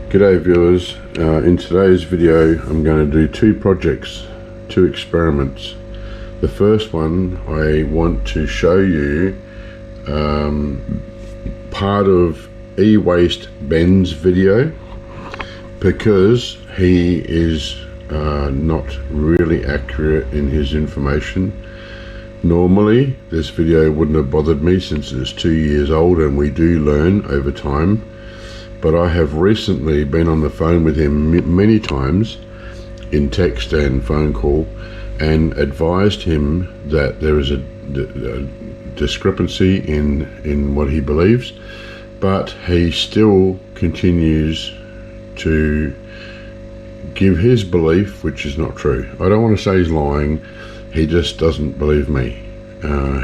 G'day viewers, in today's video I'm going to do two experiments. The first one, I want to show you part of EWASTE Ben's video, because he is not really accurate in his information. Normally this video wouldn't have bothered me since it's 2 years old and we do learn over time. But I have recently been on the phone with him many times in text and phone call and advised him that there is a discrepancy in what he believes, but he still continues to give his belief, which is not true. I don't want to say he's lying, he just doesn't believe me.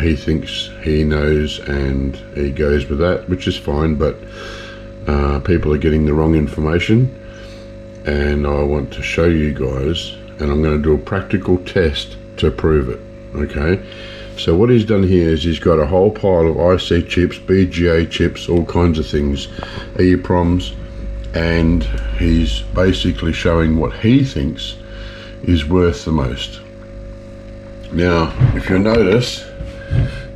He thinks he knows and he goes with that, which is fine, but people are getting the wrong information, and I want to show you guys, and I'm going to do a practical test to prove it. Okay, so what he's done here is he's got a whole pile of IC chips, BGA chips, all kinds of things, EEPROMs, and he's basically showing what he thinks is worth the most. Now, if you'll notice,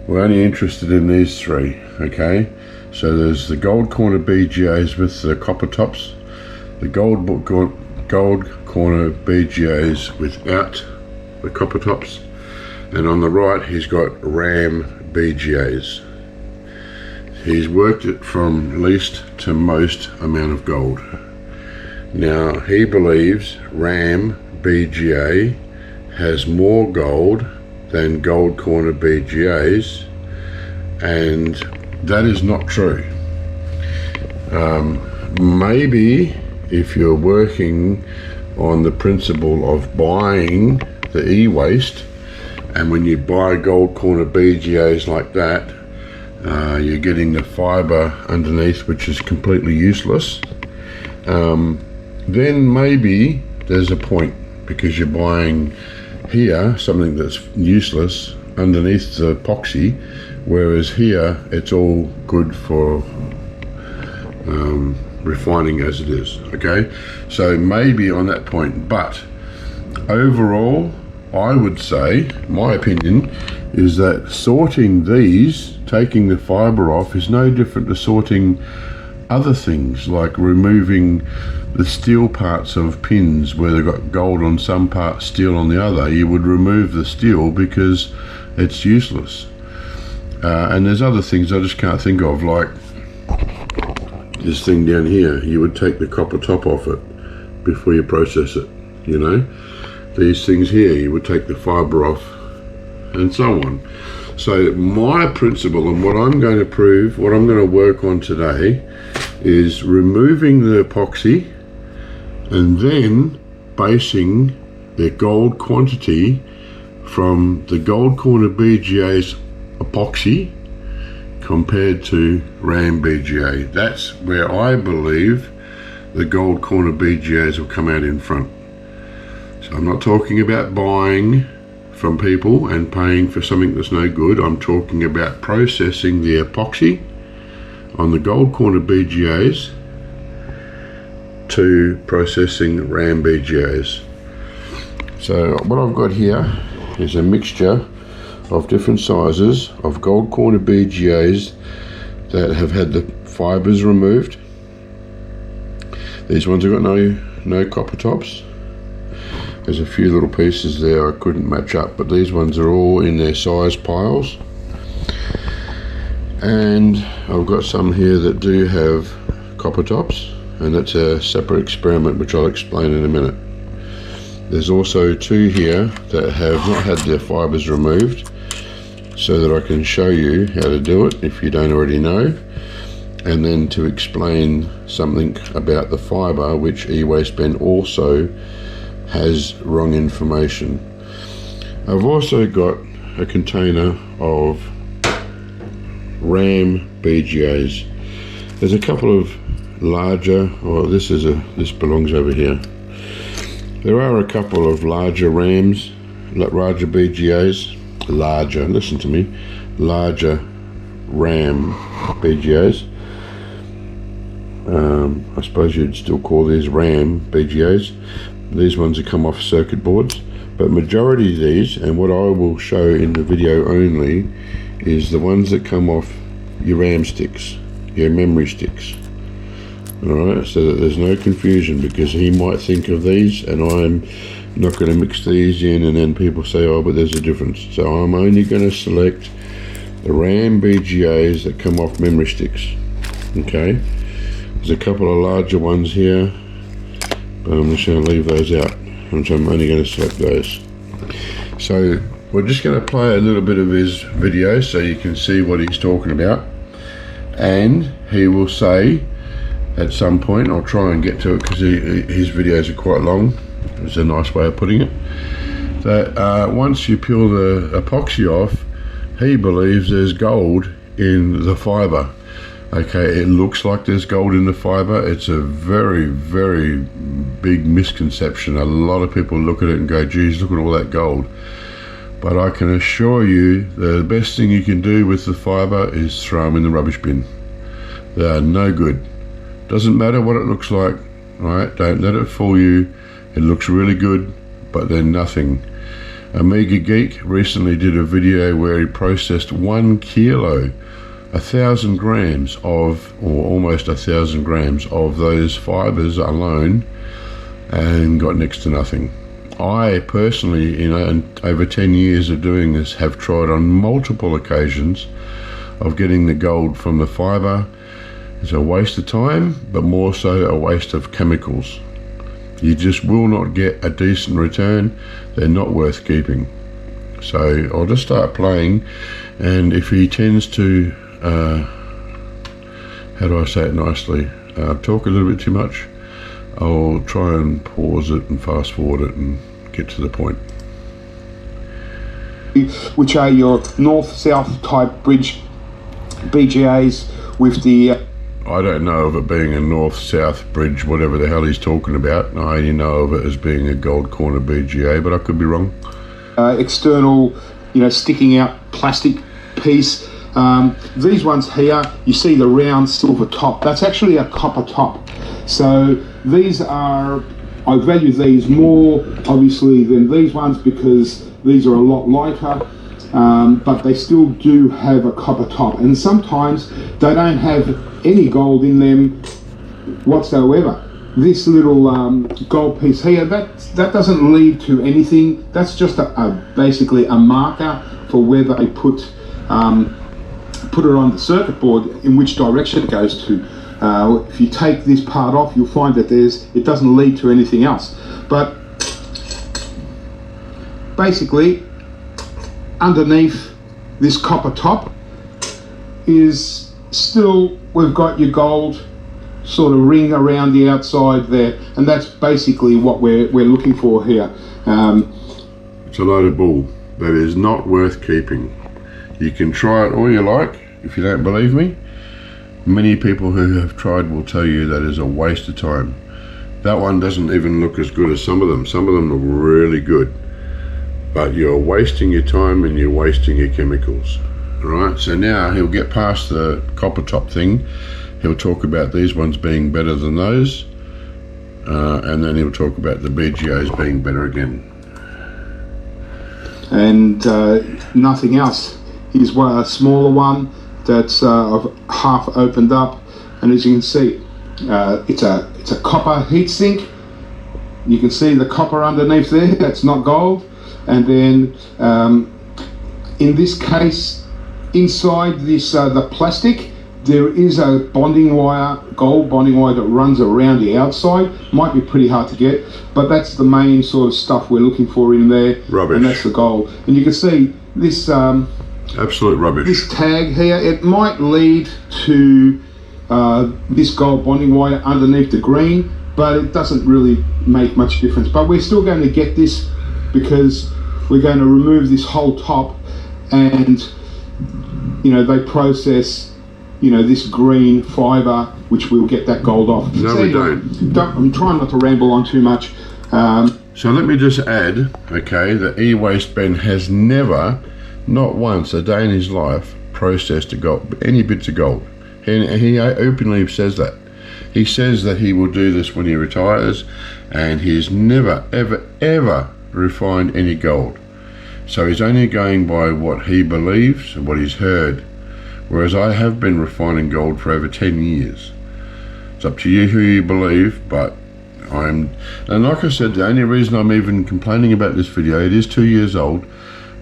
we're only interested in these three. Okay, so there's the gold corner BGAs with the copper tops, the gold corner BGAs without the copper tops, and on the right he's got RAM BGAs. He's worked it from least to most amount of gold. Now he believes RAM BGA has more gold than gold corner BGAs, and that is not true. Maybe if you're working on the principle of buying the e-waste, and when you buy gold corner BGAs like that, you're getting the fiber underneath, which is completely useless, then maybe there's a point, because you're buying here something that's useless underneath the epoxy, whereas here it's all good for refining as it is. Okay, so maybe on that point, but overall I would say, my opinion is that sorting these, taking the fiber off, is no different to sorting other things, like removing the steel parts of pins where they've got gold on some part, steel on the other. You would remove the steel because it's useless. And there's other things I just can't think of, like this thing down here. You would take the copper top off it before you process it, you know. These things here, you would take the fiber off, and so on. So my principle, and what I'm going to prove, what I'm going to work on today, is removing the epoxy and then basing the gold quantity from the gold corner BGA's epoxy compared to RAM BGA. That's where I believe the gold corner BGAs will come out in front. So I'm not talking about buying from people and paying for something that's no good. I'm talking about processing the epoxy on the gold corner BGAs to processing RAM BGAs. So what I've got here is a mixture of different sizes of gold corner BGAs that have had the fibers removed. These ones have got no copper tops. There's a few little pieces there I couldn't match up, but these ones are all in their size piles. And I've got some here that do have copper tops, and that's a separate experiment which I'll explain in a minute. There's also two here that have not had their fibers removed, so that I can show you how to do it if you don't already know, and then to explain something about the fiber, which EWASTE Ben also has wrong information. I've also got a container of RAM BGAs. There's a couple of larger, this belongs over here. There are a couple of larger RAMs, larger BGAs, listen to me, larger RAM BGAs. I suppose you'd still call these RAM BGAs. These ones that come off circuit boards, but majority of these, and what I will show in the video only, is the ones that come off your RAM sticks, your memory sticks. Alright, so that there's no confusion, because he might think of these and I'm not going to mix these in, and then people say, oh, but there's a difference. So I'm only going to select the RAM BGAs that come off memory sticks. Okay, there's a couple of larger ones here, but I'm just going to leave those out, and so I'm only going to select those. So we're just going to play a little bit of his video so you can see what he's talking about, and he will say at some point, I'll try and get to it because his videos are quite long, it's a nice way of putting it, that once you peel the epoxy off, he believes there's gold in the fibre. Okay, it looks like there's gold in the fibre. It's a very, very big misconception. A lot of people look at it and go, geez, look at all that gold. But I can assure you the best thing you can do with the fibre is throw them in the rubbish bin. They are no good. Doesn't matter what it looks like, right? Don't let it fool you. It looks really good, but they're nothing. Amiga Geek recently did a video where he processed 1 kilo, 1,000 grams of, or almost 1,000 grams of those fibres alone, and got next to nothing. I personally, in over 10 years of doing this, have tried on multiple occasions of getting the gold from the fibre. It's a waste of time, but more so a waste of chemicals. You just will not get a decent return. They're not worth keeping. So I'll just start playing, and if he tends to, how do I say it nicely, talk a little bit too much, I'll try and pause it and fast forward it and get to the point. Which are your north-south type bridge BGAs with the I don't know of it being a north-south bridge, whatever the hell he's talking about. I only know of it as being a gold corner BGA, but I could be wrong. External, sticking out plastic piece. These ones here, you see the round silver top. That's actually a copper top. So these are, I value these more obviously than these ones because these are a lot lighter. But they still do have a copper top, and sometimes they don't have any gold in them whatsoever. This little gold piece here, that doesn't lead to anything. That's just basically a marker for where they put it on the circuit board, in which direction it goes to. If you take this part off, you'll find that it doesn't lead to anything else. But basically, underneath this copper top is still, we've got your gold sort of ring around the outside there, and that's basically what we're looking for here. It's a load of bull. That is not worth keeping. You can try it all you like. If you don't believe me, many people who have tried will tell you that is a waste of time. That one doesn't even look as good as some of them. Some of them look really good, but you're wasting your time and you're wasting your chemicals. Right, so now he'll get past the copper top thing. He'll talk about these ones being better than those, and then he'll talk about the BGAs being better again. And nothing else. Here's a smaller one that's half opened up, and as you can see, it's a copper heatsink. You can see the copper underneath there. That's not gold. And then in this case, inside this the plastic, there is a bonding wire, gold bonding wire that runs around the outside. Might be pretty hard to get, but that's the main sort of stuff we're looking for in there. Rubbish. And that's the gold. And you can see this absolute rubbish. This tag here, it might lead to this gold bonding wire underneath the green, but it doesn't really make much difference. But we're still going to get this because we're going to remove this whole top, and they process this green fibre, which we'll get that gold off. No, so we don't. I'm trying not to ramble on too much. So let me just add, okay, that EWASTE Ben has never, not once a day in his life, processed any bits of gold. And he openly says that. He says that he will do this when he retires, and he's never, ever refined any gold. So he's only going by what he believes and what he's heard, whereas I have been refining gold for over 10 years. It's up to you who you believe, but and like I said, the only reason I'm even complaining about this video, it is 2 years old,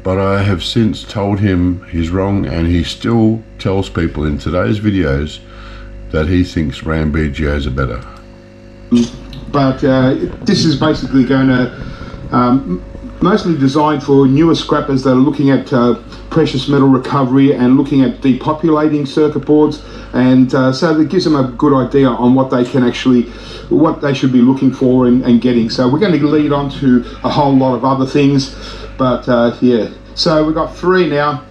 but I have since told him he's wrong, and he still tells people in today's videos that he thinks RAM BGAs are better. But this is basically going to mostly designed for newer scrappers that are looking at precious metal recovery and looking at depopulating circuit boards, and so that gives them a good idea on what they can actually, what they should be looking for and getting. So we're going to lead on to a whole lot of other things, but yeah. So we've got 3 now: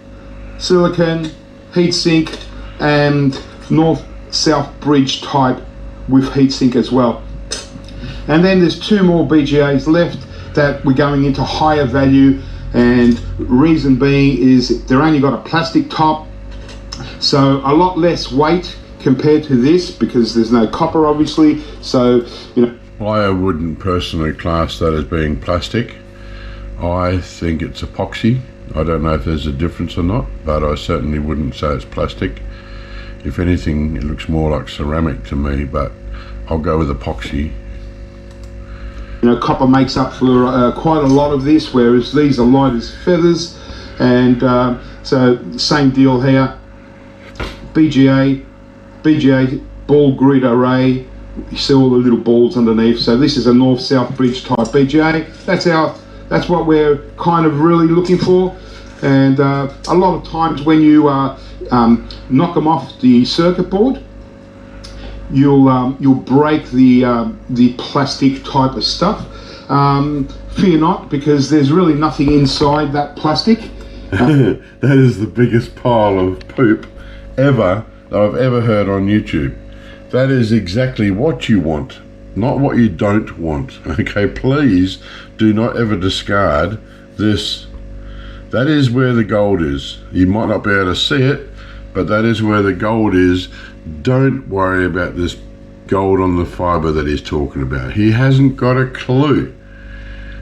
silicon, heatsink, and north-south bridge type with heatsink as well. And then there's 2 more BGAs left that we're going into higher value, and reason being is they're only got a plastic top, so a lot less weight compared to this, because there's no copper obviously. So, you know, I wouldn't personally class that as being plastic. I think it's epoxy. I don't know if there's a difference or not, but I certainly wouldn't say it's plastic. If anything, it looks more like ceramic to me, but I'll go with epoxy. You know, copper makes up for quite a lot of this, whereas these are light as feathers. And so same deal here. BGA ball grid array. You see all the little balls underneath. So this is a north-south bridge type BGA. That's what we're kind of really looking for. And a lot of times when you knock them off the circuit board, you'll break the plastic type of stuff. Fear not, because there's really nothing inside that plastic. That is the biggest pile of poop ever that I've ever heard on YouTube. That is exactly what you want, not what you don't want. Okay, please do not ever discard this. That is where the gold is. You might not be able to see it, but that is where the gold is. Don't worry about this gold on the fiber that he's talking about. He hasn't got a clue.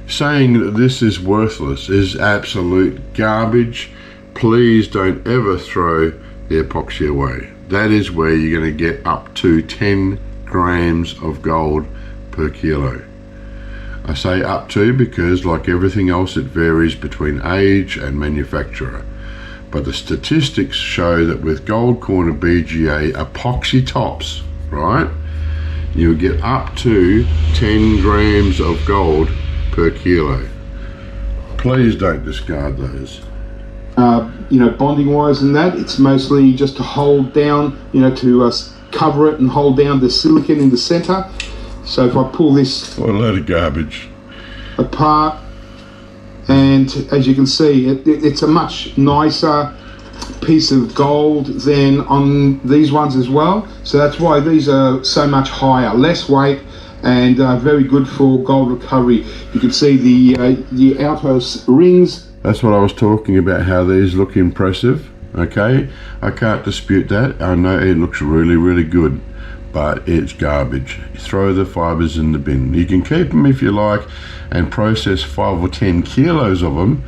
Saying that this is worthless is absolute garbage. Please don't ever throw the epoxy away. That is where you're going to get up to 10 grams of gold per kilo. I say up to because, like everything else, it varies between age and manufacturer. But the statistics show that with gold corner BGA epoxy tops, right, you'll get up to 10 grams of gold per kilo. Please don't discard those. You know, bonding wise and that, it's mostly just to hold down, you know, to cover it and hold down the silicon in the center. So if I pull this, what a load of garbage, apart, and as you can see, it's a much nicer piece of gold than on these ones as well. So that's why these are so much higher, less weight, and very good for gold recovery. You can see the outer rings. That's what I was talking about, how these look impressive. Okay, I can't dispute that. I know it looks really, really good, but it's garbage. Throw the fibers in the bin. You can keep them if you like and process 5 or 10 kilos of them,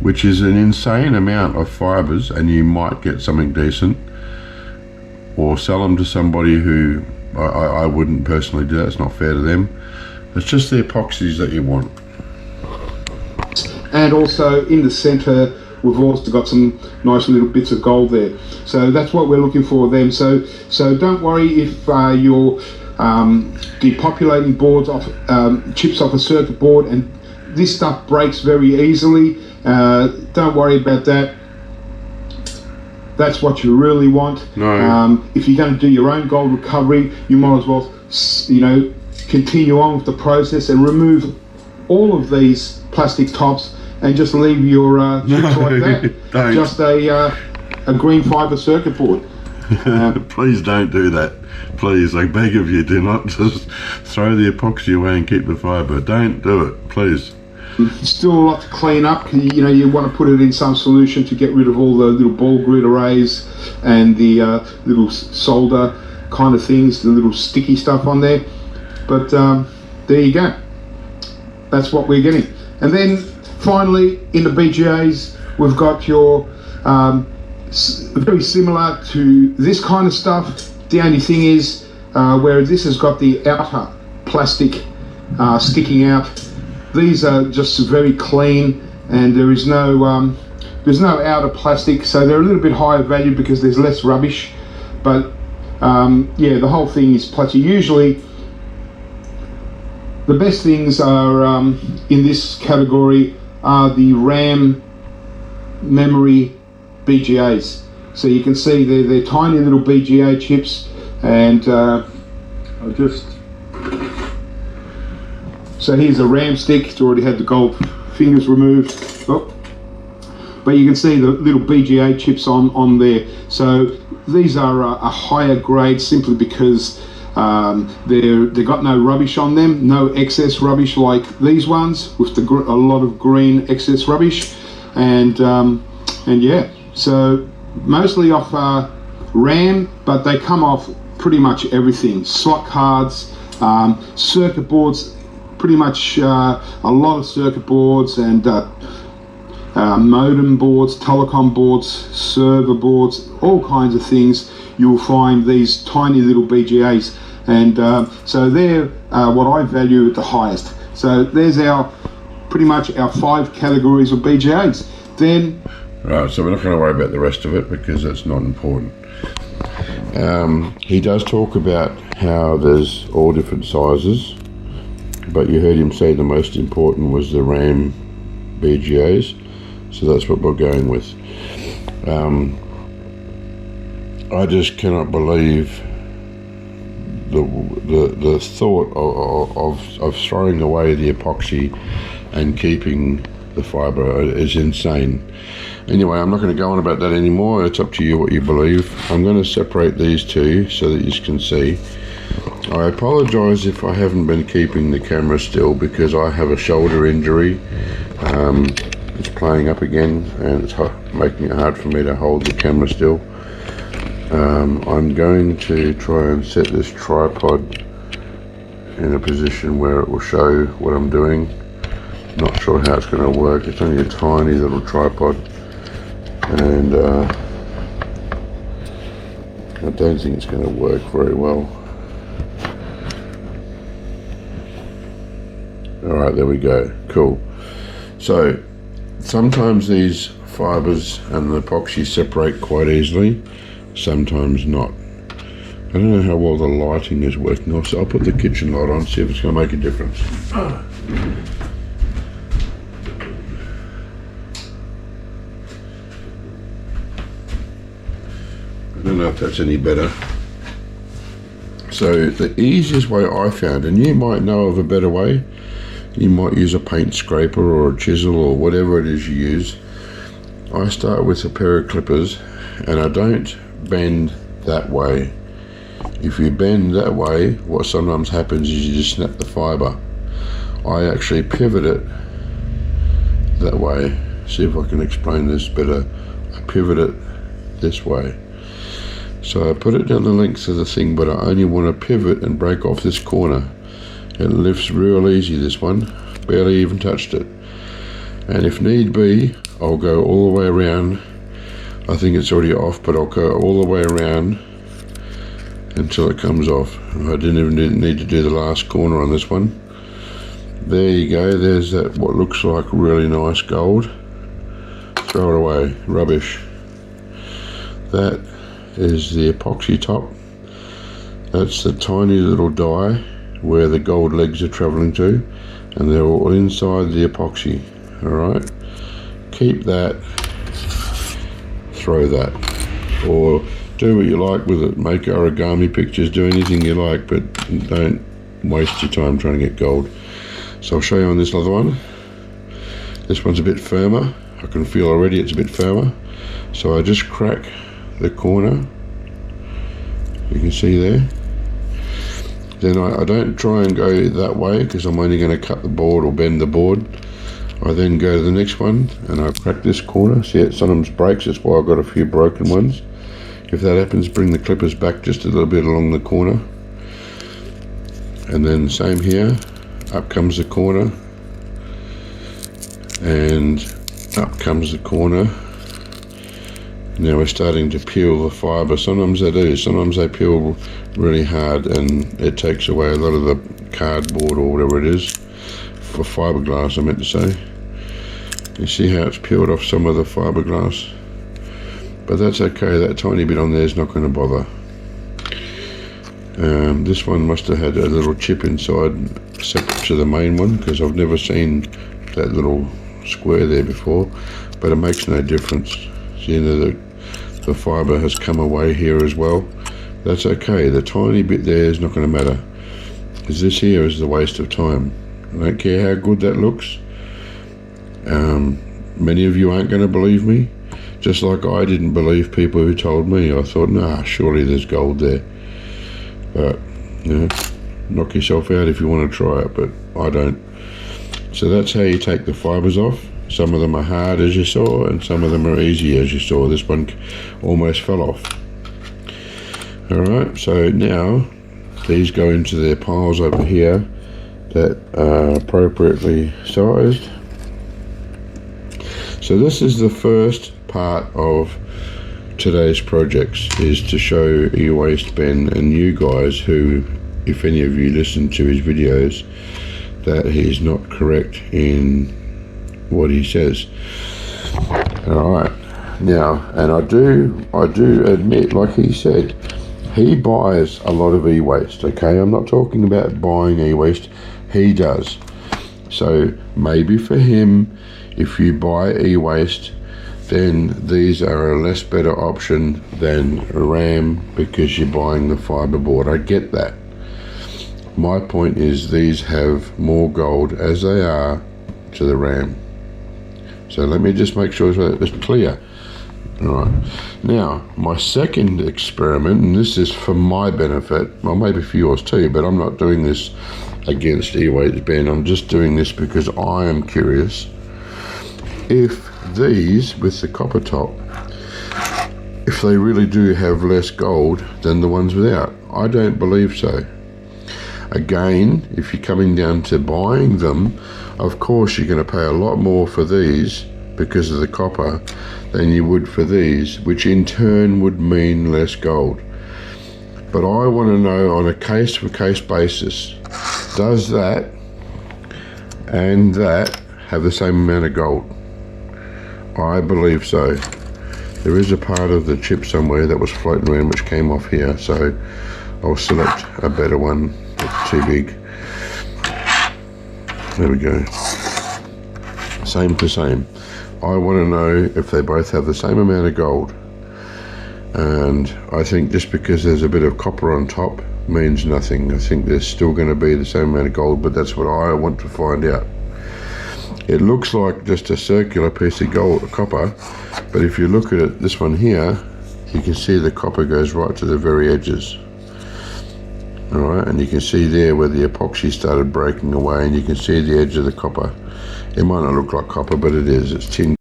which is an insane amount of fibers, and you might get something decent, or sell them to somebody who I wouldn't personally do that. It's not fair to them. It's just the epoxies that you want. And also in the center, we've also got some nice little bits of gold there. So that's what we're looking for them. So don't worry if you're depopulating boards off, chips off a circuit board, and this stuff breaks very easily. Don't worry about that. That's what you really want. No. If you're going to do your own gold recovery, you might as well, you know, continue on with the process and remove all of these plastic tops and just leave your chips like that. Don't. Just a green fiber circuit board. Please don't do that. Please, I beg of you, do not just throw the epoxy away and keep the fiber. Don't do it, please. Still a lot to clean up. You know, you want to put it in some solution to get rid of all the little ball grid arrays and the little solder kind of things, the little sticky stuff on there. But there you go. That's what we're getting. And then finally, in the BGAs, we've got your very similar to this kind of stuff. The only thing is, where this has got the outer plastic sticking out, these are just very clean, and there's no outer plastic, so they're a little bit higher value because there's less rubbish. But yeah, the whole thing is plastic. Usually the best things are in this category are the RAM memory BGAs. So you can see they're tiny little BGA chips, and I'll just, so here's a RAM stick. It's already had the gold fingers removed. Oh. But you can see the little BGA chips on there. So these are a higher grade simply because they've got no rubbish on them, no excess rubbish like these ones with a lot of green excess rubbish, and yeah, so mostly off RAM, but they come off pretty much everything. Slot cards, circuit boards, pretty much a lot of circuit boards, and modem boards, telecom boards, server boards, all kinds of things. You'll find these tiny little BGAs, and so they're what I value at the highest. So there's pretty much our 5 categories of BGAs. Then right, so we're not going to worry about the rest of it because that's not important. He does talk about how there's all different sizes, but you heard him say the most important was the RAM BGAs, so that's what we're going with. I just cannot believe the thought of throwing away the epoxy and keeping the fibre is insane. Anyway, I'm not going to go on about that anymore. It's up to you what you believe. I'm going to separate these two so that you can see. I apologise if I haven't been keeping the camera still because I have a shoulder injury. It's playing up again and it's making it hard for me to hold the camera still. I'm going to try and set this tripod in a position where it will show what I'm doing. Not sure how it's going to work. It's only a tiny little tripod, and I don't think it's going to work very well. Alright, there we go. Cool. So sometimes these fibres and the epoxy separate quite easily, sometimes not. I don't know how well the lighting is working, so I'll put the kitchen light on, see if it's going to make a difference. I don't know if that's any better. So the easiest way I found, and you might know of a better way, you might use a paint scraper or a chisel or whatever it is you use. I start with a pair of clippers and I don't bend that way. If you bend that way, what sometimes happens is you just snap the fibre. I actually pivot it that way. See if I can explain this better. I pivot it this way. So I put it down the length of the thing, but I only want to pivot and break off this corner. It lifts real easy, this one. Barely even touched it. And if need be, I'll go all the way around. I think it's already off, but I'll go all the way around until it comes off. I didn't even need to do the last corner on this one. There you go. There's that what looks like really nice gold. Throw it away. Rubbish. That is the epoxy top. That's the tiny little die where the gold legs are traveling to, and they're all inside the epoxy. Alright, keep that, throw that, or do what you like with it. Make origami pictures, do anything you like, but don't waste your time trying to get gold. So I'll show you on this other one. This one's a bit firmer. I can feel already it's a bit firmer, so I just crack the corner, you can see there. Then I don't try and go that way because I'm only going to cut the board or bend the board. I then go to the next one and I crack this corner. See, it sometimes breaks, that's why I've got a few broken ones. If that happens, bring the clippers back just a little bit along the corner, and then same here, up comes the corner, and up comes the corner. Now we're starting to peel the fibre. Sometimes they do, sometimes they peel really hard and it takes away a lot of the cardboard or whatever it is, for fiberglass I meant to say. You see how it's peeled off some of the fiberglass? But that's okay, that tiny bit on there is not going to bother. This one must have had a little chip inside separate to the main one, because I've never seen that little square there before, but it makes no difference. See, the fibre has come away here as well. That's okay, the tiny bit there is not going to matter, because this here is the waste of time. I don't care how good that looks. Many of you aren't going to believe me, just like I didn't believe people who told me. I thought, nah, surely there's gold there. But, you know, knock yourself out if you want to try it, but I don't. So that's how you take the fibres off. Some of them are hard, as you saw, and some of them are easy, as you saw. This one almost fell off. Alright, so now these go into their piles over here that are appropriately sized. So this is the first part of today's projects, is to show EWASTE Ben and you guys who, if any of you listen to his videos, that he's not correct in what he says. Alright, now, and I do admit, like he said, he buys a lot of e-waste, okay? I'm not talking about buying e-waste, he does. So maybe for him, if you buy e-waste, then these are a less better option than RAM because you're buying the fiberboard. I get that. My point is these have more gold as they are to the RAM. So let me just make sure that it's clear. All right. Now, my second experiment, and this is for my benefit, well, maybe for yours too, but I'm not doing this against EWASTE Ben. I'm just doing this because I am curious. If these with the copper top, if they really do have less gold than the ones without, I don't believe so. Again, if you're coming down to buying them, of course you're going to pay a lot more for these because of the copper than you would for these, which in turn would mean less gold. But I want to know on a case-for-case basis, does that and that have the same amount of gold? I believe so. There is a part of the chip somewhere that was floating around which came off here, so I'll select a better one. It's too big. There we go. Same to same. I want to know if they both have the same amount of gold. And I think just because there's a bit of copper on top means nothing. I think there's still going to be the same amount of gold, but that's what I want to find out. It looks like just a circular piece of gold, copper, but if you look at it, this one here, you can see the copper goes right to the very edges. Alright, and you can see there where the epoxy started breaking away, and you can see the edge of the copper. It might not look like copper, but it is, it's tin.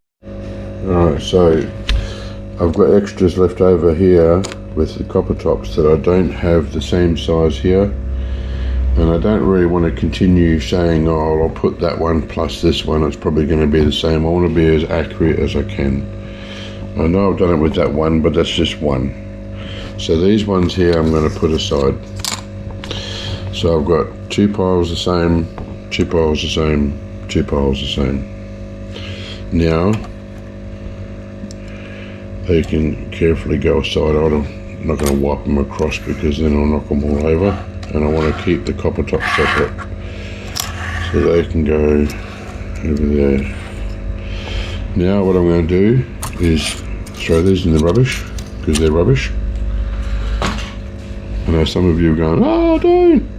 Alright, so I've got extras left over here with the copper tops that I don't have the same size here. And I don't really want to continue saying, oh, I'll put that one plus this one, it's probably going to be the same. I want to be as accurate as I can. I know I've done it with that one, but that's just one. So these ones here I'm going to put aside. So I've got 2 piles the same, 2 piles the same, 2 piles the same. Now, they can carefully go aside. I'm not going to wipe them across because then I'll knock them all over. And I want to keep the copper top separate, so they can go over there. Now what I'm going to do is throw these in the rubbish, because they're rubbish. I know some of you are going, oh, don't.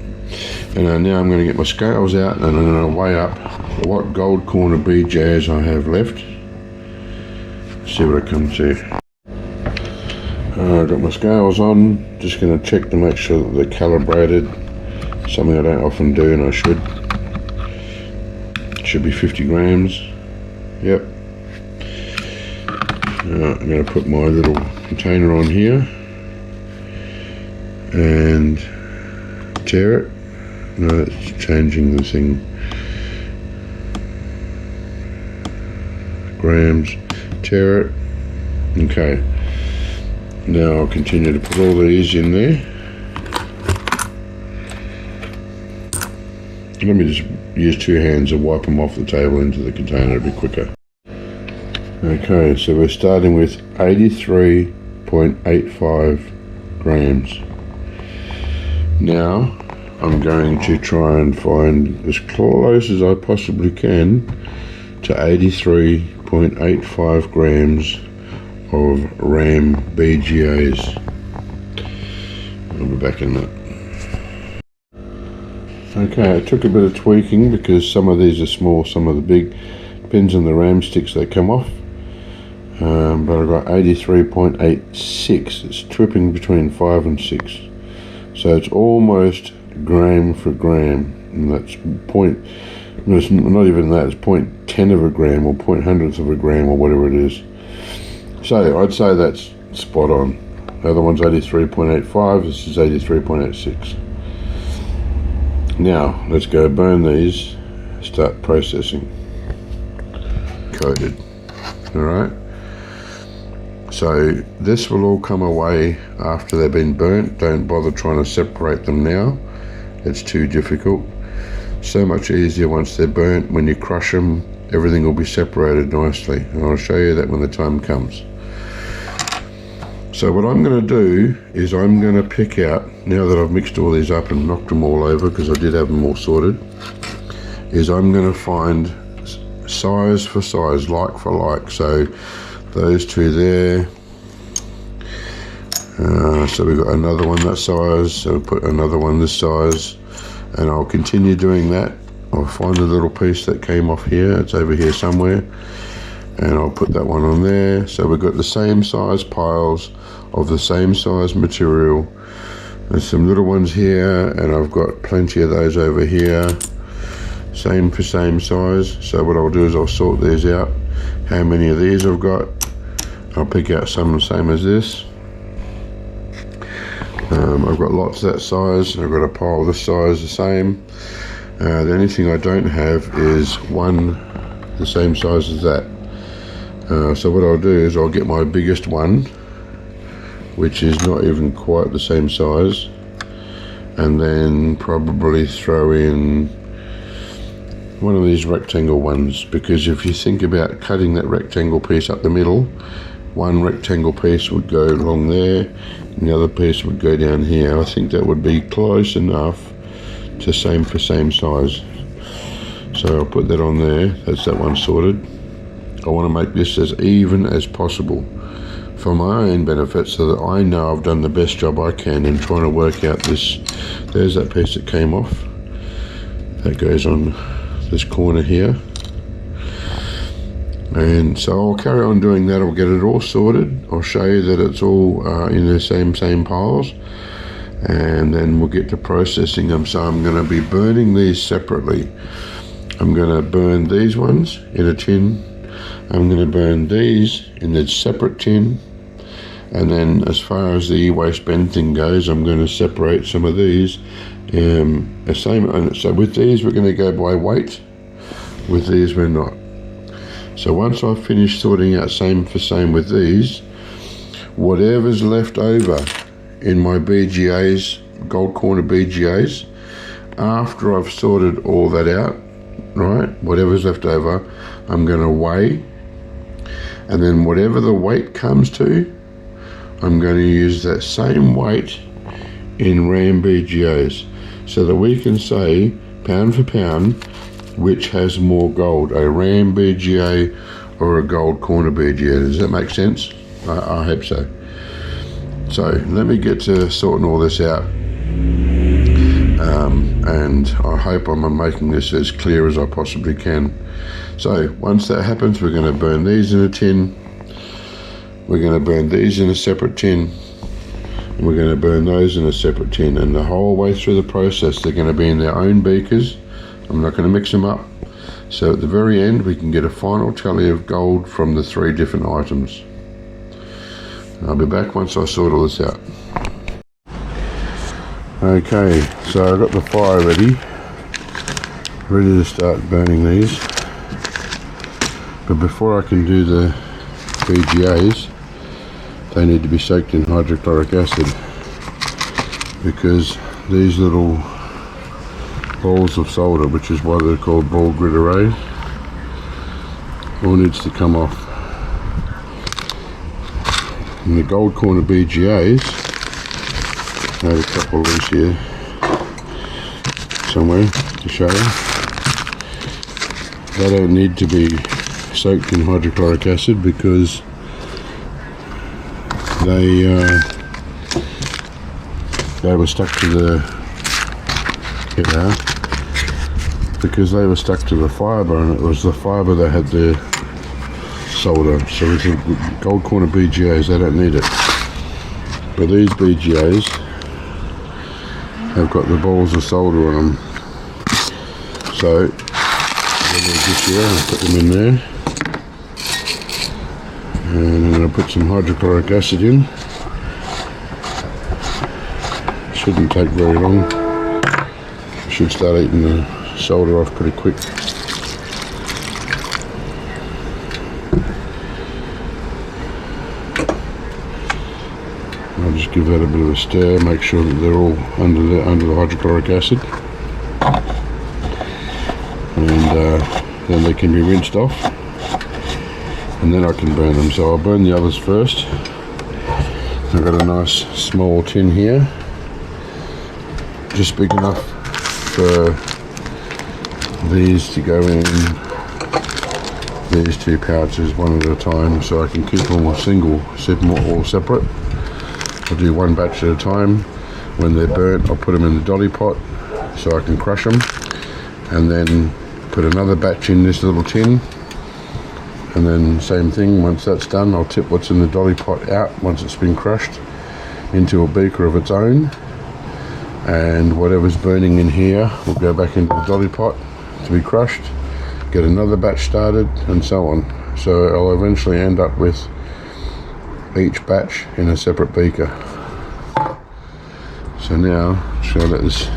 And now I'm going to get my scales out and I'm going to weigh up what gold corner Bgas I have left. See what I come to. I've got my scales on, just going to check to make sure that they're calibrated, something I don't often do and I should. It should be 50 grams, yep. I'm going to put my little container on here. and tear it. No, it's changing the thing. Grams, tear it. Okay. Now I'll continue to put all these in there. Let me just use 2 hands and wipe them off the table into the container, it'll be quicker. Okay, so we're starting with 83.85 grams. Now I'm going to try and find as close as I possibly can to 83.85 grams of RAM BGAs. I'll be back in a minute. Okay, it took a bit of tweaking because some of these are small, some of the big. Depends on the RAM sticks they come off. But I've got 83.86. It's tripping between 5 and 6. So it's almost gram for gram. And that's it's not even that, it's 0.10 of a gram or 0.100th of a gram or whatever it is. So I'd say that's spot on. The other one's 83.85, this is 83.86. Now, let's go burn these, start processing. Coated. Alright. So this will all come away after they've been burnt. Don't bother trying to separate them now. It's too difficult. So much easier once they're burnt. When you crush them, everything will be separated nicely. And I'll show you that when the time comes. So what I'm going to do is I'm going to pick out, now that I've mixed all these up and knocked them all over, because I did have them all sorted, is I'm going to find size for size, like for like. So those two there, so we've got another one that size, so we'll put another one this size, and I'll continue doing that. I'll find the little piece that came off here, it's over here somewhere, and I'll put that one on there. So we've got the same size piles of the same size material. There's some little ones here, and I've got plenty of those over here, same for same size. So what I'll do is I'll sort these out, how many of these I've got. I'll pick out some the same as this. I've got lots that size. I've got a pile this size the same. The only thing I don't have is one the same size as that. So what I'll do is I'll get my biggest one, which is not even quite the same size, and then probably throw in one of these rectangle ones, because if you think about cutting that rectangle piece up the middle, one rectangle piece would go along there and the other piece would go down here. I think that would be close enough to same for same size. So I'll put that on there. That's that one sorted. I want to make this as even as possible for my own benefit, so that I know I've done the best job I can in trying to work out this. There's that piece that came off. That goes on this corner here. And so I'll carry on doing that. I'll get it all sorted. I'll show you that it's all in the same piles, and then we'll get to processing them. So I'm going to be burning these separately. I'm going to burn these ones in a tin. I'm going to burn these in a separate tin, and then as far as the e-waste bin thing goes, I'm going to separate some of these. The same. So with these we're going to go by weight. With these we're not. So once I've finished sorting out same for same with these, whatever's left over in my BGAs, gold corner BGAs, after I've sorted all that out, right, whatever's left over, I'm going to weigh, and then whatever the weight comes to, I'm going to use that same weight in RAM BGAs, so that we can say pound for pound which has more gold, a RAM BGA or a gold corner BGA. Does that make sense? I hope so. So let me get to sorting all this out, and I hope I'm making this as clear as I possibly can. So once that happens, we're going to burn these in a tin, we're going to burn these in a separate tin, and we're going to burn those in a separate tin, and the whole way through the process they're going to be in their own beakers. I'm not going to mix them up. So at the very end we can get a final tally of gold from the 3 different items. I'll be back once I sort all this out. Okay, so I've got the fire ready to start burning these. But before I can do the BGAs, they need to be soaked in hydrochloric acid, because these little balls of solder, which is why they're called ball grid arrays, all needs to come off. And the gold corner BGAs, I have a couple loose here somewhere to show you. They don't need to be soaked in hydrochloric acid because they were stuck to the fibre, and it was the fibre that had the solder. So with the gold corner BGAs, they don't need it. But these BGAs have got the balls of solder on them. So this here, I'll put them in there, and I'm going to put some hydrochloric acid in. Shouldn't take very long. Should start eating the solder off pretty quick. I'll just give that a bit of a stir, make sure that they're all under the hydrochloric acid, and then they can be rinsed off, and then I can burn them. So I'll burn the others first. I've got a nice small tin here, just big enough for these to go in these two pouches one at a time, so I can keep them all all separate. I'll do one batch at a time. When they're burnt, I'll put them in the dolly pot so I can crush them, and then put another batch in this little tin, and then same thing. Once that's done, I'll tip what's in the dolly pot out once it's been crushed into a beaker of its own, and whatever's burning in here will go back into the dolly pot to be crushed, get another batch started, and so on. So I'll eventually end up with each batch in a separate beaker. So now I'm just going to let this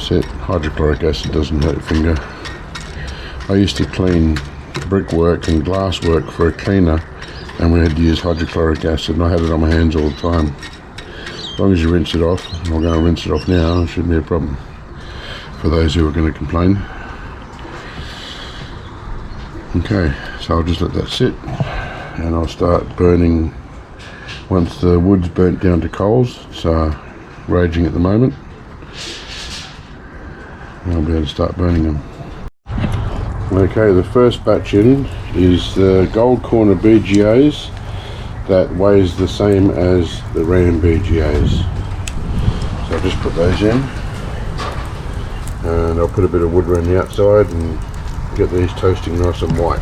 sit. Hydrochloric acid doesn't hurt your finger. I used to clean brickwork and glass work for a cleaner, and we had to use hydrochloric acid, and I had it on my hands all the time. As long as you rinse it off, and I'm going to rinse it off now, it shouldn't be a problem for those who are going to complain. Okay, so I'll just let that sit, and I'll start burning once the wood's burnt down to coals. It's raging at the moment, and I'll be able to start burning them. Okay, the first batch in is the gold corner BGAs that weighs the same as the RAM BGAs. So I'll just put those in, and I'll put a bit of wood around the outside and get these toasting nice and white.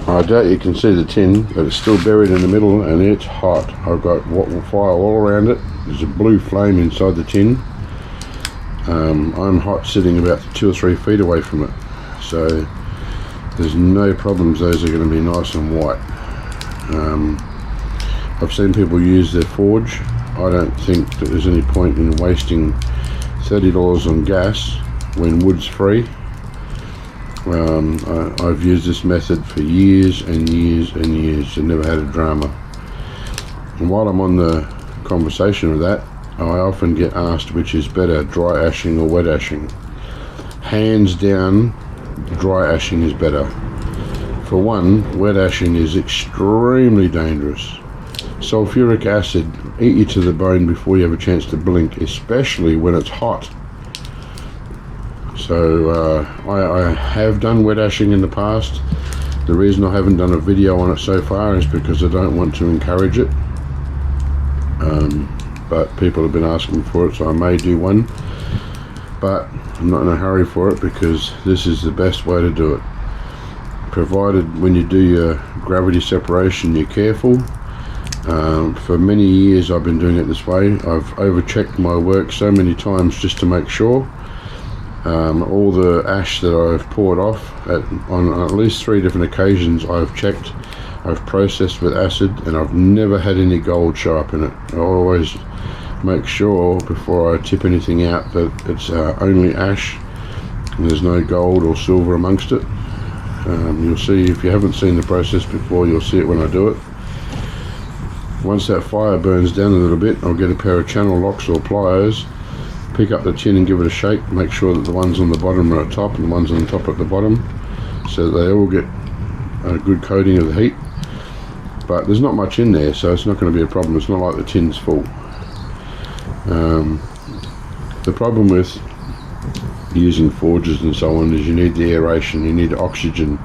I doubt you can see the tin, but it's still buried in the middle and it's hot. I've got fire all around it. There's a blue flame inside the tin. I'm hot sitting about 2 or 3 feet away from it, so there's no problems. Those are going to be nice and white. I've seen people use their forge. I don't think that there's any point in wasting $30 on gas when wood's free. I've used this method for years and years and years and never had a drama. And while I'm on the conversation of that, I often get asked which is better, dry ashing or wet ashing. Hands down, dry ashing is better. For one, wet ashing is extremely dangerous. Sulfuric acid eat you to the bone before you have a chance to blink, especially when it's hot. So I have done wet ashing in the past. The reason I haven't done a video on it so far is because I don't want to encourage it. But people have been asking for it, so I may do one. But I'm not in a hurry for it because this is the best way to do it. Provided when you do your gravity separation, you're careful. For many years I've been doing it this way. I've over-checked my work so many times just to make sure. All the ash that I've poured off on at least 3 different occasions, I've checked I've processed with acid, and I've never had any gold show up in it. I always make sure before I tip anything out that it's only ash and there's no gold or silver amongst it. You'll see, if you haven't seen the process before, you'll see it when I do it. Once that fire burns down a little bit, I'll get a pair of channel locks or pliers, pick up the tin and give it a shake, make sure that the ones on the bottom are at top and the ones on the top at the bottom, so that they all get a good coating of the heat. But there's not much in there, so it's not going to be a problem. It's not like the tin's full. The problem with using forges and so on is you need the aeration, you need oxygen,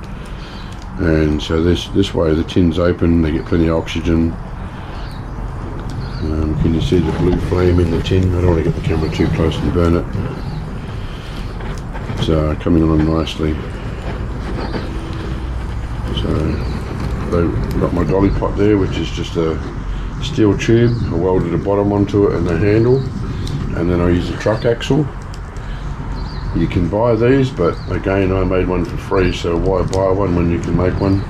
and so this way the tin's open, they get plenty of oxygen. Can you see the blue flame in the tin? I don't want to get the camera too close and burn it. It's coming on nicely. So I've got my dolly pot there, which is just a steel tube. I welded a bottom onto it and a handle, and then I use a truck axle. You can buy these, but again, I made one for free, so why buy one when you can make one?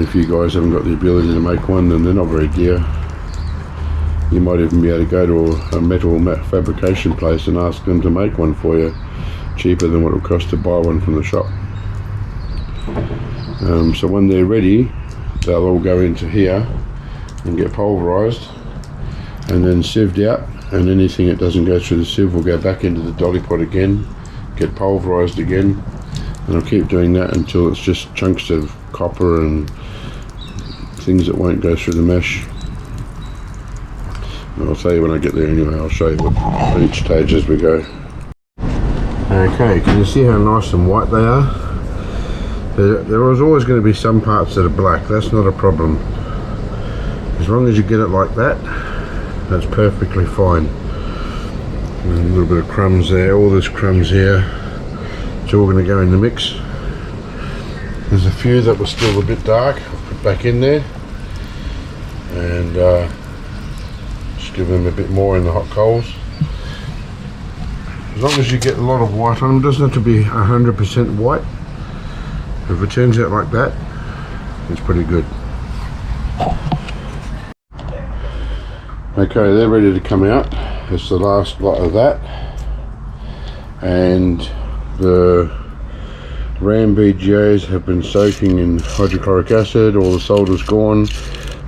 If you guys haven't got the ability to make one, then they're not very dear. You might even be able to go to a metal fabrication place and ask them to make one for you, cheaper than what it would cost to buy one from the shop. So when they're ready, they'll all go into here and get pulverized and then sieved out, and anything that doesn't go through the sieve will go back into the dolly pot again, get pulverized again, and I'll keep doing that until it's just chunks of copper and things that won't go through the mesh. I'll tell you when I get there anyway. I'll show you what each stage as we go. Okay, can you see how nice and white they are? There is always going to be some parts that are black. That's not a problem. As long as you get it like that, that's perfectly fine. And a little bit of crumbs there, all this crumbs here. It's all going to go in the mix. There's a few that were still a bit dark. I'll put back in there. And give them a bit more in the hot coals. As long as you get a lot of white on them, it doesn't have to be 100% white. If it turns out like that, it's pretty good. Okay, they're ready to come out. It's the last lot of that, and the RAM Bgas have been soaking in hydrochloric acid. All the solder's gone.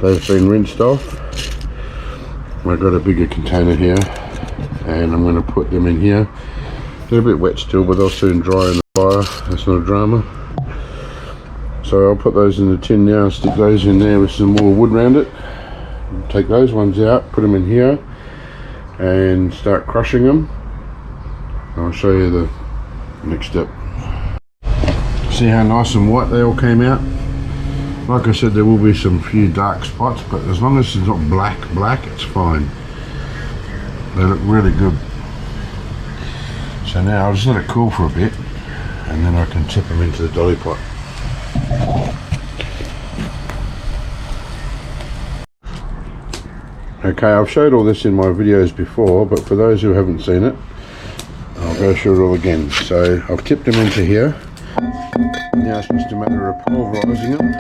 They've been rinsed off. I've got a bigger container here, and I'm going to put them in here. They're a bit wet still, but they'll soon dry in the fire. That's not a drama. So I'll put those in the tin now, stick those in there with some more wood around it. Take those ones out, put them in here, and start crushing them. I'll show you the next step. See how nice and white they all came out? Like I said, there will be some few dark spots, but as long as it's not black, it's fine. They look really good. So now I'll just let it cool for a bit, and then I can tip them into the dolly pot. Okay, I've showed all this in my videos before, but for those who haven't seen it, I'll go through it all again. So I've tipped them into here. Now it's just a matter of pulverizing them.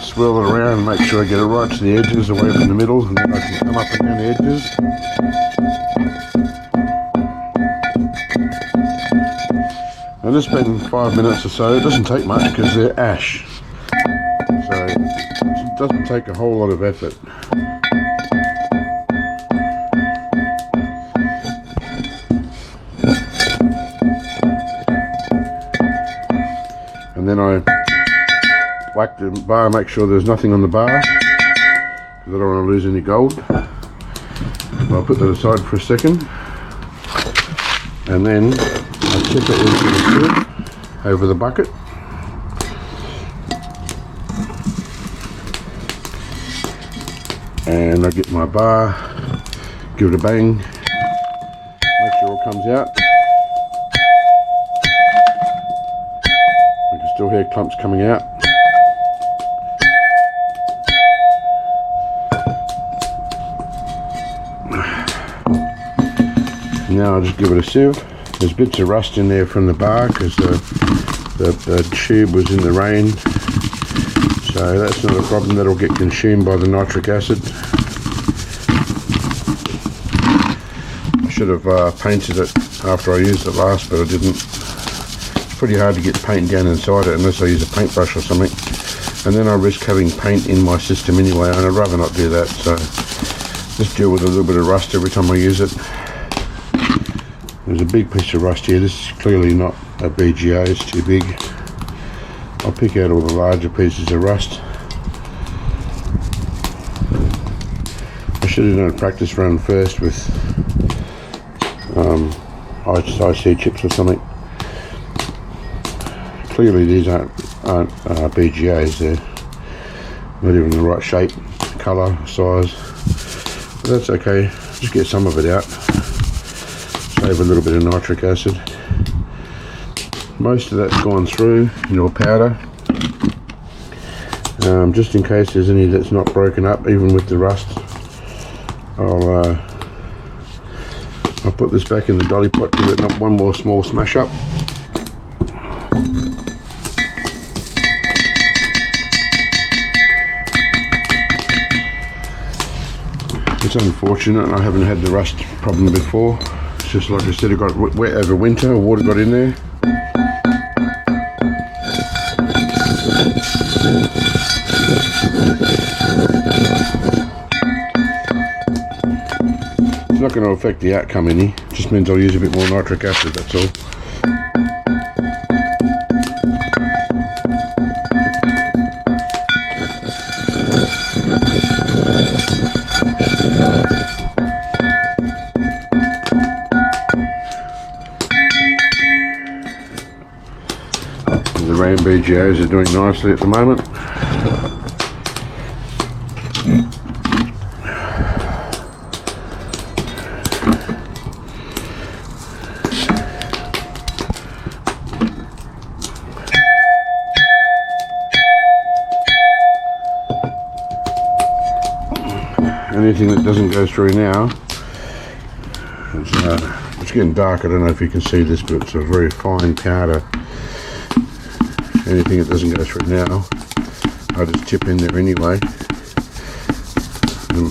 Swirl it around and make sure I get it right to the edges, away from the middle, and then I can come up and down the edges. I just spend 5 minutes or so. It doesn't take much because they're ash, so it doesn't take a whole lot of effort. And then I whack the bar, make sure there's nothing on the bar, because I don't want to lose any gold. I'll put that aside for a second, and then I tip it into the sieve over the bucket. And I get my bar, give it a bang, make sure it all comes out. I can still hear clumps coming out. Now I'll just give it a sieve. There's bits of rust in there from the bar because the The tube was in the rain, so that's not a problem. That'll get consumed by the nitric acid. I should have painted it after I used it last, but I didn't. It's pretty hard to get paint down inside it unless I use a paintbrush or something, and then I risk having paint in my system anyway, and I'd rather not do that. So just deal with a little bit of rust every time I use it. There's a big piece of rust here. This is clearly not a BGA, it's too big. I'll pick out all the larger pieces of rust. I should have done a practice run first with IC chips or something. Clearly these aren't BGAs, they're not even the right shape, colour, size. But that's okay, just get some of it out. Save a little bit of nitric acid. Most of that's gone through into a powder. Just in case there's any that's not broken up, even with the rust, I'll put this back in the dolly pot, give it one more small smash up. It's unfortunate, I haven't had the rust problem before. It's just like I said, it got wet over winter, water got in there. It's not going to affect the outcome any, it just means I'll use a bit more nitric acid, that's all. The rain BGAs are doing nicely at the moment. Anything that doesn't go through now, it's getting dark, I don't know if you can see this, but it's a very fine powder. Anything that doesn't go through now, I'll just tip in there anyway,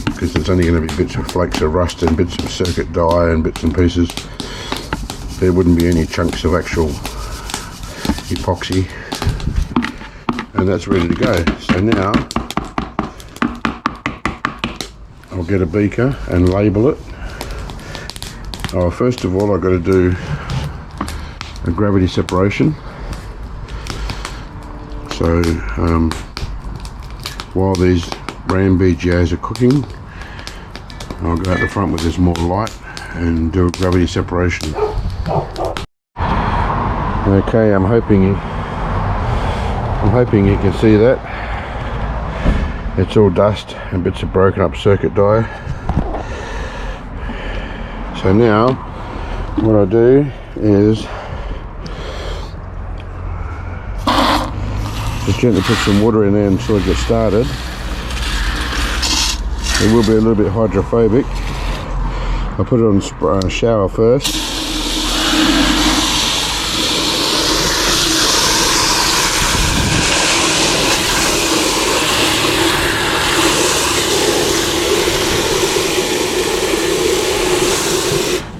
because there's only going to be bits of flakes of rust and bits of circuit dye and bits and pieces. There wouldn't be any chunks of actual epoxy, and that's ready to go. So now I'll get a beaker and label it. Oh, first of all I've got to do a gravity separation. So while these RAM BGAs are cooking, I'll go out the front with this more light and do a gravity separation. Okay, I'm hoping you can see that. It's all dust and bits of broken up circuit die. So now what I do is just gently put some water in there until it gets started. It will be a little bit hydrophobic. I put it on shower first.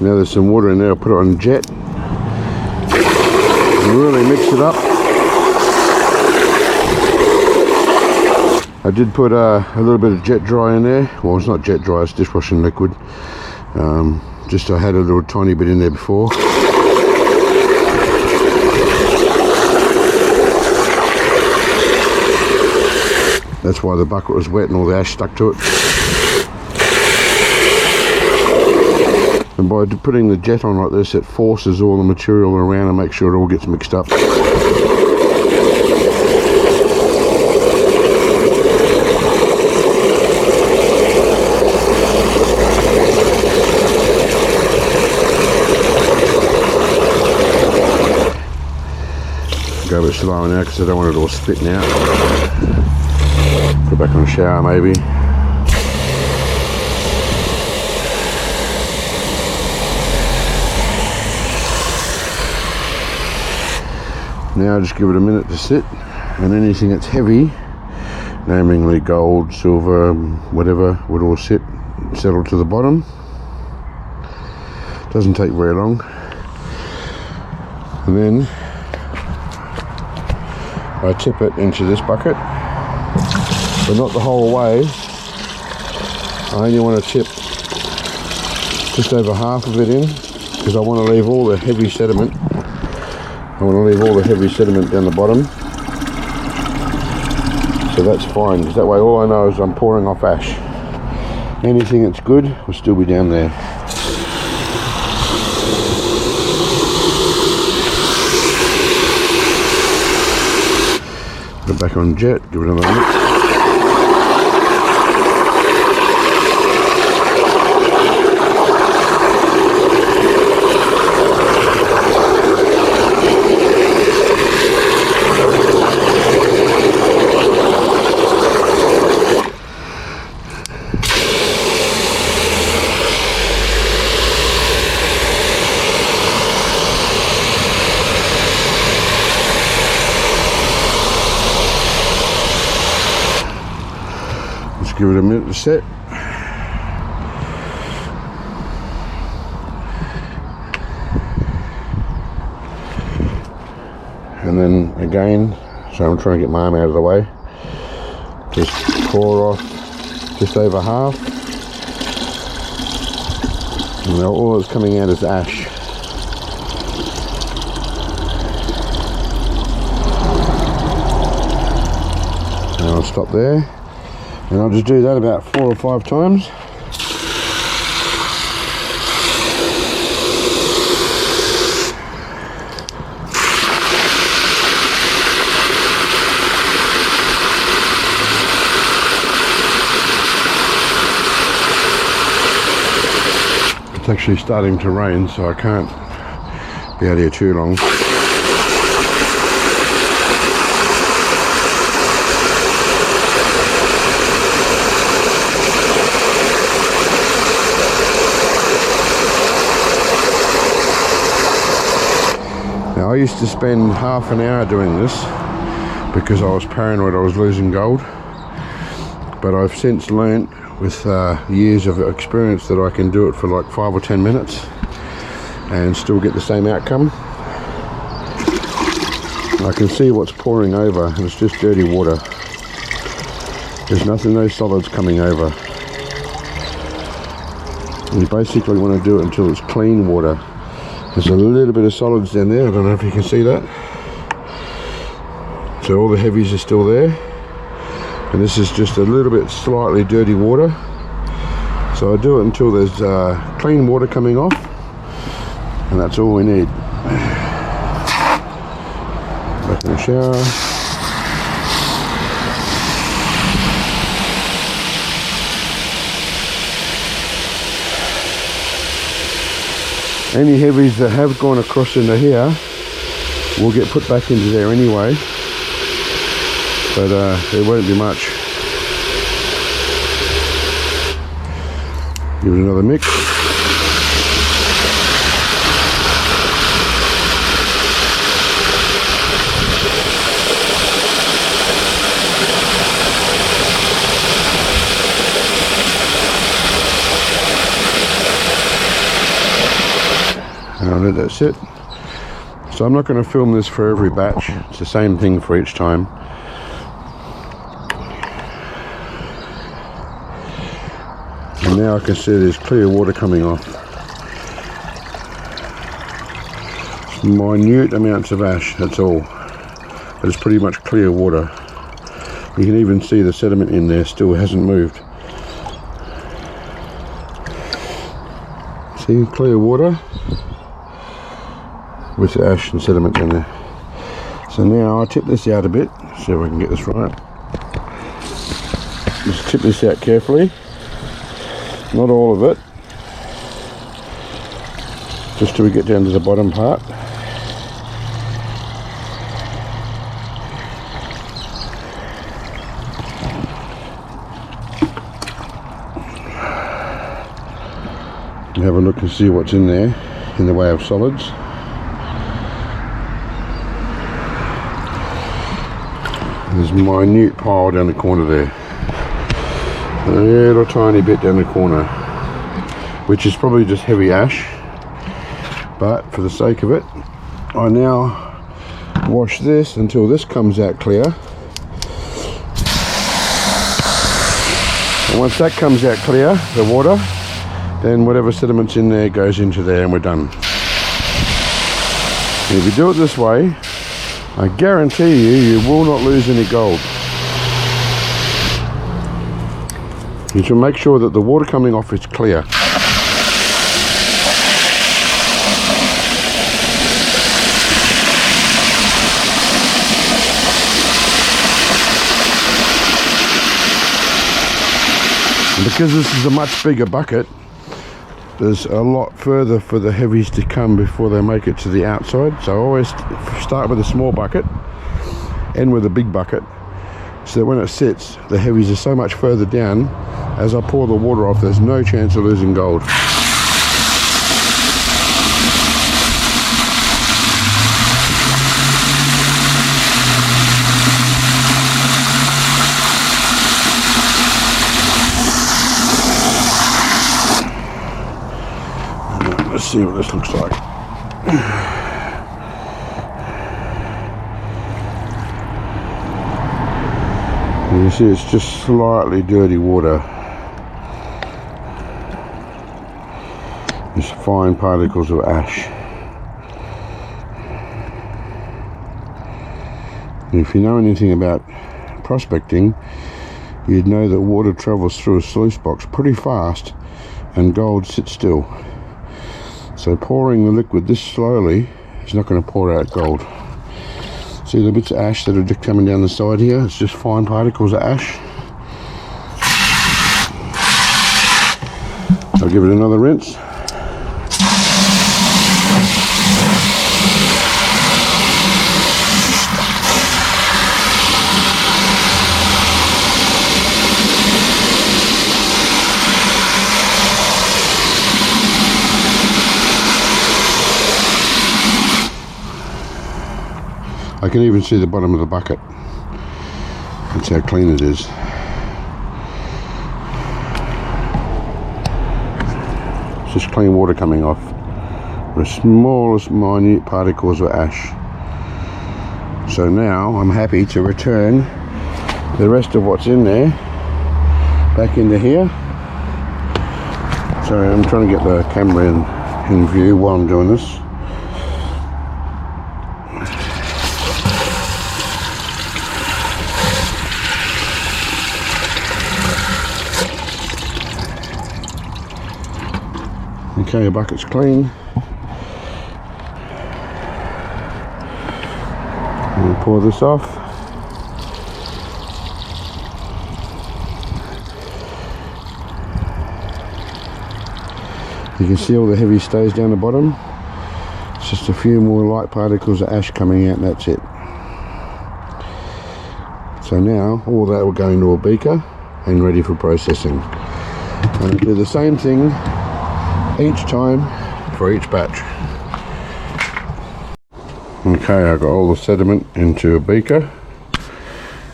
Now there's some water in there, I'll put it on jet and really mix it up. I did put a little bit of jet dry in there. Well, it's not jet dry, it's dishwashing liquid. Just I had a little tiny bit in there before. That's why the bucket was wet and all the ash stuck to it. And by putting the jet on like this, it forces all the material around and makes sure it all gets mixed up. Go a bit slower now because I don't want it all spitting out. Put it back on the shower maybe. Now just give it a minute to sit, and anything that's heavy, namely gold, silver, whatever, would all settle to the bottom. Doesn't take very long. And then I tip it into this bucket, but not the whole way. I only want to tip just over half of it in, because I want to leave all the heavy sediment. I want to leave all the heavy sediment down the bottom. So that's fine, because that way all I know is I'm pouring off ash. Anything that's good will still be down there. Put it back on jet, give it another mix. Give it a minute to set. And then again, so I'm trying to get my arm out of the way, just pour off just over half. And now all that's coming out is ash. And I'll stop there. And I'll just do that about 4 or 5 times. It's actually starting to rain, so I can't be out here too long. I used to spend half an hour doing this because I was paranoid I was losing gold, but I've since learnt with years of experience that I can do it for like 5 or 10 minutes and still get the same outcome. I can see what's pouring over, and it's just dirty water. There's nothing, no solids coming over. And you basically want to do it until it's clean water. There's a little bit of solids down there, I don't know if you can see that. So all the heavies are still there. And this is just a little bit slightly dirty water. So I do it until there's clean water coming off. And that's all we need. Back in the shower. Any heavies that have gone across into here will get put back into there anyway, but there won't be much. Give it another mix. And I'll let that sit. So I'm not going to film this for every batch, it's the same thing for each time. And now I can see there's clear water coming off. Minute amounts of ash, that's all. But it's pretty much clear water. You can even see the sediment in there still hasn't moved. See, clear water with the ash and sediment in there. So now I'll tip this out a bit, see if I can get this right. Just tip this out carefully, not all of it, just till we get down to the bottom part. And have a look and see what's in there in the way of solids. There's a minute pile down the corner there. A little tiny bit down the corner, which is probably just heavy ash. But for the sake of it, I now wash this until this comes out clear. And once that comes out clear, the water, then whatever sediment's in there goes into there and we're done. And if you do it this way, I guarantee you will not lose any gold. You should make sure that the water coming off is clear. And because this is a much bigger bucket, there's a lot further for the heavies to come before they make it to the outside. So I always start with a small bucket, end with a big bucket, so that when it sits, the heavies are so much further down. As I pour the water off, there's no chance of losing gold. Let's see what this looks like. You see, it's just slightly dirty water. Just fine particles of ash. If you know anything about prospecting, you'd know that water travels through a sluice box pretty fast and gold sits still. So pouring the liquid this slowly is not going to pour out gold. See the bits of ash that are just coming down the side here? It's just fine particles of ash. I'll give it another rinse. I can even see the bottom of the bucket. That's how clean it is. It's just clean water coming off. The smallest minute particles of ash. So now I'm happy to return the rest of what's in there back into here. Sorry, I'm trying to get the camera in view while I'm doing this. Okay, your bucket's clean. We'll pour this off. You can see all the heavy stays down the bottom. It's just a few more light particles of ash coming out and that's it. So now all that will go into a beaker and ready for processing. And I'll do the same thing each time for each batch. Okay, I've got all the sediment into a beaker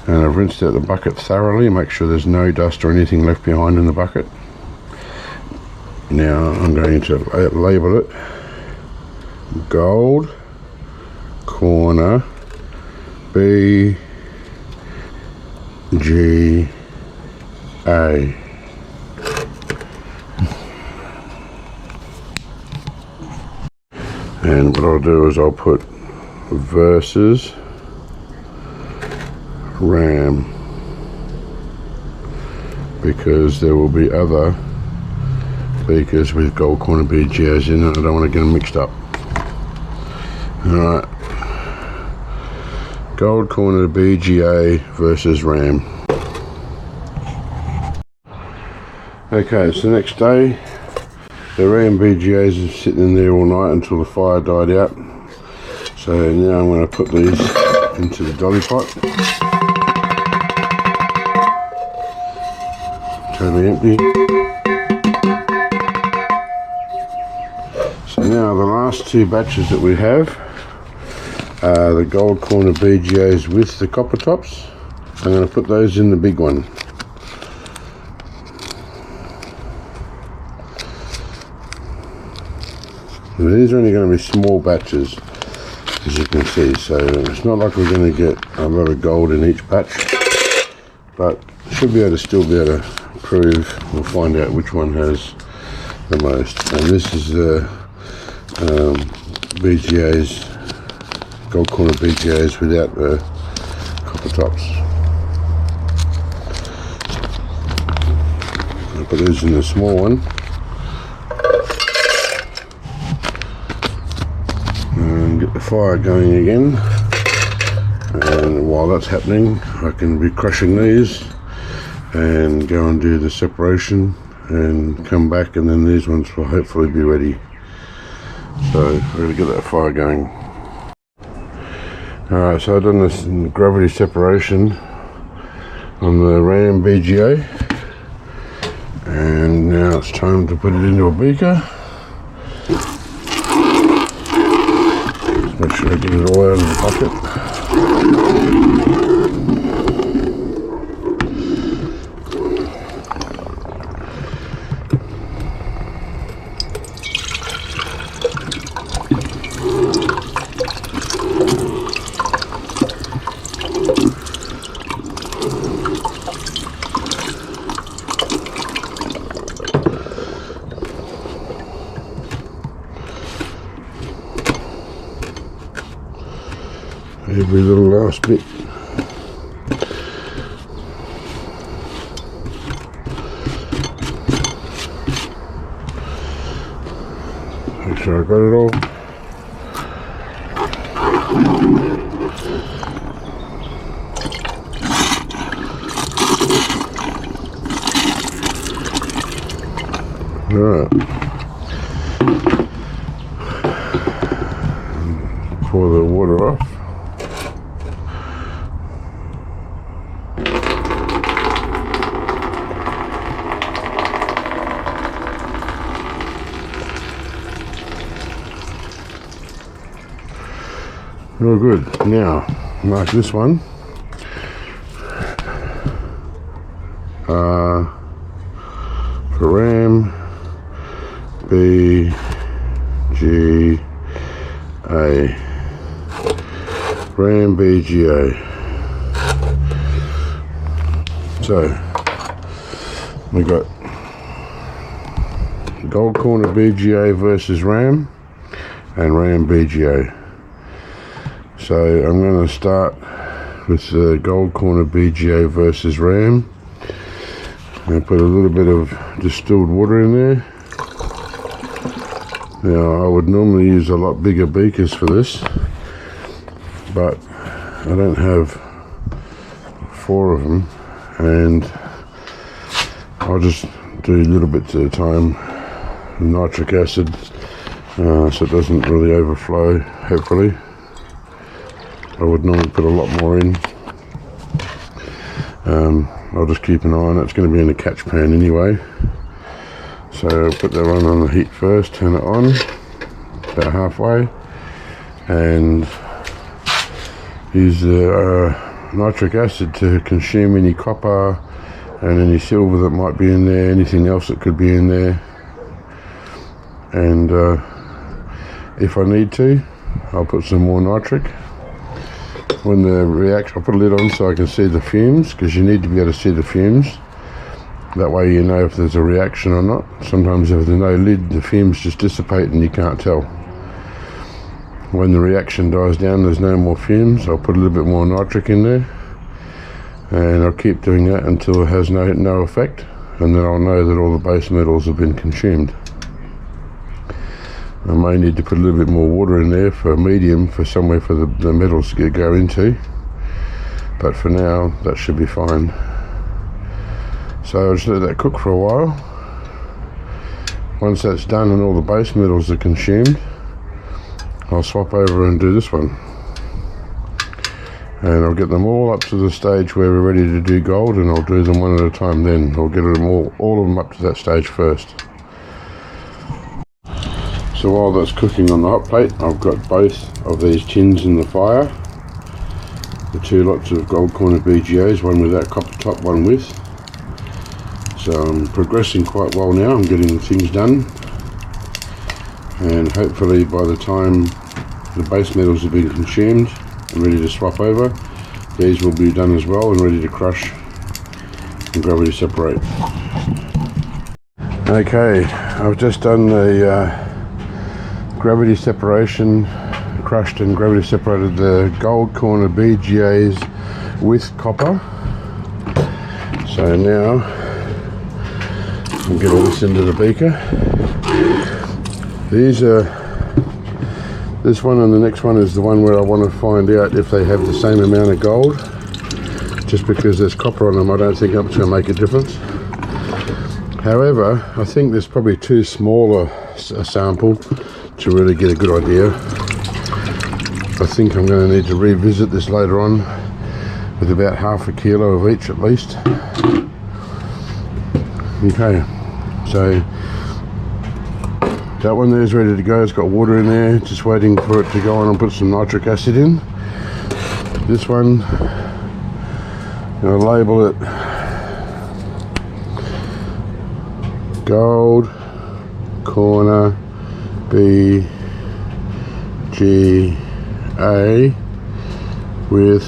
and I've rinsed out the bucket thoroughly, make sure there's no dust or anything left behind in the bucket. Now I'm going to label it Gold Corner BGA. And what I'll do is I'll put versus RAM, because there will be other beakers with gold corner BGAs in it. I don't want to get them mixed up. Alright, gold corner BGA versus RAM. Okay, it's the next day. The RAM BGAs are sitting in there all night until the fire died out. So now I'm going to put these into the dolly pot. Totally empty. So now the last two batches that we have are the gold corner BGAs with the copper tops. I'm going to put those in the big one. And these are only going to be small batches, as you can see, so it's not like we're going to get a lot of gold in each batch, but should be able to still be able to prove, we'll find out which one has the most. And this is the BGAs, gold corner BGAs without the copper tops. I'll put these in the small one. And get the fire going again. And while that's happening, I can be crushing these and go and do the separation and come back, and then these ones will hopefully be ready. So we're going to get that fire going. Alright, so I've done this gravity separation on the RAM BGA, and now it's time to put it into a beaker. Just make sure I get it all out of the bucket. Every little last bit. Make sure I got it all. Alright. Pour the water off. Oh good. Now, like this one, for RAM BGA, RAM BGA. So we got gold corner BGA versus RAM and RAM BGA. So I'm going to start with the gold corner BGA versus RAM. I'm going to put a little bit of distilled water in there. Now I would normally use a lot bigger beakers for this, but I don't have 4 of them, and I'll just do little bits at a time. Nitric acid, so it doesn't really overflow, hopefully. I would normally put a lot more in. I'll just keep an eye on it. It's going to be in a catch pan anyway. So I'll put that one on the heat first, turn it on about halfway, and use the nitric acid to consume any copper and any silver that might be in there, anything else that could be in there. And if I need to, I'll put some more nitric. When the reaction, I'll put a lid on so I can see the fumes, because you need to be able to see the fumes. That way you know if there's a reaction or not. Sometimes if there's no lid, the fumes just dissipate and you can't tell. When the reaction dies down, there's no more fumes. I'll put a little bit more nitric in there, and I'll keep doing that until it has no effect, and then I'll know that all the base metals have been consumed. I may need to put a little bit more water in there for medium, for somewhere for the metals to go into, but for now that should be fine. So I'll just let that cook for a while. Once that's done and all the base metals are consumed, I'll swap over and do this one, and I'll get them all up to the stage where we're ready to do gold, and I'll do them one at a time. Then I'll get them all of them up to that stage first. So while that's cooking on the hot plate, I've got both of these tins in the fire, the two lots of gold corner BGAs, one without copper top, one with. So I'm progressing quite well now. I'm getting things done, and hopefully by the time the base metals have been consumed and ready to swap over, these will be done as well and ready to crush and gravity separate. Okay, I've just done the gravity separation, crushed and gravity separated the gold corner BGAs with copper. So now I'll get all this into the beaker. These are, this one and the next one is the one where I want to find out if they have the same amount of gold. Just because there's copper on them, I don't think it's going to make a difference. However, I think there's probably too small a sample to really get a good idea. I think I'm going to need to revisit this later on with about half a kilo of each at least. Okay, so that one there is ready to go. It's got water in there, just waiting for it to go on and put some nitric acid in. This one, I'll label it gold corner BGA with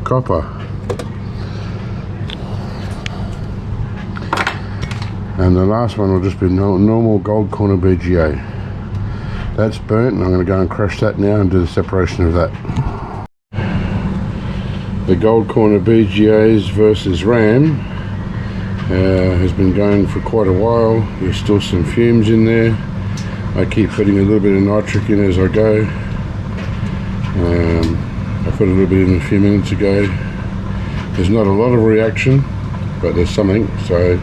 copper. And the last one will just be normal gold corner BGA. That's burnt, and I'm going to go and crush that now and do the separation of that. The gold corner BGAs versus RAM has been going for quite a while. There's still some fumes in there. I keep putting a little bit of nitric in as I go. I put a little bit in a few minutes ago. There's not a lot of reaction, but there's something, so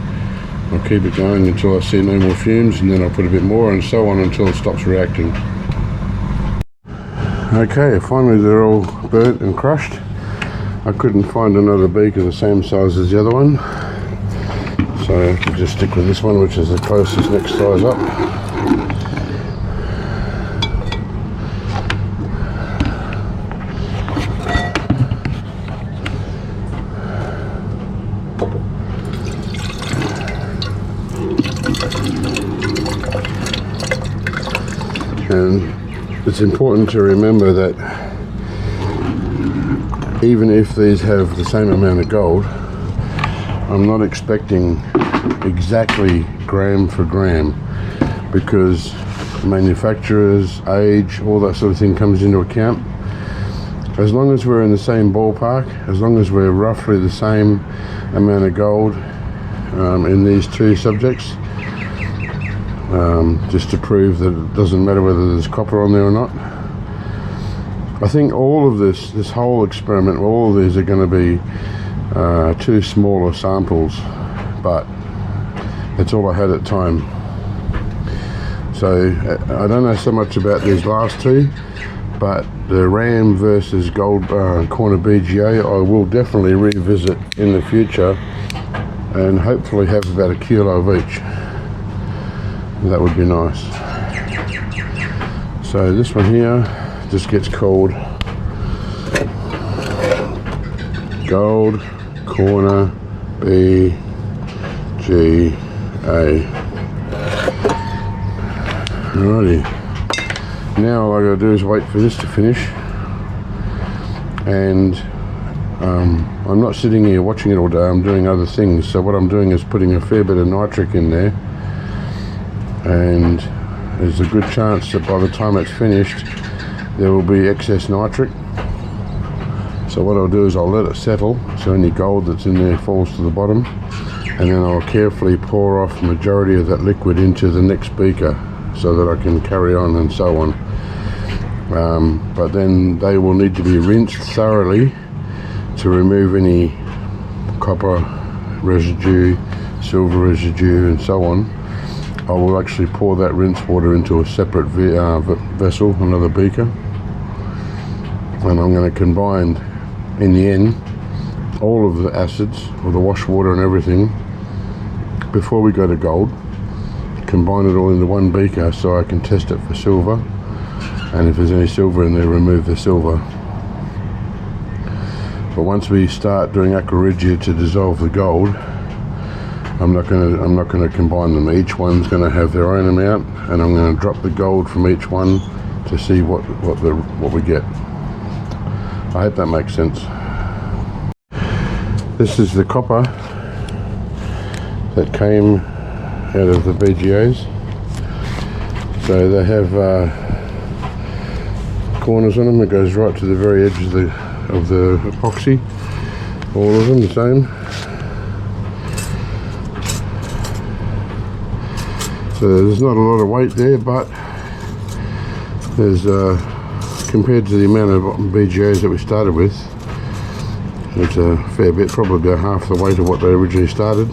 I'll keep it going until I see no more fumes, and then I'll put a bit more, and so on until it stops reacting. Okay, finally they're all burnt and crushed. I couldn't find another beaker the same size as the other one, so I have to just stick with this one, which is the closest next size up. And it's important to remember that even if these have the same amount of gold, I'm not expecting exactly gram for gram, because manufacturers, age, all that sort of thing comes into account. As long as we're in the same ballpark, as long as we're roughly the same amount of gold in these two subjects, just to prove that it doesn't matter whether there's copper on there or not. I think all of this whole experiment, all of these are going to be two smaller samples, but that's all I had at the time. So I don't know so much about these last two, but the RAM versus gold corner BGA I will definitely revisit in the future, and hopefully have about a kilo of each. That would be nice. So this one here just gets called gold corner BGA. Alrighty. Now all I gotta do is wait for this to finish, and I'm not sitting here watching it all day. I'm doing other things. So what I'm doing is putting a fair bit of nitric in there, and there's a good chance that by the time it's finished there will be excess nitric. So what I'll do is I'll let it settle, so any gold that's in there falls to the bottom, and then I'll carefully pour off the majority of that liquid into the next beaker so that I can carry on and so on. But then they will need to be rinsed thoroughly to remove any copper residue, silver residue and so on. I will actually pour that rinse water into a separate vessel, another beaker, and I'm going to combine in the end all of the acids, or the wash water and everything, before we go to gold. Combine it all into one beaker so I can test it for silver, and if there's any silver in there, remove the silver. But once we start doing aqua regia to dissolve the gold, I'm not going to combine them. Each one's going to have their own amount, and I'm going to drop the gold from each one to see what we get. I hope that makes sense. This is the copper that came out of the BGAs. So they have corners on them. It goes right to the very edge of the epoxy. All of them the same. So there's not a lot of weight there, but there's compared to the amount of BGAs that we started with, it's a fair bit, probably about half the weight of what they originally started.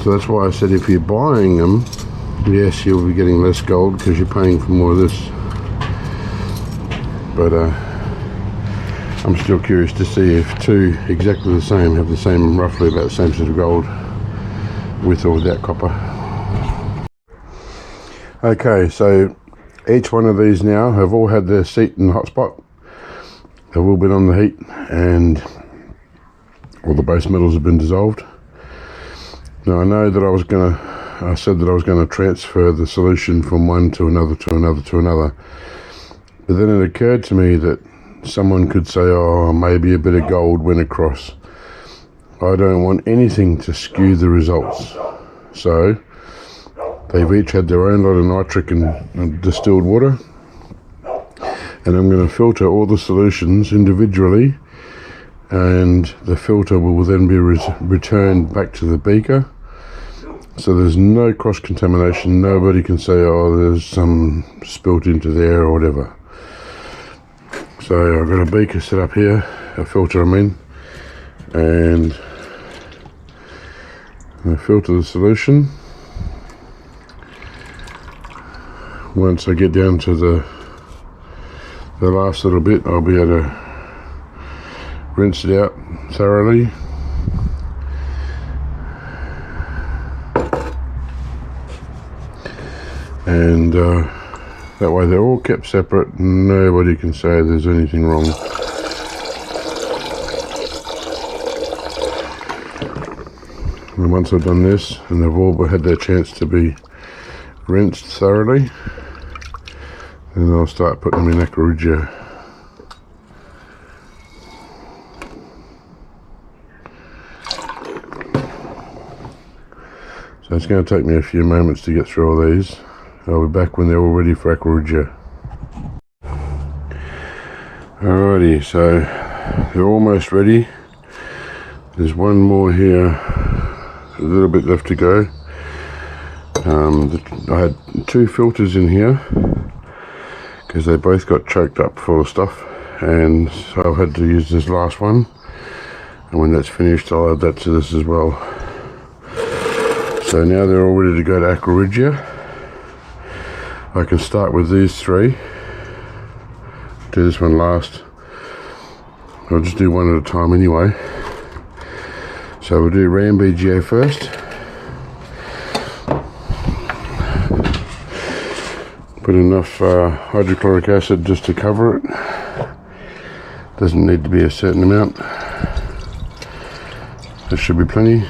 So that's why I said if you're buying them, yes, you'll be getting less gold because you're paying for more of this. But I'm still curious to see if two exactly the same have the same, roughly about the same sort of gold, with or without copper. Okay, so each one of these now have all had their seat in the hot spot. They've all been on the heat, and all the base metals have been dissolved. Now I know that I said that I was going to transfer the solution from one to another to another to another. But then it occurred to me that someone could say, oh, maybe a bit of gold went across. I don't want anything to skew the results. So they've each had their own lot of nitric and distilled water. And I'm going to filter all the solutions individually, and the filter will then be returned back to the beaker. So there's no cross-contamination. Nobody can say, oh, there's some spilt into there or whatever. So I've got a beaker set up here, a filter and I filter the solution. Once I get down to the last little bit, I'll be able to rinse it out thoroughly. And that way they're all kept separate, nobody can say there's anything wrong. And once I've done this, and they've all had their chance to be rinsed thoroughly, then I'll start putting them in aqua regia. So it's going to take me a few moments to get through all these. I'll be back when they're all ready for aqua regia. Alrighty, so they're almost ready. There's one more here, a little bit left to go. I had two filters in here because they both got choked up full of stuff, and so I've had to use this last one, and when that's finished I'll add that to this as well. So now they're all ready to go to aqua regia. I can start with these three, do this one last. I'll just do one at a time anyway. So we'll do RAM BGA first. Put enough hydrochloric acid just to cover it. Doesn't need to be a certain amount. There should be plenty.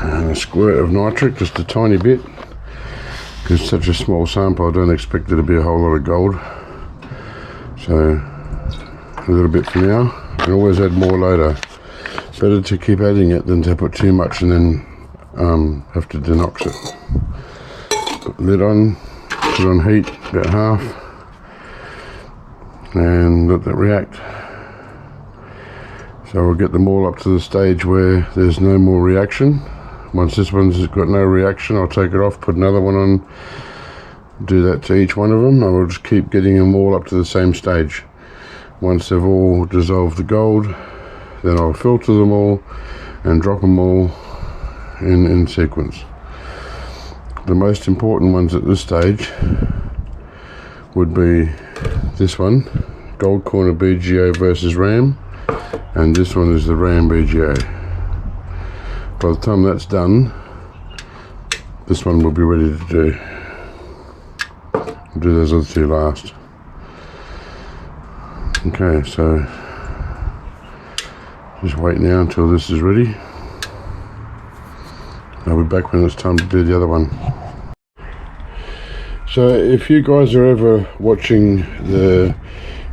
And a squirt of nitric, just a tiny bit. Because it's such a small sample, I don't expect there to be a whole lot of gold. So a little bit for now. You can always add more later. Better to keep adding it than to put too much and then have to denox it. Put the lid on, put it on heat, about half, and let that react. So we'll get them all up to the stage where there's no more reaction. Once this one's got no reaction, I'll take it off, put another one on, do that to each one of them. I will just keep getting them all up to the same stage. Once they've all dissolved the gold, then I'll filter them all and drop them all in sequence. The most important ones at this stage would be this one, Gold Corner BGA versus RAM, and this one is the RAM BGA. By the time that's done, this one will be ready to do. We'll do those other two last. Okay, so just wait now until this is ready. I'll be back when it's time to do the other one. So if you guys are ever watching the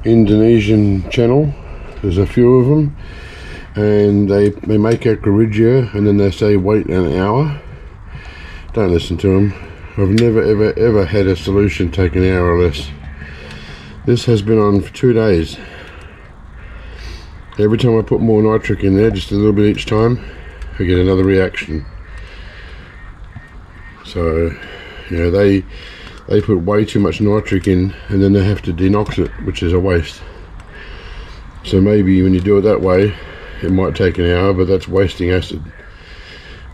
Indonesian channel, there's a few of them, and they make acrorygia and then they say wait an hour. Don't listen to them. I've never ever had a solution take an hour or less. This has been on for 2 days. Every time I put more nitric in there, just a little bit each time, I get another reaction. So, you know, they put way too much nitric in and then they have to denox it, which is a waste. So maybe when you do it that way, it might take an hour, but that's wasting acid.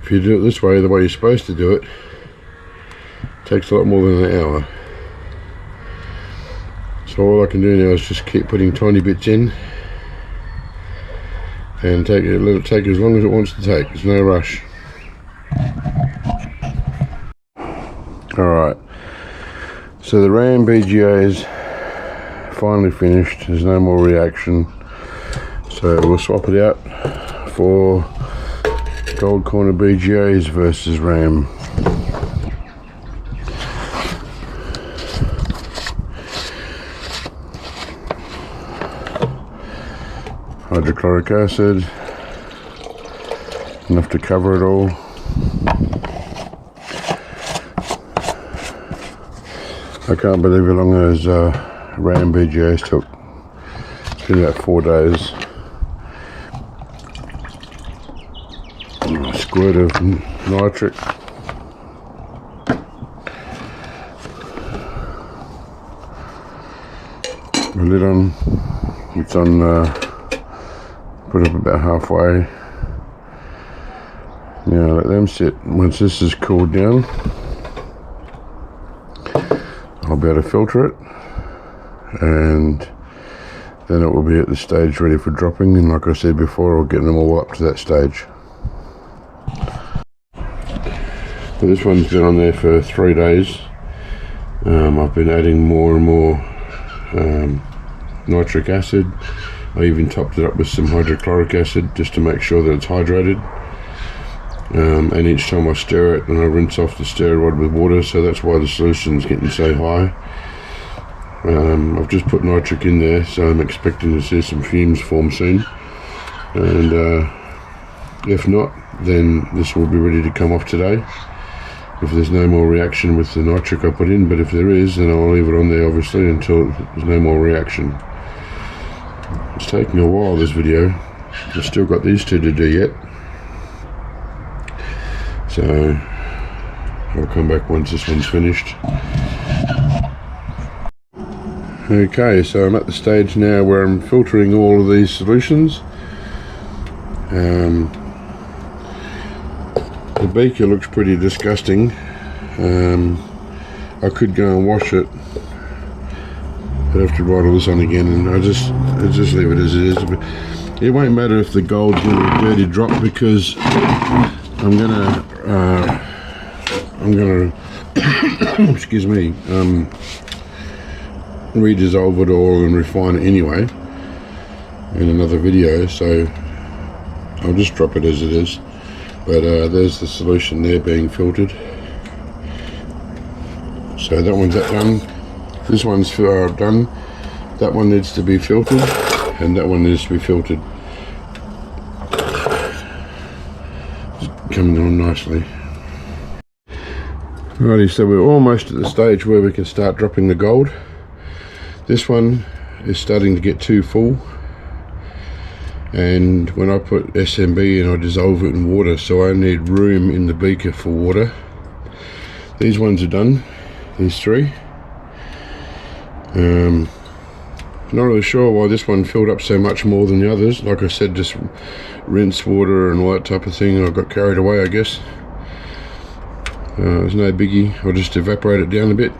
If you do it this way, the way you're supposed to do it, it takes a lot more than an hour. So all I can do now is just keep putting tiny bits in and let it take as long as it wants to take. There's no rush. Alright, so the RAM BGA is finally finished. There's no more reaction, so we'll swap it out for gold corner BGAs versus RAM. Hydrochloric acid, enough to cover it all. I can't believe how long those RAM BGAs took. It's been about 4 days. A squirt of nitric. The lid on. It's on. Put up about halfway. Now let them sit. Once this is cooled down, I'll be able to filter it, and then it will be at the stage ready for dropping. And like I said before, I'll get them all up to that stage. So this one's been on there for 3 days. I've been adding more and more nitric acid. I even topped it up with some hydrochloric acid just to make sure that it's hydrated. And each time I stir it, and I rinse off the stir rod with water, so that's why the solution's getting so high. I've just put nitric in there, so I'm expecting to see some fumes form soon. And if not, then this will be ready to come off today, if there's no more reaction with the nitric I put in. But if there is, then I'll leave it on there obviously until there's no more reaction. It's taking a while, this video. I've still got these two to do yet, so I'll come back once this one's finished. Okay, so I'm at the stage now where I'm filtering all of these solutions. The beaker looks pretty disgusting. I could go and wash it. I'd have to write all this on again, and I'll just leave it as it is. It won't matter if the gold's going to be dirty drop, because I'm gonna excuse me, redissolve it all and refine it anyway in another video, so I'll just drop it as it is. But there's the solution there being filtered. So that one's done. This one's done. That one needs to be filtered, and that one needs to be filtered. Just coming on nicely. Alrighty, so we're almost at the stage where we can start dropping the gold. This one is starting to get too full, and when I put SMB in, I dissolve it in water, so I need room in the beaker for water. These ones are done, these three. Not really sure why this one filled up so much more than the others. Like I said, just rinse water and all that type of thing. I got carried away, I guess. There's no biggie. I'll just evaporate it down a bit.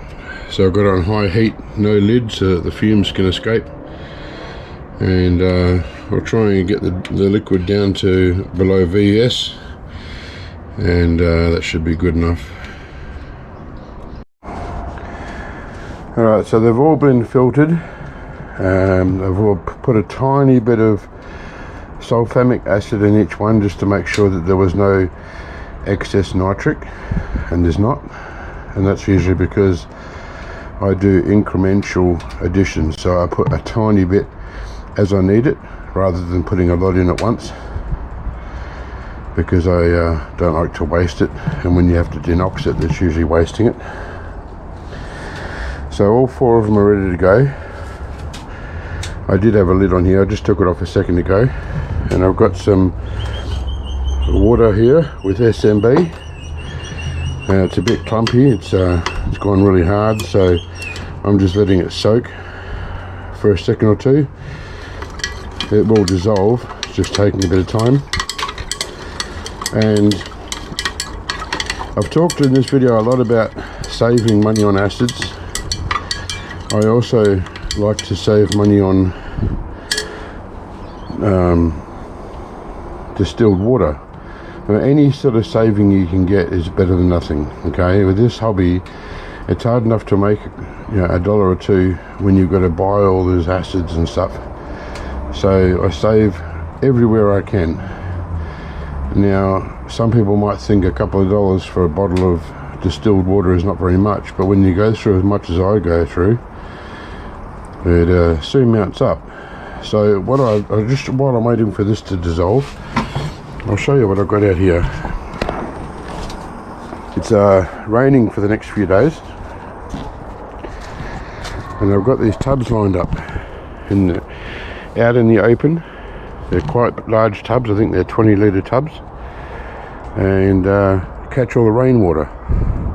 So I've got it on high heat, no lid, so that the fumes can escape. And I'll try and get the liquid down to below VS, and that should be good enough. Alright, so they've all been filtered. I've all put a tiny bit of sulfamic acid in each one just to make sure that there was no excess nitric, and there's not, and that's usually because I do incremental additions, so I put a tiny bit as I need it rather than putting a lot in at once, because I don't like to waste it, and when you have to denox it, that's usually wasting it. So all 4 of them are ready to go. I did have a lid on here, I just took it off a second ago, and I've got some water here with SMB. It's a bit clumpy, it's gone really hard, so I'm just letting it soak for a second or two. It will dissolve, it's just taking a bit of time. And I've talked in this video a lot about saving money on acids. I also like to save money on distilled water. Now, any sort of saving you can get is better than nothing. Okay, with this hobby, it's hard enough to make, you know, $1 or $2 when you've got to buy all those acids and stuff. So I save everywhere I can. Now, some people might think a couple of dollars for a bottle of distilled water is not very much, but when you go through as much as I go through, it soon mounts up. So what while I'm waiting for this to dissolve, I'll show you what I've got out here. It's raining for the next few days, and I've got these tubs lined up out in the open. They're quite large tubs, I think they're 20-litre tubs, and catch all the rainwater.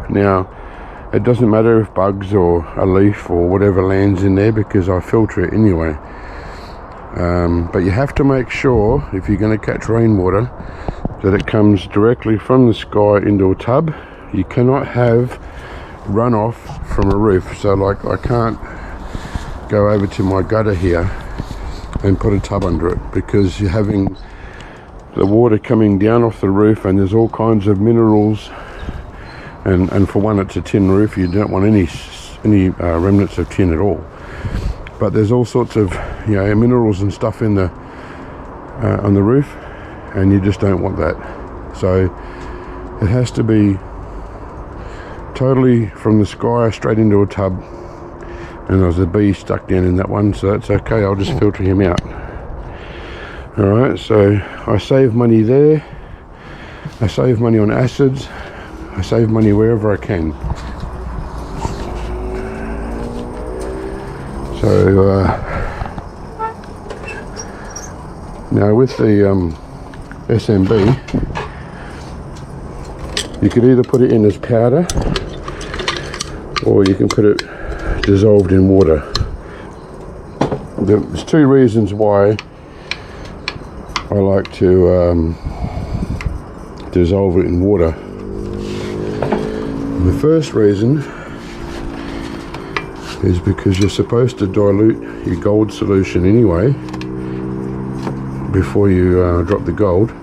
Now, it doesn't matter if bugs or a leaf or whatever lands in there, because I filter it anyway. But you have to make sure, if you're going to catch rainwater, that it comes directly from the sky into a tub. You cannot have runoff from a roof. So like, I can't go over to my gutter here and put a tub under it, because you're having the water coming down off the roof, and there's all kinds of minerals, and for one, it's a tin roof, you don't want any remnants of tin at all. But there's all sorts of, you know, minerals and stuff in the on the roof, and you just don't want that. So it has to be totally from the sky straight into a tub. And there's a bee stuck down in that one, so that's okay, I'll just filter him out. Alright, so I save money there, I save money on acids, I save money wherever I can. So now with the SMB, you could either put it in as powder, or you can put it dissolved in water. There's 2 reasons why I like to dissolve it in water. The first reason is because you're supposed to dilute your gold solution anyway before you drop the gold,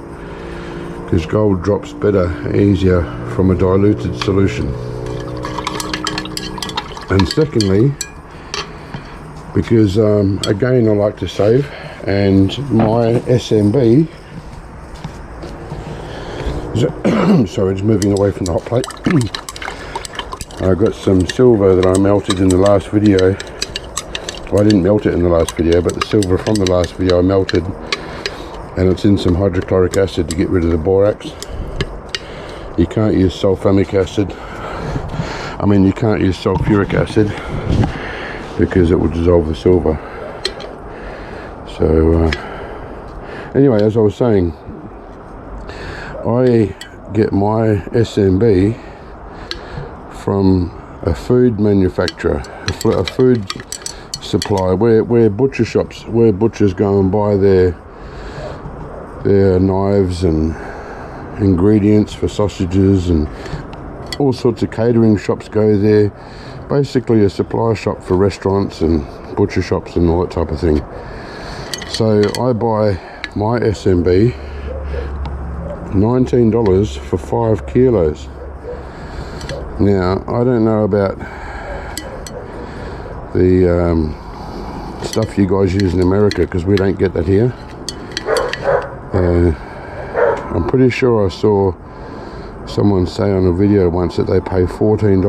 because gold drops better, easier from a diluted solution. And secondly, because again, I like to save, and my SMB sorry, it's moving away from the hot plate. I got some silver that I melted in the last video. Well, I didn't melt it in the last video, but the silver from the last video I melted, and it's in some hydrochloric acid to get rid of the borax. You can't use sulfamic acid. I mean, you can't use sulfuric acid because it will dissolve the silver. So anyway, as I was saying, I get my SMB from a food manufacturer, a food supplier, where butcher shops, where butchers go and buy their knives and ingredients for sausages, and all sorts of catering shops go there. Basically a supply shop for restaurants and butcher shops and all that type of thing. So I buy my SMB $19 for 5 kilos. Now, I don't know about the stuff you guys use in America, because we don't get that here. I'm pretty sure I saw someone say on a video once that they pay $14,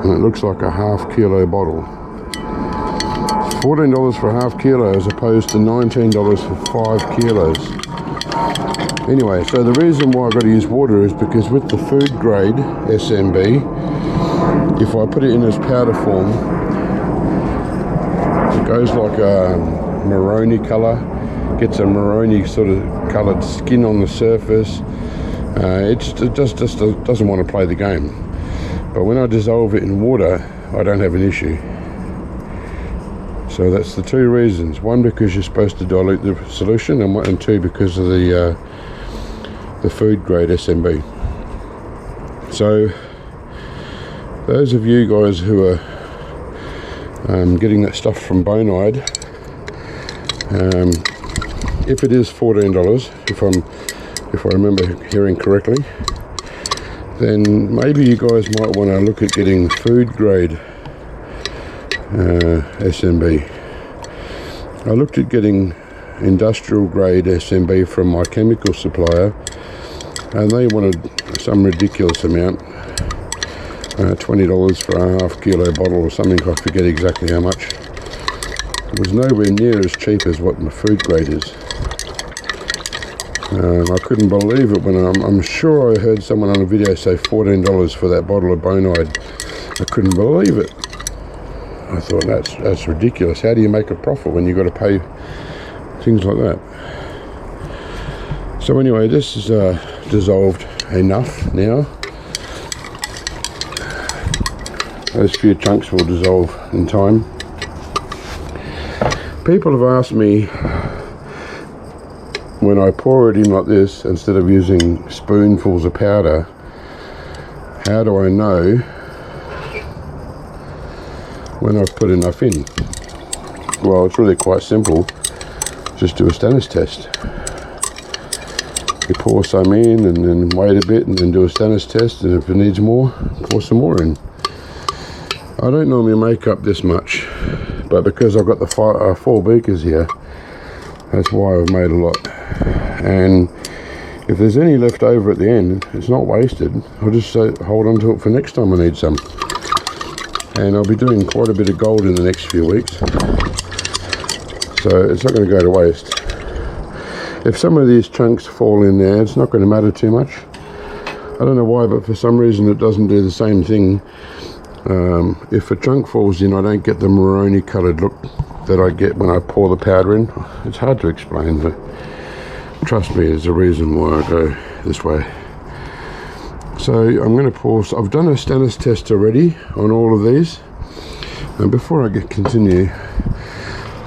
and it looks like a half-kilo bottle. It's $14 for a half kilo as opposed to $19 for 5 kilos. Anyway, so the reason why I've got to use water is because with the food grade SMB, if I put it in as powder form, it goes like a maroni colour, gets a maroni sort of coloured skin on the surface. It just doesn't want to play the game. But when I dissolve it in water, I don't have an issue. So that's the two reasons. One, because you're supposed to dilute the solution, and two, because of the food grade SMB. So those of you guys who are getting that stuff from Bonide, if it is $14, if I remember hearing correctly, then maybe you guys might want to look at getting food grade SMB. I looked at getting industrial grade SMB from my chemical supplier, and they wanted some ridiculous amount, $20 for a half kilo bottle or something. I forget exactly how much. It was nowhere near as cheap as what my food grade is. I couldn't believe it when I'm sure I heard someone on a video say $14 for that bottle of Bonide. I couldn't believe it. I thought that's ridiculous. How do you make a profit when you've got to pay things like that? So anyway, this is dissolved enough now. Those few chunks will dissolve in time. People have asked me, when I pour it in like this, instead of using spoonfuls of powder, how do I know when I've put enough in? Well, it's really quite simple. Just do a Stannis test. You pour some in and then wait a bit and then do a Stannis test, and if it needs more, pour some more in. I don't normally make up this much, but because I've got the 4 beakers here, that's why I've made a lot. And if there's any left over at the end, it's not wasted. I'll just hold on to it for next time I need some. And I'll be doing quite a bit of gold in the next few weeks, so it's not going to go to waste. If some of these chunks fall in there, it's not going to matter too much. I don't know why, but for some reason it doesn't do the same thing. If a chunk falls in, I don't get the maroni coloured look that I get when I pour the powder in. It's hard to explain, but trust me, there's a reason why I go this way. So I'm going to pour. I've done a Stannis test already on all of these, and before I continue,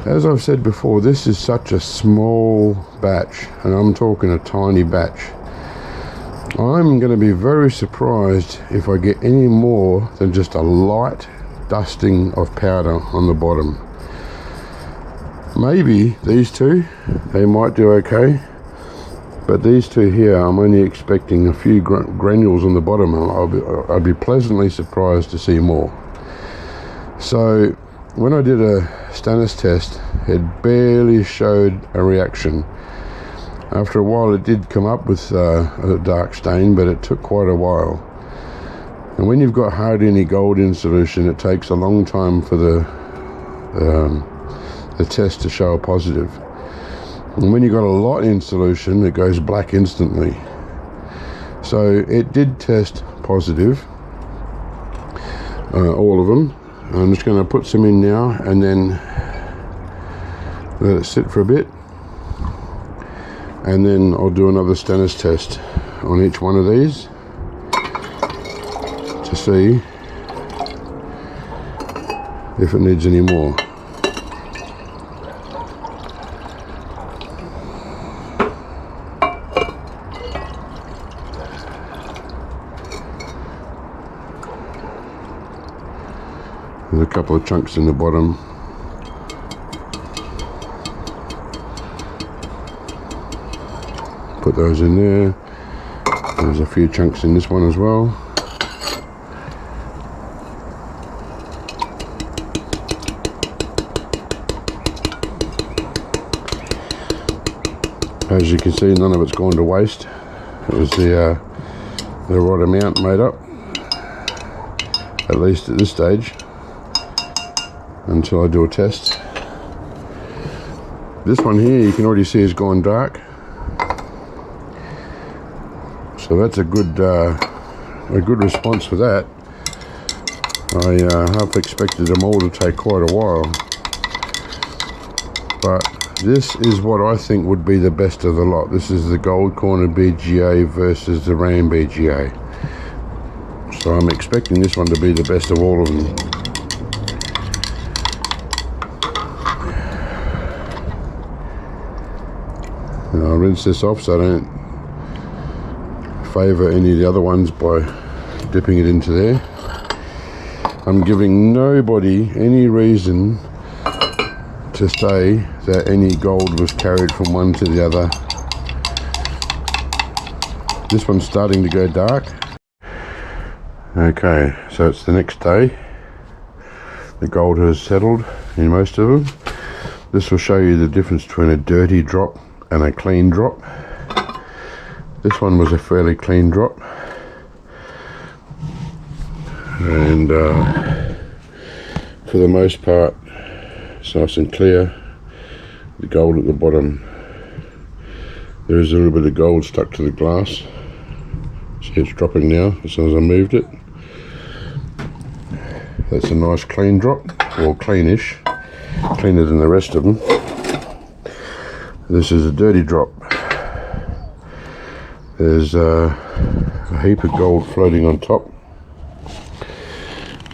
as I've said before, this is such a small batch, and I'm talking a tiny batch. I'm going to be very surprised if I get any more than just a light dusting of powder on the bottom. Maybe these two, they might do okay, but these two here, I'm only expecting a few granules on the bottom. I'd be pleasantly surprised to see more. So when I did a Stannis test, it barely showed a reaction. After a while it did come up with a dark stain, but it took quite a while. And when you've got hardly any gold in solution, it takes a long time for the test to show a positive. And when you've got a lot in solution, it goes black instantly. So it did test positive, all of them. I'm just going to put some in now and then let it sit for a bit. And then I'll do another Stannis test on each one of these to see if it needs any more. There's a couple of chunks in the bottom. Put those in there. There's a few chunks in this one as well. As you can see, none of it's gone to waste. It was the right amount made up, at least at this stage, until I do a test. This one here you can already see has gone dark, so that's a good response for that. I half expected them all to take quite a while, but this is what I think would be the best of the lot. This is the gold corner BGA versus the Ram BGA. So I'm expecting this one to be the best of all of them. Now I'll rinse this off so I don't favour any of the other ones by dipping it into there. I'm giving nobody any reason to say that any gold was carried from one to the other. This one's starting to go dark. Okay, so it's the next day. The gold has settled in most of them. This will show you the difference between a dirty drop and a clean drop. This one was a fairly clean drop, and for the most part it's nice and clear. The gold at the bottom, there is a little bit of gold stuck to the glass. See, it's dropping now as soon as I moved it. That's a nice clean drop, or cleanish, cleaner than the rest of them. This is a dirty drop. There's a heap of gold floating on top.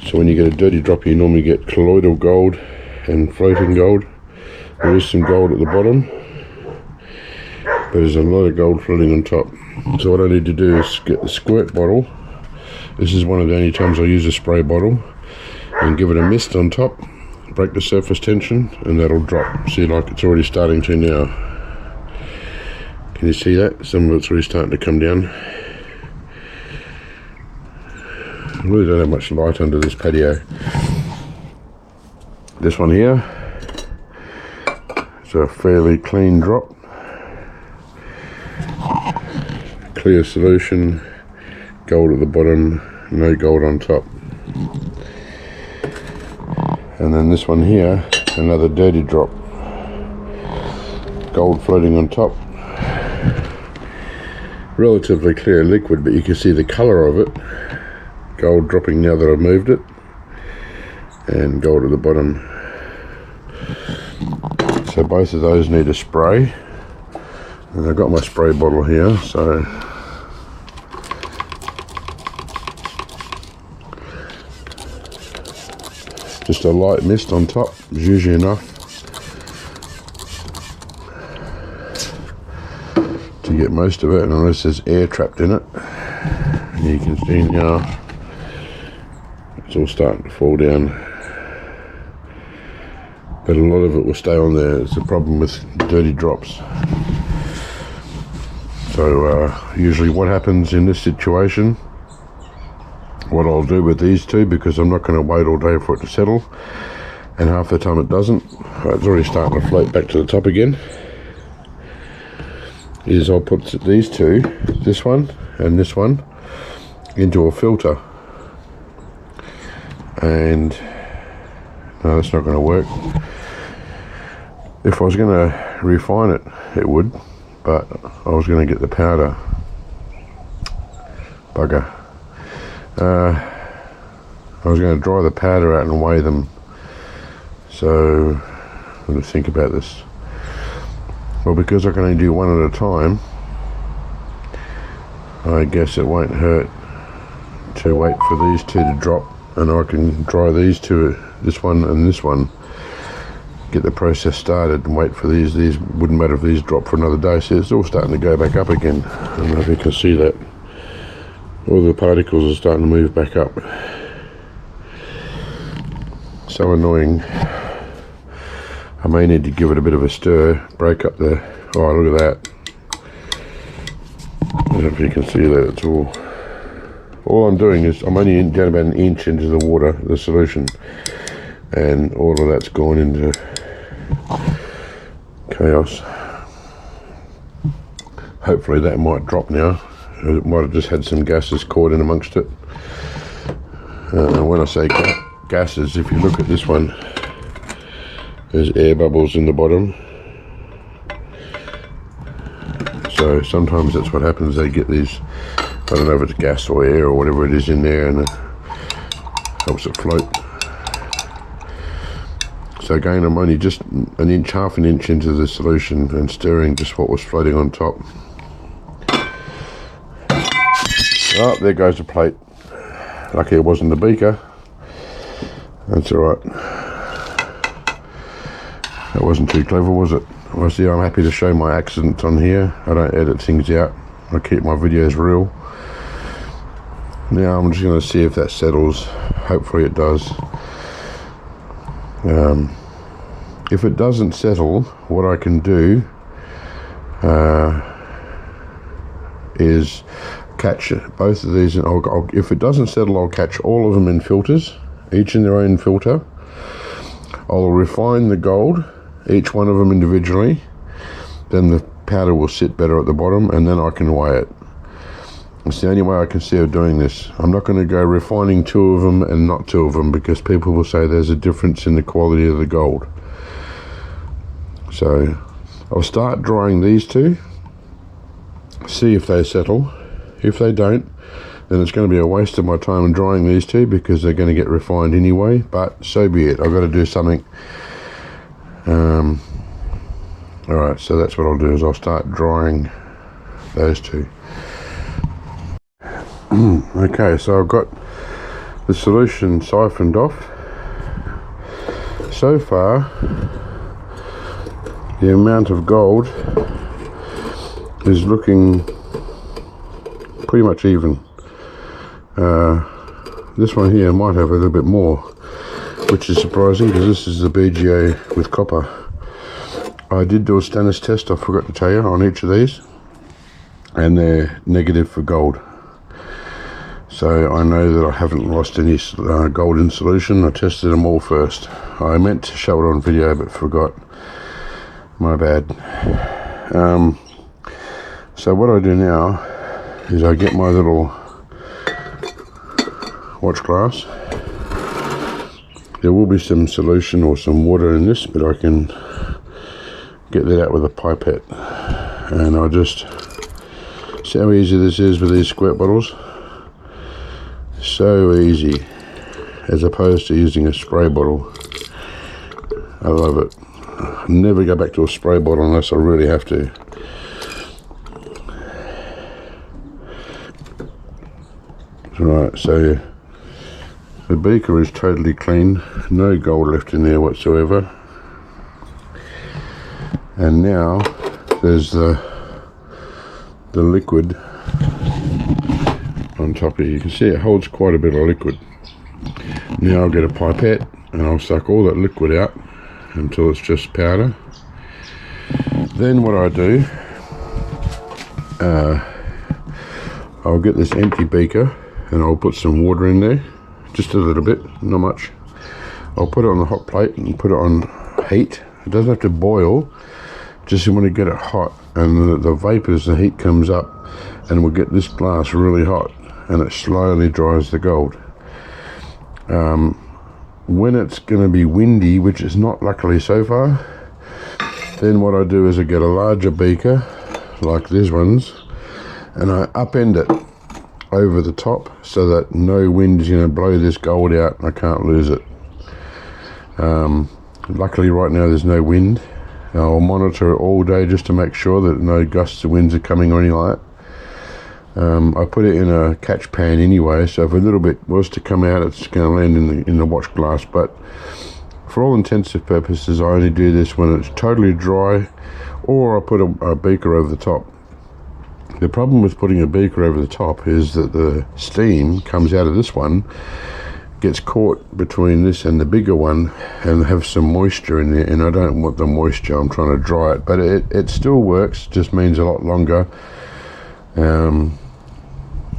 So when you get a dirty drop, you normally get colloidal gold and floating gold. There is some gold at the bottom, but there's a lot of gold floating on top. So what I need to do is get the squirt bottle. This is one of the only times I use a spray bottle, and give it a mist on top, break the surface tension, and that'll drop. See, like it's already starting to now. Can you see that? Some of it's really starting to come down. I really don't have much light under this patio. This one here, it's a fairly clean drop. Clear solution, gold at the bottom, no gold on top. And then this one here, another dirty drop. Gold floating on top. Relatively clear liquid, but you can see the colour of it. Gold dropping now that I've moved it, and gold at the bottom. So both of those need a spray, and I've got my spray bottle here, so just a light mist on top is usually enough to get most of it, unless there's air trapped in it. And you can see now it's all starting to fall down, but a lot of it will stay on there. It's a problem with dirty drops. So usually what happens in this situation, what I'll do with these two, because I'm not going to wait all day for it to settle, and half the time it doesn't, it's already starting to float back to the top again, is I'll put these two, this one and this one, into a filter. And no, that's not going to work. If I was going to refine it, it would, but I was going to get the powder. Bugger. I was going to dry the powder out and weigh them. So I'm going to think about this. Well, because I can only do one at a time, I guess it won't hurt to wait for these two to drop, and I can dry these two, this one and this one, get the process started and wait for these. These wouldn't matter if these drop for another day. See, it's all starting to go back up again. I don't know if you can see that. All the particles are starting to move back up. So annoying. I may need to give it a bit of a stir, break up the, oh look at that. I don't know if you can see that. It's all I'm doing is I'm only down about an inch into the water, the solution, and all of that's gone into chaos. Hopefully that might drop now. It might have just had some gases caught in amongst it. When I say gases, if you look at this one, there's air bubbles in the bottom. So sometimes that's what happens, they get these, I don't know if it's gas or air or whatever it is in there, and it helps it float. So again, I'm only just an inch, half an inch into the solution and stirring just what was floating on top. Oh, there goes the plate. Lucky it wasn't the beaker. That's alright. That wasn't too clever, was it? Well, see, I'm happy to show my accidents on here. I don't edit things out. I keep my videos real. Now I'm just going to see if that settles. Hopefully it does. If it doesn't settle, what I can do is catch both of these, and if it doesn't settle, I'll catch all of them in filters, each in their own filter. I'll refine the gold, each one of them individually, then the powder will sit better at the bottom, and then I can weigh it. It's the only way I can see of doing this. I'm not going to go refining 2 of them and not 2 of them, because people will say there's a difference in the quality of the gold. So I'll start drying these 2, see if they settle. If they don't, then it's going to be a waste of my time in drying these 2, because they're going to get refined anyway, but so be it. I've got to do something. Alright, so that's what I'll do, is I'll start drying those 2. Okay, so I've got the solution siphoned off. So far, the amount of gold is looking pretty much even. This one here might have a little bit more, which is surprising, because this is the BGA with copper. I did do a stannous test, I forgot to tell you, on each of these, and they're negative for gold. So I know that I haven't lost any gold in solution. I tested them all first. I meant to show it on video but forgot. My bad. So what I do now is I get my little watch glass. There will be some solution or some water in this, but I can get that out with a pipette. And I just see how easy this is with these squirt bottles. So easy, as opposed to using a spray bottle. I love it. I'll never go back to a spray bottle unless I really have to. Right, so the beaker is totally clean, no gold left in there whatsoever. And now there's the liquid on top here. You can see it holds quite a bit of liquid. Now I'll get a pipette and I'll suck all that liquid out until it's just powder. Then what I do, I'll get this empty beaker and I'll put some water in there, just a little bit, not much. I'll put it on the hot plate and put it on heat. It doesn't have to boil, just you want to get it hot, and the vapors, the heat comes up, and we'll get this glass really hot, and it slowly dries the gold. When it's going to be windy, which is not luckily so far, then what I do is I get a larger beaker like these ones, and I upend it over the top so that no wind is going to blow this gold out and I can't lose it. Luckily right now there's no wind. I'll monitor it all day just to make sure that no gusts of winds are coming or anything like that. I put it in a catch pan anyway, so if a little bit was to come out, it's going to land in the watch glass. But for all intents and purposes, I only do this when it's totally dry, or I put a beaker over the top. The problem with putting a beaker over the top is that the steam comes out of this one, gets caught between this and the bigger one, and have some moisture in there, and I don't want the moisture. I'm trying to dry it, but it still works, just means a lot longer.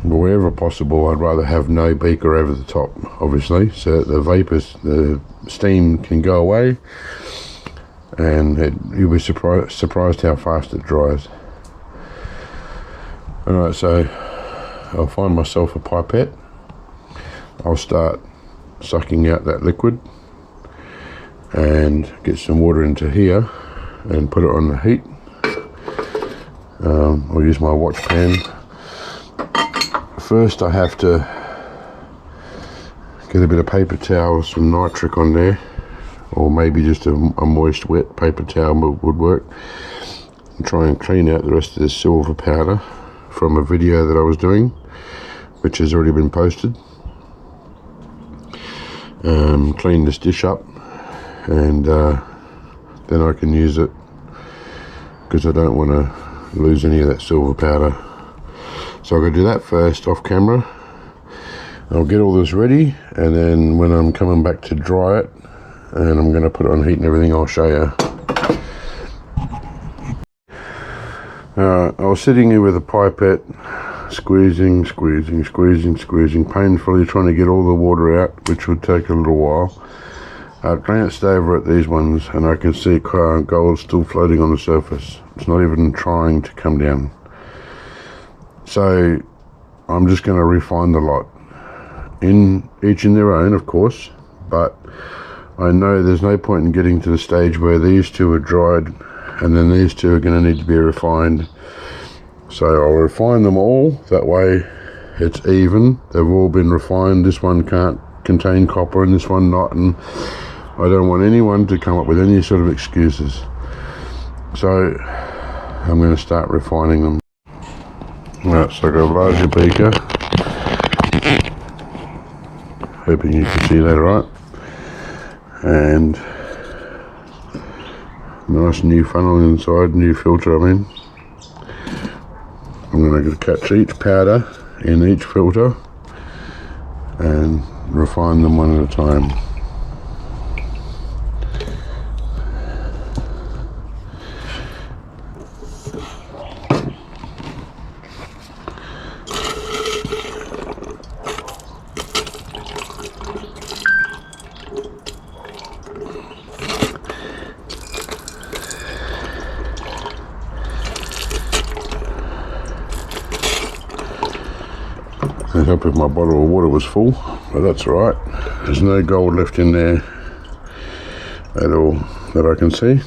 Wherever possible, I'd rather have no beaker over the top, obviously, so that the vapors, the steam can go away, and you'll be surprised how fast it dries. Alright, so I'll find myself a pipette. I'll start sucking out that liquid and get some water into here and put it on the heat. I'll use my watch pan. First I have to get a bit of paper towel, some nitric on there, or maybe just a moist wet paper towel would work, and try and clean out the rest of this silver powder from a video that I was doing, which has already been posted. Clean this dish up, and then I can use it, because I don't want to lose any of that silver powder. So I'm going to do that first off camera. I'll get all this ready, and then when I'm coming back to dry it and I'm going to put it on heat and everything, I'll show you. I was sitting here with a pipette, squeezing, painfully trying to get all the water out, which would take a little while. I glanced over at these ones and I can see gold still floating on the surface. It's not even trying to come down. So I'm just going to refine the lot, each in their own, of course, but I know there's no point in getting to the stage where these two are dried and then these two are going to need to be refined. So I'll refine them all, that way it's even. They've all been refined. This one can't contain copper and this one not, and I don't want anyone to come up with any sort of excuses. So I'm going to start refining them. Right, so I've got a larger beaker, hoping you can see that right, and nice new funnel inside, new filter I mean. I'm going to catch each powder in each filter and refine them one at a time. I hope if my bottle of water was full, but that's alright. There's no gold left in there at all that I can see.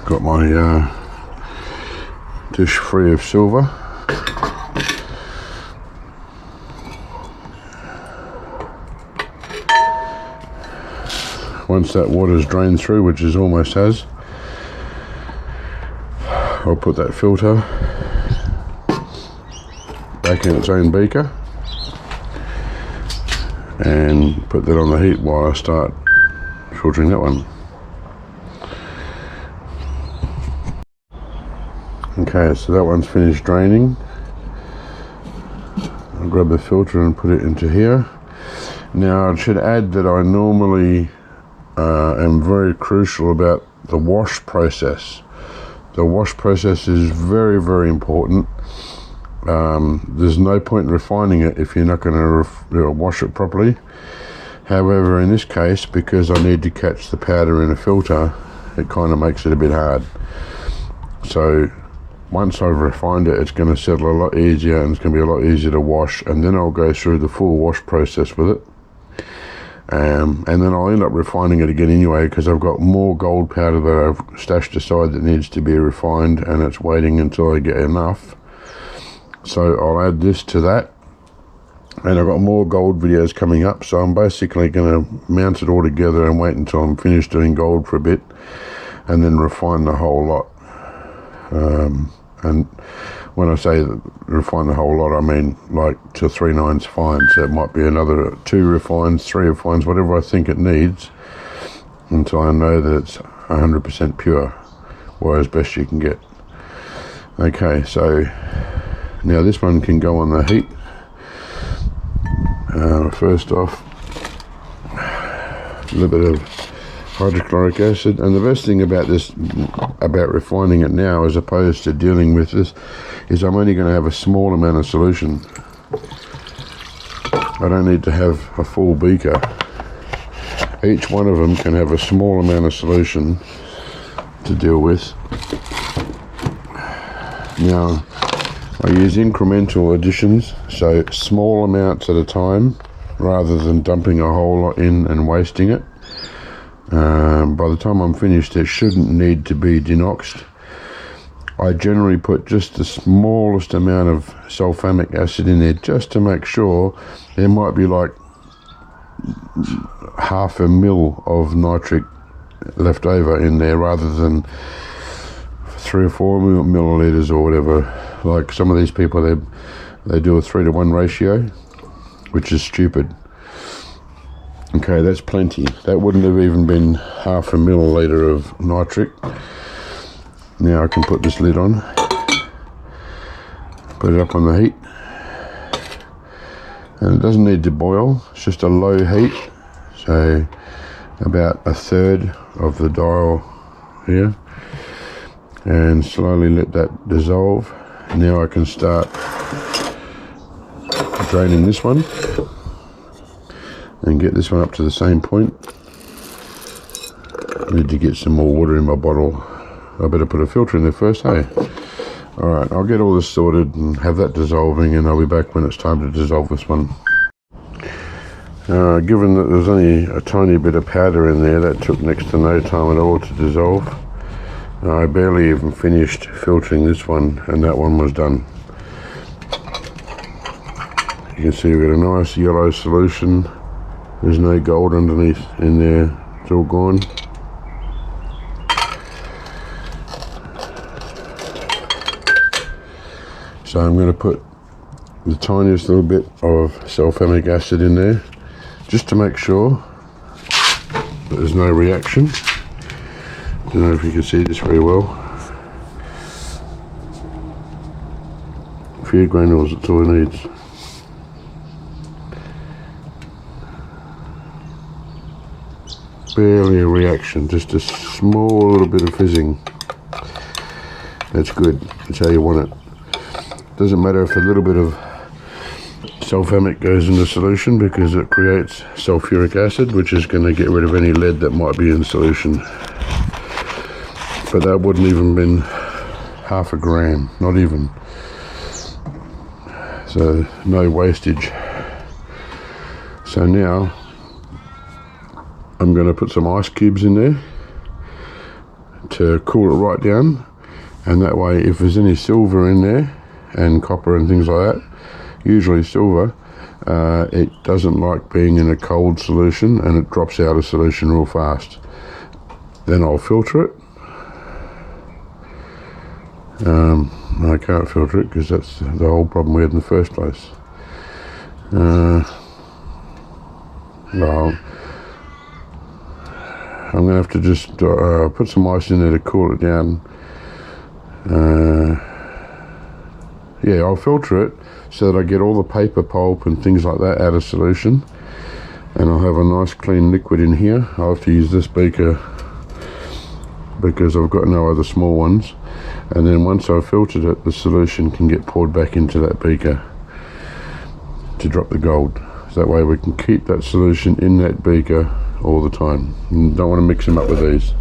Got my dish free of silver. Once that water's drained through, which it almost has, I'll put that filter back in its own beaker and put that on the heat while I start filtering that one. Okay, so that one's finished draining. I'll grab the filter and put it into here. Now I should add that I normally am very crucial about the wash process. The wash process is very, very important. There's no point in refining it if you're not going to wash it properly. However, in this case, because I need to catch the powder in a filter, it kind of makes it a bit hard. So once I've refined it, it's going to settle a lot easier and it's going to be a lot easier to wash, and then I'll go through the full wash process with it. And then I'll end up refining it again anyway, because I've got more gold powder that I've stashed aside that needs to be refined, and it's waiting until I get enough. So I'll add this to that, and I've got more gold videos coming up, so I'm basically going to mount it all together and wait until I'm finished doing gold for a bit, and then refine the whole lot. And when I say refine the whole lot, I mean like to 3 nines fine. So it might be another 2 refines, 3 refines, whatever I think it needs, until I know that it's 100% pure, or as best you can get. Okay, so now this one can go on the heat. First off, a little bit of hydrochloric acid, and the best thing about this, about refining it now as opposed to dealing with this, is I'm only going to have a small amount of solution. I don't need to have a full beaker, each one of them can have a small amount of solution to deal with. Now, I use incremental additions, so small amounts at a time, rather than dumping a whole lot in and wasting it. By the time I'm finished, it shouldn't need to be denoxed. I generally put just the smallest amount of sulfamic acid in there, just to make sure. There might be like half a mil of nitric left over in there, rather than 3 or 4 milliliters or whatever. Like some of these people, they do a 3-to-1 ratio, which is stupid. Okay, that's plenty. That wouldn't have even been half a milliliter of nitric. Now I can put this lid on, put it up on the heat, and it doesn't need to boil, it's just a low heat, so about 1/3 of the dial here, and slowly let that dissolve. Now I can start draining this one and get this one up to the same point. I need to get some more water in my bottle. I better put a filter in there first, hey? Alright, I'll get all this sorted and have that dissolving, and I'll be back when it's time to dissolve this one. Given that there's only a tiny bit of powder in there, that took next to no time at all to dissolve. I barely even finished filtering this one, and that one was done. You can see we've got a nice yellow solution. There's no gold underneath in there, it's all gone. So I'm going to put the tiniest little bit of sulfamic acid in there, just to make sure that there's no reaction. Don't know if you can see this very well. A few granules, that's all it needs. Barely a reaction, just a small little bit of fizzing. That's good, that's how you want it. Doesn't matter if a little bit of sulfamic goes into solution, because it creates sulfuric acid, which is going to get rid of any lead that might be in solution. But that wouldn't even been half a gram, not even. So no wastage. So now I'm going to put some ice cubes in there to cool it right down, and that way if there's any silver in there and copper and things like that, usually silver, it doesn't like being in a cold solution, and it drops out of solution real fast. Then I'll filter it. I can't filter it because that's the whole problem we had in the first place. Well, I'm going to have to just put some ice in there to cool it down. Yeah, I'll filter it so that I get all the paper pulp and things like that out of solution, and I'll have a nice clean liquid in here. I'll have to use this beaker because I've got no other small ones, and then once I've filtered it, the solution can get poured back into that beaker to drop the gold. So that way we can keep that solution in that beaker all the time. You don't want to mix them up with these.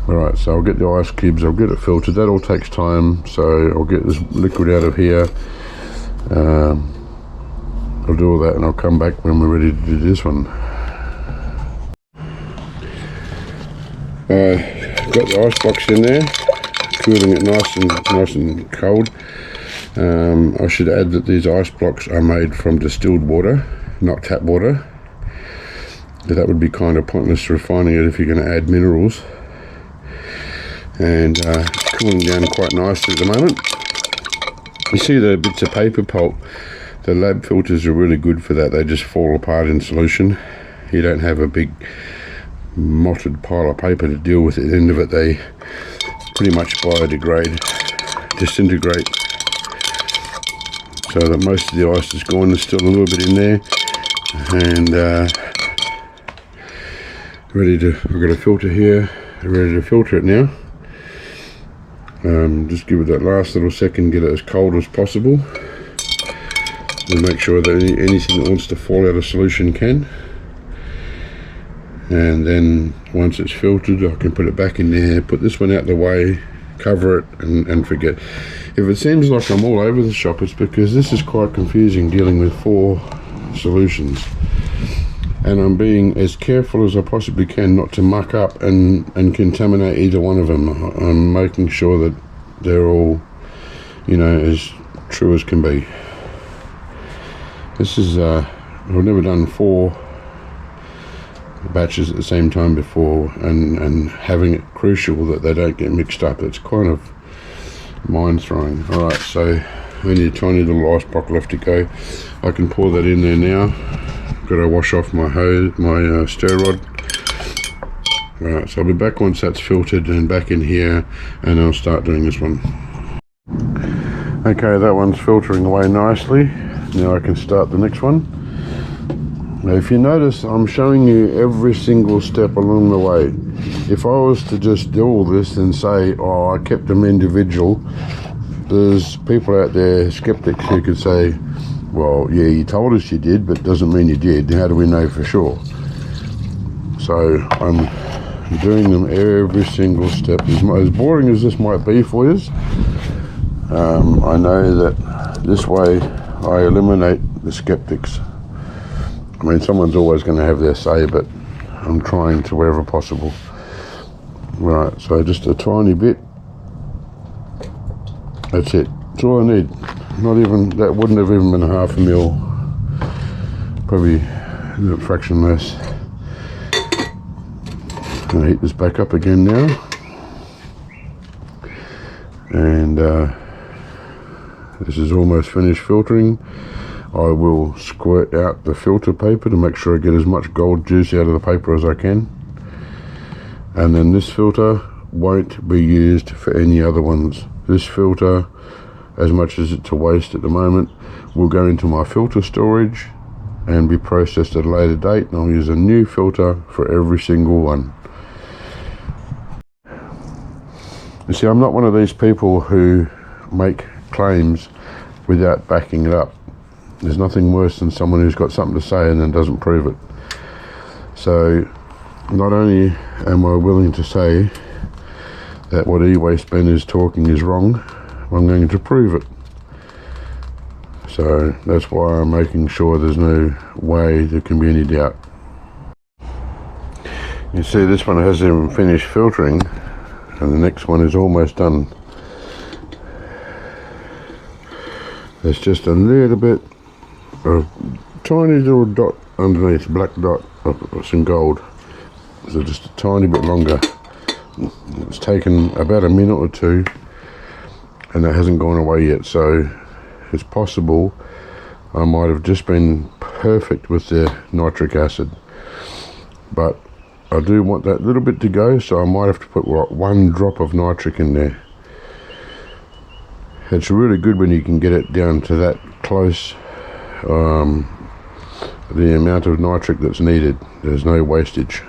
Alright, so I'll get the ice cubes, I'll get it filtered. That all takes time, so I'll get this liquid out of here. I'll do all that, and I'll come back when we're ready to do this one. Got the ice box in there, cooling it nice and cold. I should add that these ice blocks are made from distilled water, not tap water. That would be kind of pointless refining it if you're going to add minerals. And cooling down quite nicely at the moment. You see the bits of paper pulp, the lab filters are really good for that. They just fall apart in solution. You don't have a big motted pile of paper to deal with. At the end of it, they pretty much biodegrade, disintegrate, so that most of the ice is gone. There's still a little bit in there, and we've got a filter here, ready to filter it now. Just give it that last little second, get it as cold as possible, and make sure that anything that wants to fall out of solution can. and then once it's filtered I can put it back in there, put this one out the way, cover it, and forget. If it seems like I'm all over the shop, it's because this is quite confusing dealing with 4 solutions, and I'm being as careful as I possibly can not to muck up and contaminate either one of them. I'm making sure that they're all, you know, as true as can be. This is I've never done 4 batches at the same time before, and having it crucial that they don't get mixed up. It's kind of mind-throwing. Alright, so only a tiny little ice block left to go. I can pour that in there now. Got to wash off my hose, my stir rod. Alright, so I'll be back once that's filtered and back in here, and I'll start doing this one. Okay, that one's filtering away nicely. Now I can start the next one. Now if you notice, I'm showing you every single step along the way. If I was to just do all this and say, oh, I kept them individual, there's people out there, skeptics, who could say, well, yeah, you told us you did, but doesn't mean you did. How do we know for sure? So I'm doing them every single step. As boring as this might be for you, I know that this way I eliminate the skeptics. I mean, someone's always going to have their say, but I'm trying to wherever possible. Right, so just a tiny bit. That's it. That's all I need. Not even, that wouldn't have even been half a mil. Probably a little fraction less. I'm going to heat this back up again now. And this is almost finished filtering. I will squirt out the filter paper to make sure I get as much gold juice out of the paper as I can. And then this filter won't be used for any other ones. This filter, as much as it's a waste at the moment, will go into my filter storage and be processed at a later date, and I'll use a new filter for every single one. You see, I'm not one of these people who make claims without backing it up. There's nothing worse than someone who's got something to say and then doesn't prove it. So not only am I willing to say that what EWASTE is talking is wrong, I'm going to prove it. So that's why I'm making sure there's no way there can be any doubt. You see, this one hasn't even finished filtering, and the next one is almost done. There's just a little bit, a tiny little dot underneath, black dot of some gold. So just a tiny bit longer. It's taken about a minute or two, and that hasn't gone away yet. So it's possible I might have just been perfect with the nitric acid, but I do want that little bit to go, so I might have to put what, 1 drop of nitric in there. It's really good when you can get it down to that close, the amount of nitric that's needed. There's no wastage.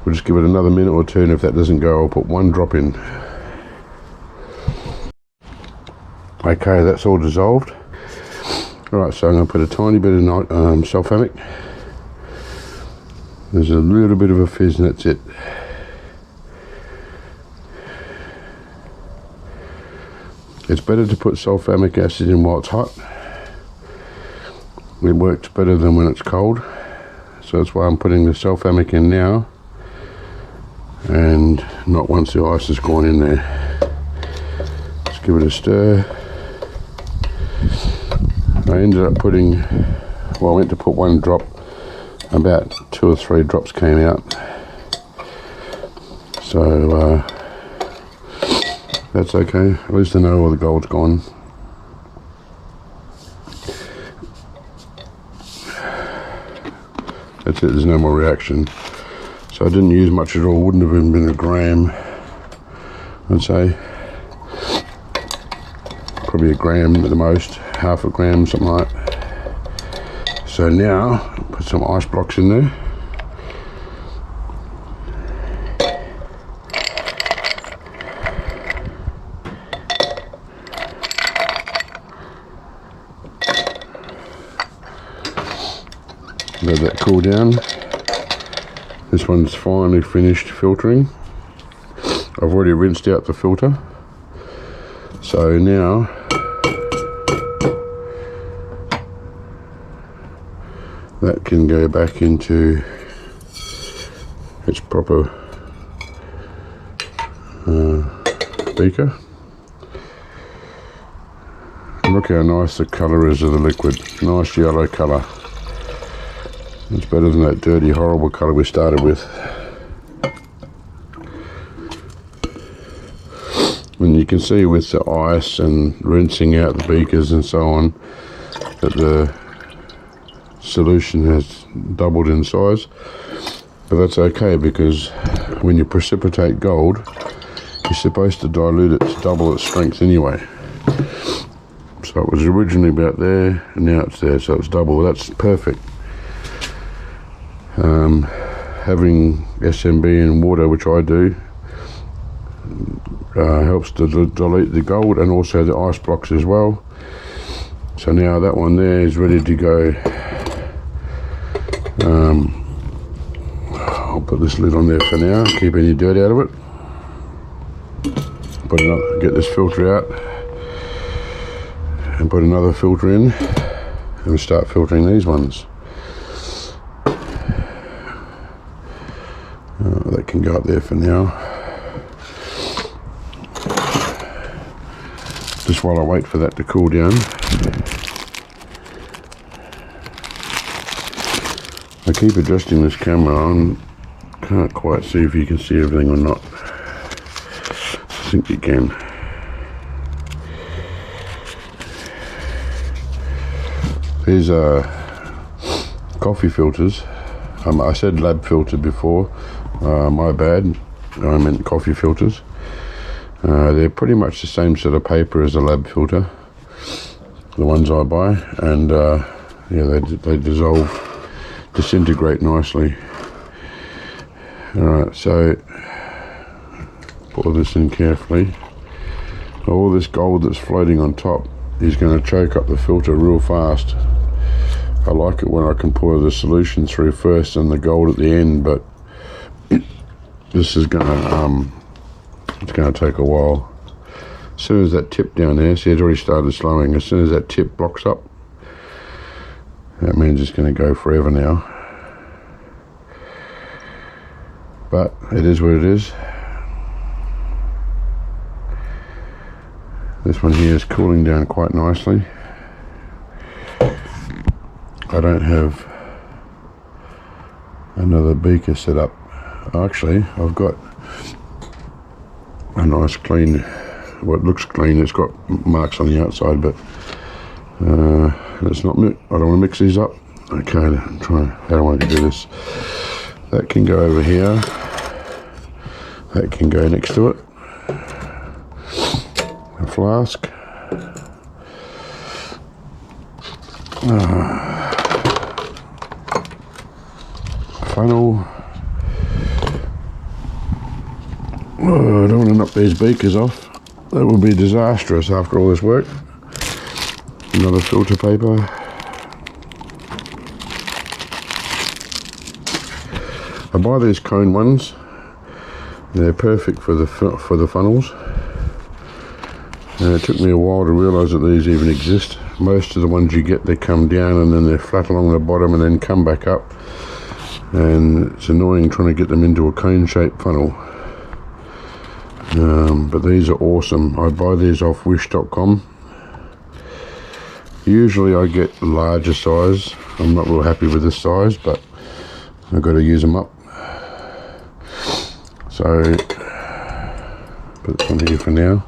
We'll just give it another minute or two, and if that doesn't go, I'll put 1 drop in. Okay, that's all dissolved. Alright, so I'm going to put a tiny bit of sulfamic. There's a little bit of a fizz, and that's it. It's better to put sulfamic acid in while it's hot. It works better than when it's cold. So that's why I'm putting the sulfamic in now, and not once the ice has gone in there. Let's give it a stir. I ended up putting, well, I went to put 1 drop, about 2 or 3 drops came out. So that's okay, at least I know all the gold's gone. That's it, there's no more reaction. So I didn't use much at all, wouldn't have even been a gram, I'd say. Probably a gram at the most, half a gram, something like that. So now, put some ice blocks in there. Let that cool down. This one's finally finished filtering. I've already rinsed out the filter, so now that can go back into its proper beaker. And look how nice the colour is of the liquid. Nice yellow colour. It's better than that dirty, horrible colour we started with. And you can see with the ice and rinsing out the beakers and so on that the solution has doubled in size. But that's okay, because when you precipitate gold, you're supposed to dilute it to double its strength anyway. So it was originally about there, and now it's there, so it's double. That's perfect. Having SMB in water, which I do, helps to dilute the gold and also the ice blocks as well. So now that one there is ready to go. I'll put this lid on there for now, keep any dirt out of it. Get this filter out and put another filter in and start filtering these ones. That can go up there for now. Just while I wait for that to cool down. I keep adjusting this camera on. Can't quite see if you can see everything or not. I think you can. These are coffee filters. I said lab filter before. My bad. I meant coffee filters. They're pretty much the same sort of paper as a lab filter, the ones I buy, and yeah, they disintegrate nicely. Alright, so pour this in carefully. All this gold that's floating on top is going to choke up the filter real fast. I like it when I can pour the solution through first and the gold at the end, but this is going to it's going to take a while. As soon as that tip down there, see, it's already started slowing. As soon as that tip blocks up, that means it's going to go forever now. But it is what it is. This one here is cooling down quite nicely. I don't have another beaker set up. Actually, I've got a nice clean, what looks clean. It's got marks on the outside, but it's not. I don't want to mix these up. Okay, I'm trying. How do I want to do this? That can go over here. That can go next to it. A flask. Funnel. Oh, I don't want to knock these beakers off. That would be disastrous after all this work. Another filter paper. I buy these cone ones. They're perfect for the funnels. And it took me a while to realise that these even exist. Most of the ones you get, they come down and then they're flat along the bottom and then come back up. And it's annoying trying to get them into a cone-shaped funnel. But these are awesome. I buy these off wish.com. Usually I get larger size. I'm not real happy with this size, but I've got to use them up. So put this on here for now.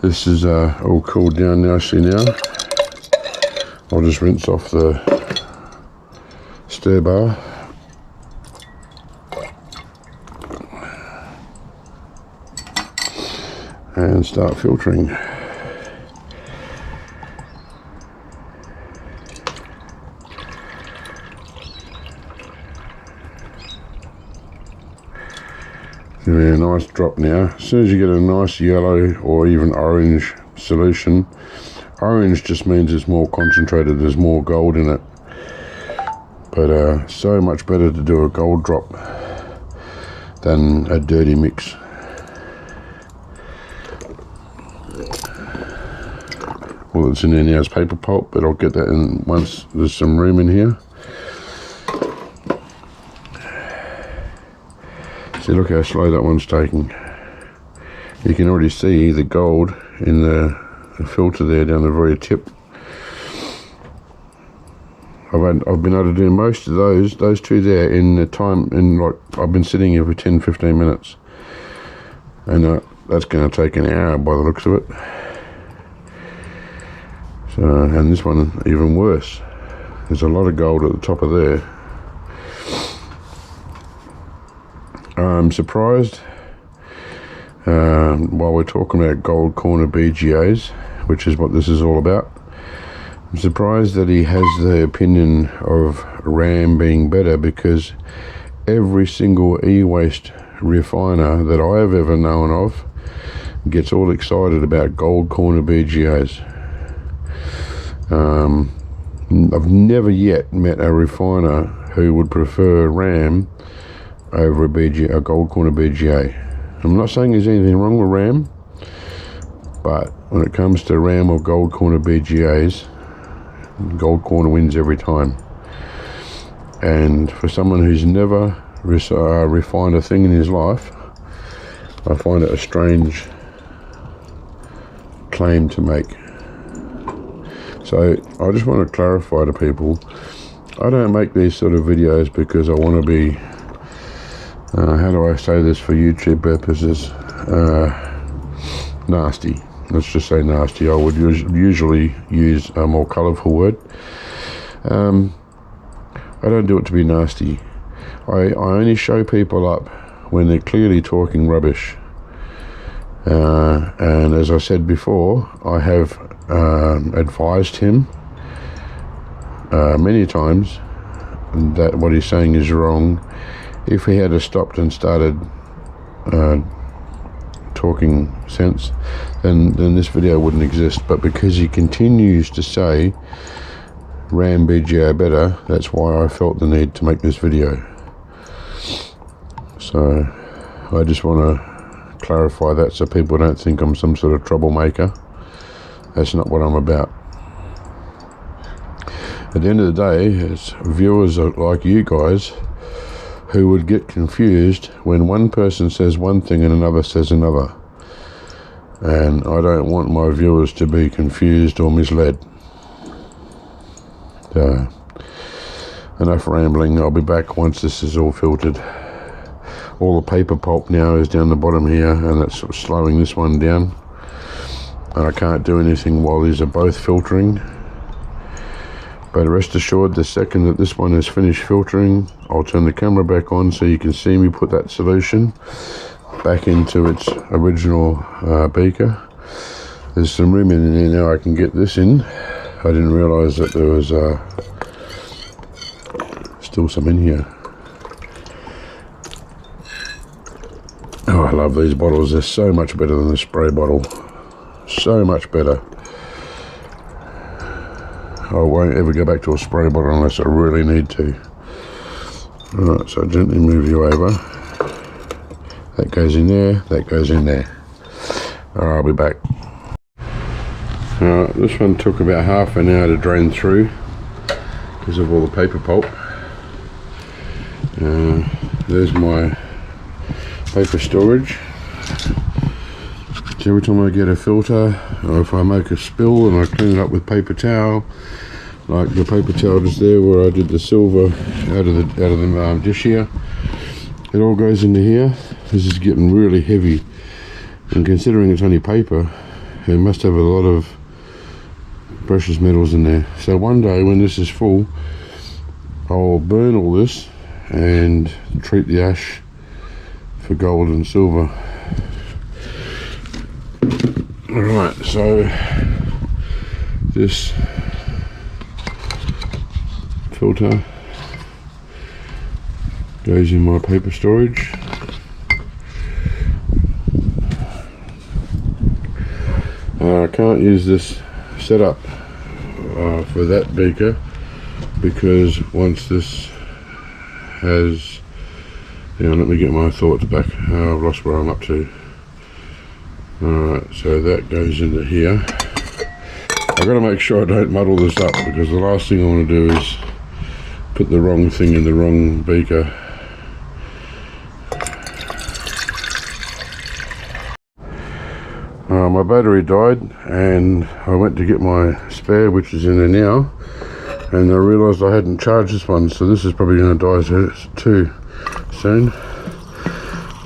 This is all cooled down nicely now. I'll just rinse off the stir bar. And start filtering. Give it a nice drop now. As soon as you get a nice yellow or even orange solution, orange just means it's more concentrated, there's more gold in it. but so much better to do a gold drop than a dirty mix. All that's in there now is paper pulp, but I'll get that in once there's some room in here. See, look how slow that one's taking. You can already see the gold in the filter there down the very tip. I've been able to do most of those two there in the time, like I've been sitting here for 10-15 minutes, and that's going to take an hour by the looks of it. So, and this one even worse. There's a lot of gold at the top of there. I'm surprised, while we're talking about gold corner BGAs, which is what this is all about, I'm surprised that he has the opinion of RAM being better, because every single e-waste refiner that I have ever known of gets all excited about gold corner BGAs. I've never yet met a refiner who would prefer RAM over a gold corner BGA. I'm not saying there's anything wrong with RAM, but when it comes to RAM or gold corner BGAs, gold corner wins every time. And for someone who's never refined a thing in his life, I find it a strange claim to make. So I just want to clarify to people, I don't make these sort of videos because I want to be, how do I say this for YouTube purposes, nasty. Let's just say nasty. I would usually use a more colourful word. I don't do it to be nasty. I only show people up when they're clearly talking rubbish. And as I said before, I have advised him many times that what he's saying is wrong. If he had stopped and started talking sense, then this video wouldn't exist. But because he continues to say RAM BGA better, that's why I felt the need to make this video. So I just want to clarify that so people don't think I'm some sort of troublemaker. That's not what I'm about. At the end of the day, it's viewers like you guys who would get confused when one person says one thing and another says another. And I don't want my viewers to be confused or misled. So, enough rambling. I'll be back once this is all filtered. All the paper pulp now is down the bottom here, and that's sort of slowing this one down. And I can't do anything while these are both filtering. But rest assured, the second that this one is finished filtering, I'll turn the camera back on so you can see me put that solution back into its original beaker. There's some room in there now I can get this in. I didn't realise that there was still some in here. Oh, I love these bottles. They're so much better than the spray bottle. So much better. I won't ever go back to a spray bottle unless I really need to. Alright, so gently move you over. That goes in there, that goes in there. Alright, I'll be back. This one took about half an hour to drain through because of all the paper pulp. There's my paper storage. So every time I get a filter, or if I make a spill and I clean it up with paper towel, like the paper towel just there where I did the silver out of the dish here, it all goes into here. This is getting really heavy, and considering it's only paper, it must have a lot of precious metals in there. So one day when this is full, I'll burn all this and treat the ash for gold and silver. Alright, so this filter goes in my paper storage. I can't use this setup for that beaker because once this has, let me get my thoughts back. I've lost where I'm up to. Alright, so that goes into here. I've got to make sure I don't muddle this up, because the last thing I want to do is put the wrong thing in the wrong beaker. My battery died and I went to get my spare, which is in there now, and I realised I hadn't charged this one, so this is probably going to die too soon.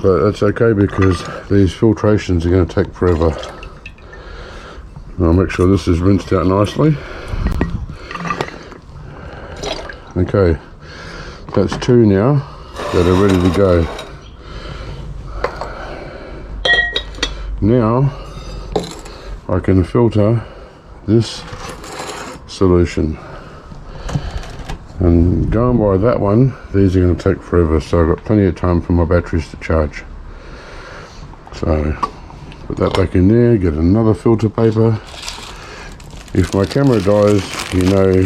But that's okay, because these filtrations are going to take forever. I'll make sure this is rinsed out nicely. Okay, that's 2 now that are ready to go. Now I can filter this solution, and going by that one, these are going to take forever, so I've got plenty of time for my batteries to charge. So put that back in there, get another filter paper. If my camera dies, you know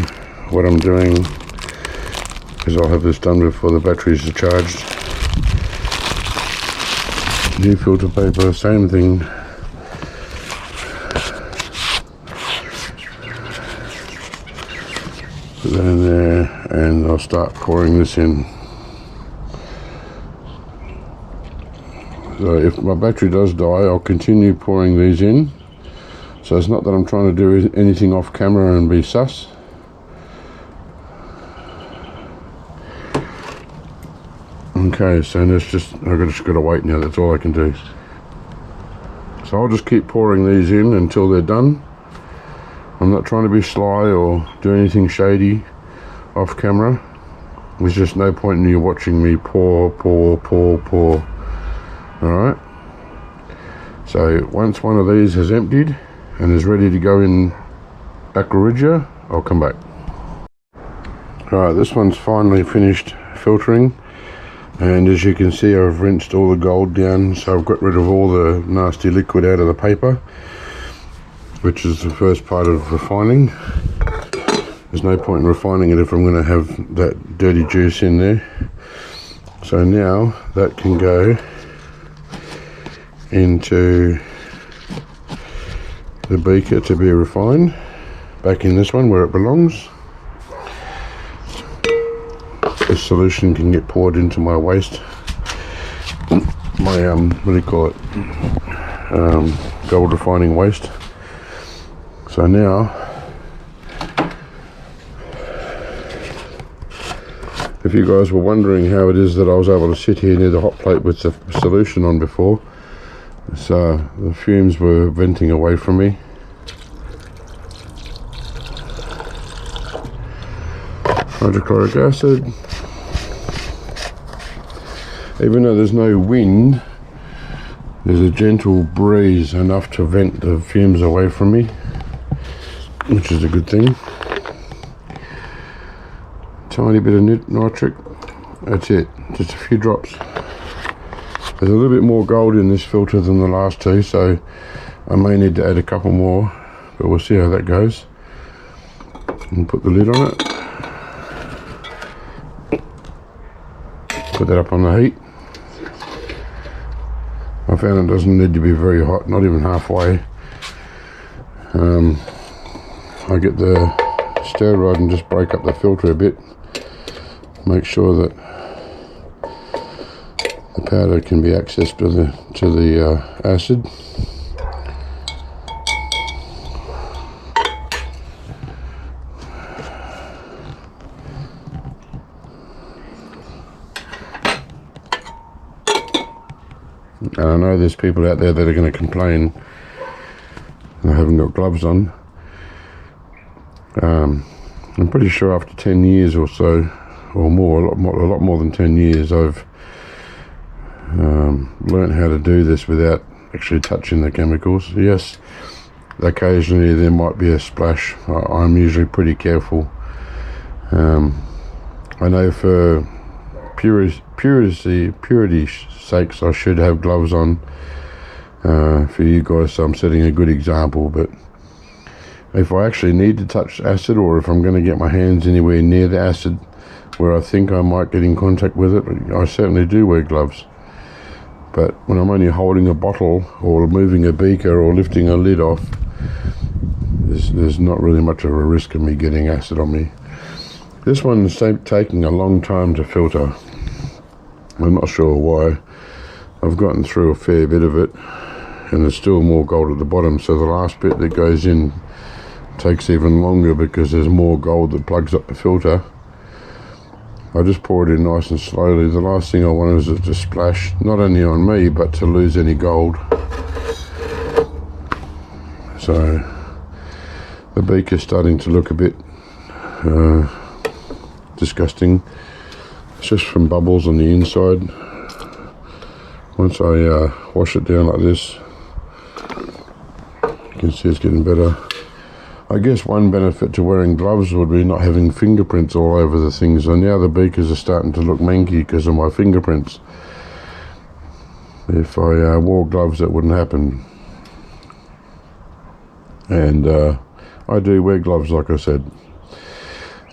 what I'm doing, because I'll have this done before the batteries are charged. New filter paper, same thing. Put that in there, and I'll start pouring this in. So if my battery does die, I'll continue pouring these in. So it's not that I'm trying to do anything off camera and be sus. Okay, so I've just got to wait now, that's all I can do. So I'll just keep pouring these in until they're done. I'm not trying to be sly or do anything shady off camera. There's just no point in you watching me pour. Alright. So once one of these has emptied and is ready to go in Aquariggia, I'll come back. Alright, this one's finally finished filtering. And as you can see, I've rinsed all the gold down, so I've got rid of all the nasty liquid out of the paper, which is the first part of refining. There's no point in refining it if I'm going to have that dirty juice in there. So now that can go into the beaker to be refined, back in this one where it belongs. This solution can get poured into my waste, my what do you call it, gold refining waste. So now, if you guys were wondering how it is that I was able to sit here near the hot plate with the solution on before, so the fumes were venting away from me. Hydrochloric acid. Even though there's no wind, there's a gentle breeze enough to vent the fumes away from me, which is a good thing. Tiny bit of nitric, that's it, just a few drops. There's a little bit more gold in this filter than the last two, so I may need to add a couple more, but we'll see how that goes. And put the lid on it. Put that up on the heat. I found it doesn't need to be very hot, not even halfway. I get the stir rod and just break up the filter a bit. Make sure that the powder can be accessed to the acid. And I know there's people out there that are going to complain I haven't got gloves on. I'm pretty sure after 10 years or so, or more, a lot more than 10 years, I've learned how to do this without actually touching the chemicals. Yes, occasionally there might be a splash. I'm usually pretty careful. I know for purity's sakes I should have gloves on for you guys, so I'm setting a good example, but if I actually need to touch acid, or if I'm going to get my hands anywhere near the acid where I think I might get in contact with it, I certainly do wear gloves. But when I'm only holding a bottle or moving a beaker or lifting a lid off, there's not really much of a risk of me getting acid on me. This one's taking a long time to filter. I'm not sure why. I've gotten through a fair bit of it, and there's still more gold at the bottom, so the last bit that goes in takes even longer because there's more gold that plugs up the filter. I just pour it in nice and slowly. The last thing I want is it to splash, not only on me, but to lose any gold. So the beaker's starting to look a bit disgusting. It's just from bubbles on the inside. Once I wash it down like this, you can see it's getting better. I guess one benefit to wearing gloves would be not having fingerprints all over the things, and now the beakers are starting to look manky because of my fingerprints. If I wore gloves, that wouldn't happen. And I do wear gloves, like I said.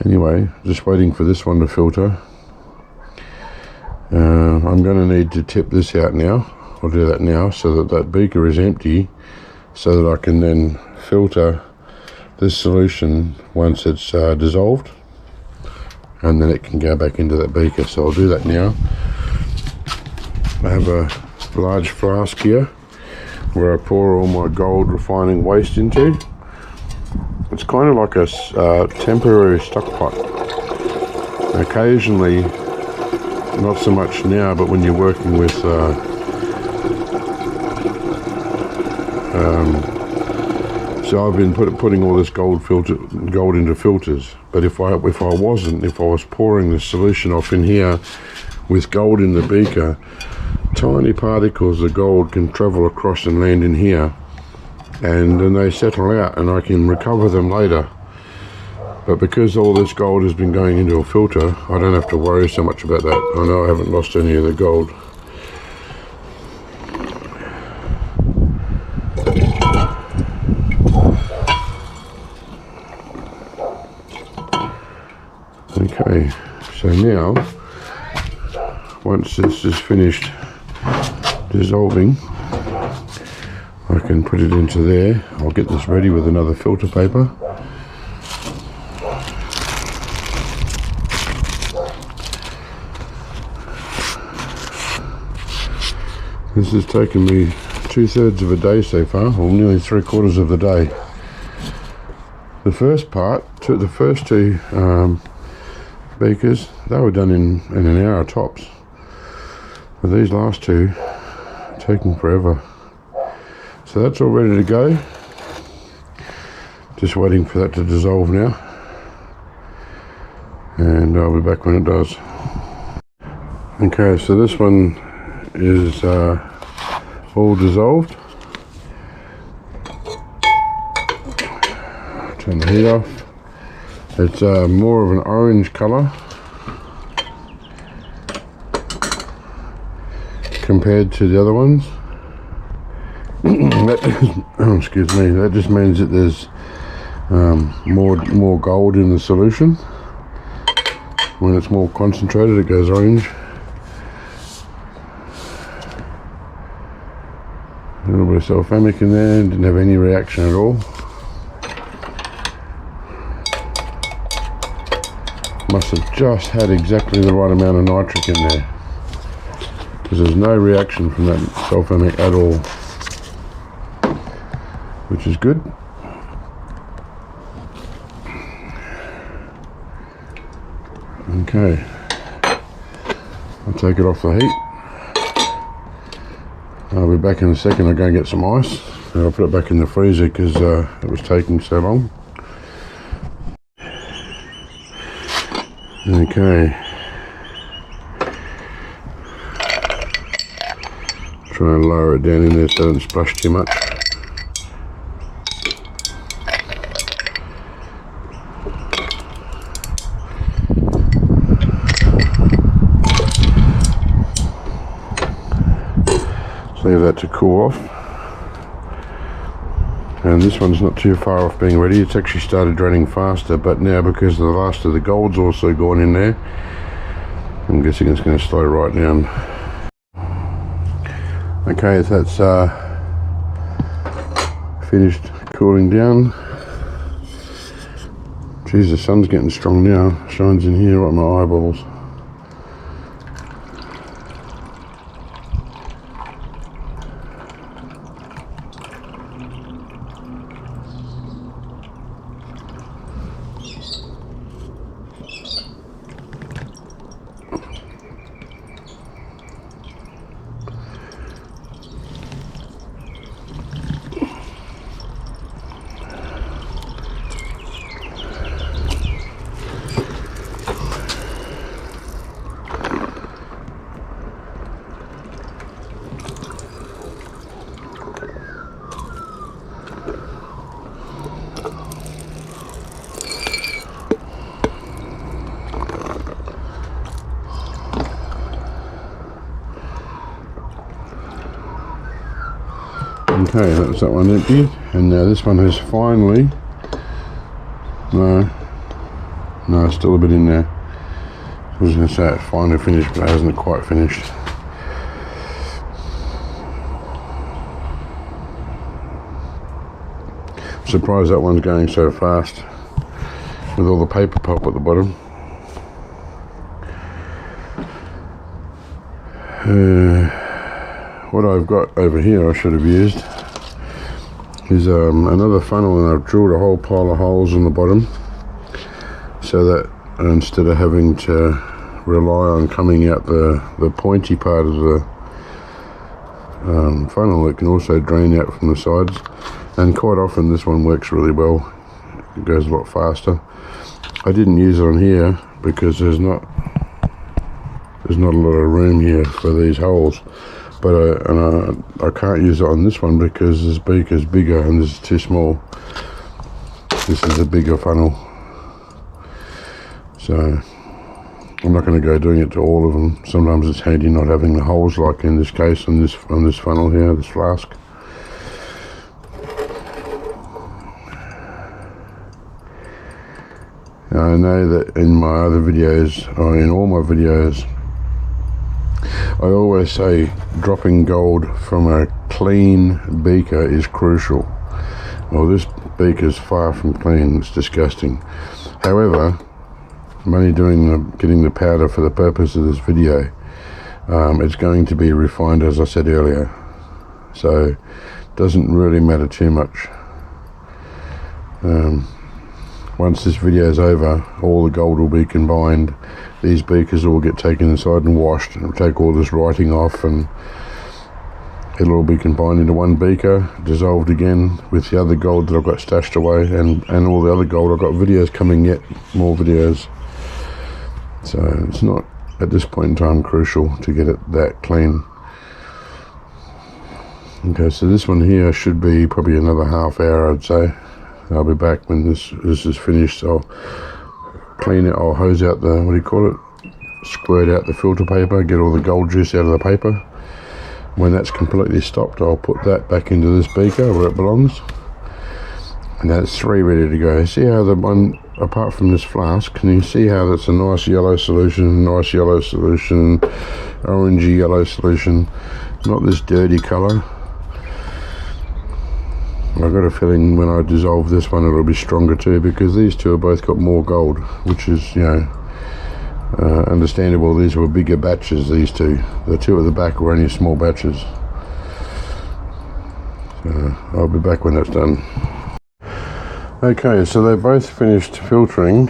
Anyway, just waiting for this one to filter. I'm going to need to tip this out now. I'll do that now so that that beaker is empty, so that I can then filter this solution once it's dissolved, and then it can go back into that beaker. So I'll do that now. I have a large flask here where I pour all my gold refining waste into. It's kind of like a temporary stock pot. Occasionally, not so much now, but when you're working with so I've been putting all this gold into filters. But if I was pouring the solution off in here with gold in the beaker, tiny particles of gold can travel across and land in here, and then they settle out and I can recover them later. But because all this gold has been going into a filter, I don't have to worry so much about that. I know I haven't lost any of the gold. Okay, so now, once this is finished dissolving, I can put it into there. I'll get this ready with another filter paper. This has taken me 2/3 of a day so far, or nearly 3/4 of the day. The first part, the first two beakers, they were done in an hour tops. But these last two are taking forever. So that's all ready to go. Just waiting for that to dissolve now. And I'll be back when it does. Okay, so this one is all dissolved. Turn the heat off. It's more of an orange colour compared to the other ones. Excuse me, that just means that there's more gold in the solution. When it's more concentrated, it goes orange. A little bit of sulfamic in there, didn't have any reaction at all. Must have just had exactly the right amount of nitric in there, because there's no reaction from that sulfamic at all, which is good. Okay, I'll take it off the heat. I'll be back in a second. I'll go and get some ice, and I'll put it back in the freezer because it was taking so long. Okay, try and lower it down in there so it doesn't splash too much. Leave that to cool off, And this one's not too far off being ready. It's actually started draining faster, but now because the last of the gold's also gone in there, I'm guessing it's going to slow right down. Okay, that's finished cooling down. Geez, the sun's getting strong now. Shines in here right in my eyeballs. Okay, that's that one empty, and now this one has finally, no, still a bit in there. I was going to say it's finally finished, but it hasn't quite finished. I'm surprised that one's going so fast with all the paper pulp at the bottom. What I've got over here I should have used is another funnel, and I've drilled a whole pile of holes on the bottom so that instead of having to rely on coming out the pointy part of the funnel, it can also drain out from the sides, and quite often this one works really well. It goes a lot faster. I didn't use it on here because there's not a lot of room here for these holes. But I can't use it on this one because this beaker's bigger and this is too small. This is a bigger funnel, so I'm not going to go doing it to all of them. Sometimes it's handy not having the holes, like in this case on this funnel here, this flask. Now, I know that in my other videos, or in all my videos, I always say dropping gold from a clean beaker is crucial. Well, this beaker is far from clean. It's disgusting. However, I'm only getting the powder for the purpose of this video. It's going to be refined, as I said earlier, so it doesn't really matter too much. Once this video is over, all the gold will be combined. These beakers will get taken inside and washed, and take all this writing off, and it'll all be combined into one beaker, dissolved again with the other gold that I've got stashed away, and all the other gold. I've got videos coming yet, more videos. So it's not, at this point in time, crucial to get it that clean. Okay, so this one here should be probably another half hour, I'd say. I'll be back when this is finished. I'll clean it, I'll hose out the, what do you call it, squirt out the filter paper, get all the gold juice out of the paper. When that's completely stopped, I'll put that back into this beaker where it belongs, and that's 3 ready to go. See how the one, apart from this flask, can you see how that's a nice yellow solution, orangey yellow solution, not this dirty colour. I've got a feeling when I dissolve this one it'll be stronger too, because these two have both got more gold, which is, you know, understandable. These were bigger batches, these two. The two at the back were only small batches. So I'll be back when that's done. Okay, so they both finished filtering,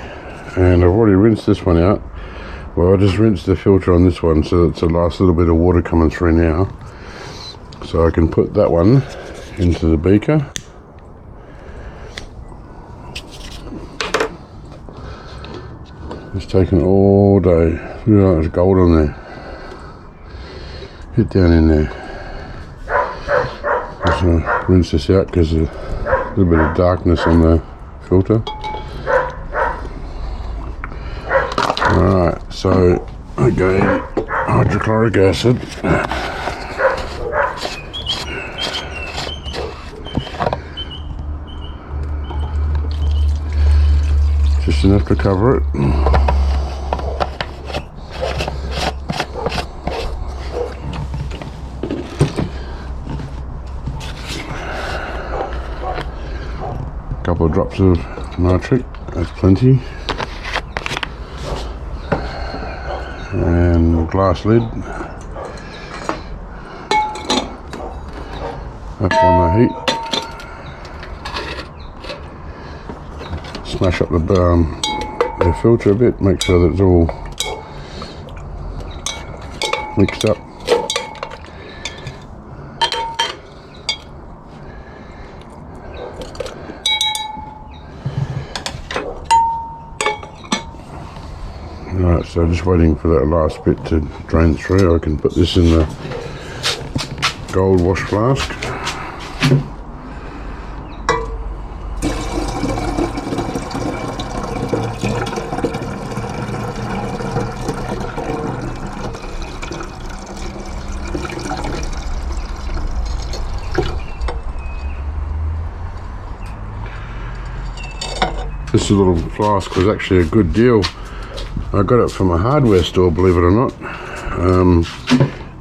and I've already rinsed this one out. Well, I just rinsed the filter on this one, so it's the last little bit of water coming through now. So I can put that one into the beaker. It's taken all day. Look at that, there's gold on there. Get down in there. Just rinse this out because there's a little bit of darkness on the filter. Alright, so again, hydrochloric acid. just enough to cover it. Couple of drops of nitric, that's plenty. And glass lid up on the heat. Smash up the filter a bit, make sure that it's all mixed up. Right, so just waiting for that last bit to drain through. I can put this in the gold wash flask. This little flask was actually a good deal. I got it from a hardware store, believe it or not.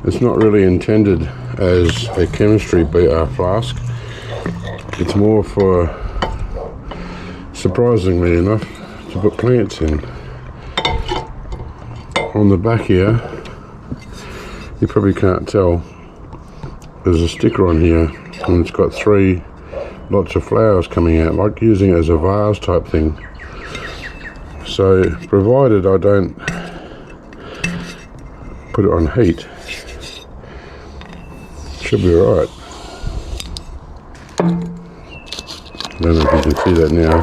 It's not really intended as a chemistry flask. It's more for, surprisingly enough, to put plants in. On the back here, you probably can't tell, there's a sticker on here and it's got lots of flowers coming out, like using it as a vase type thing. So, provided I don't put it on heat, should be alright. I don't know if you can see that now.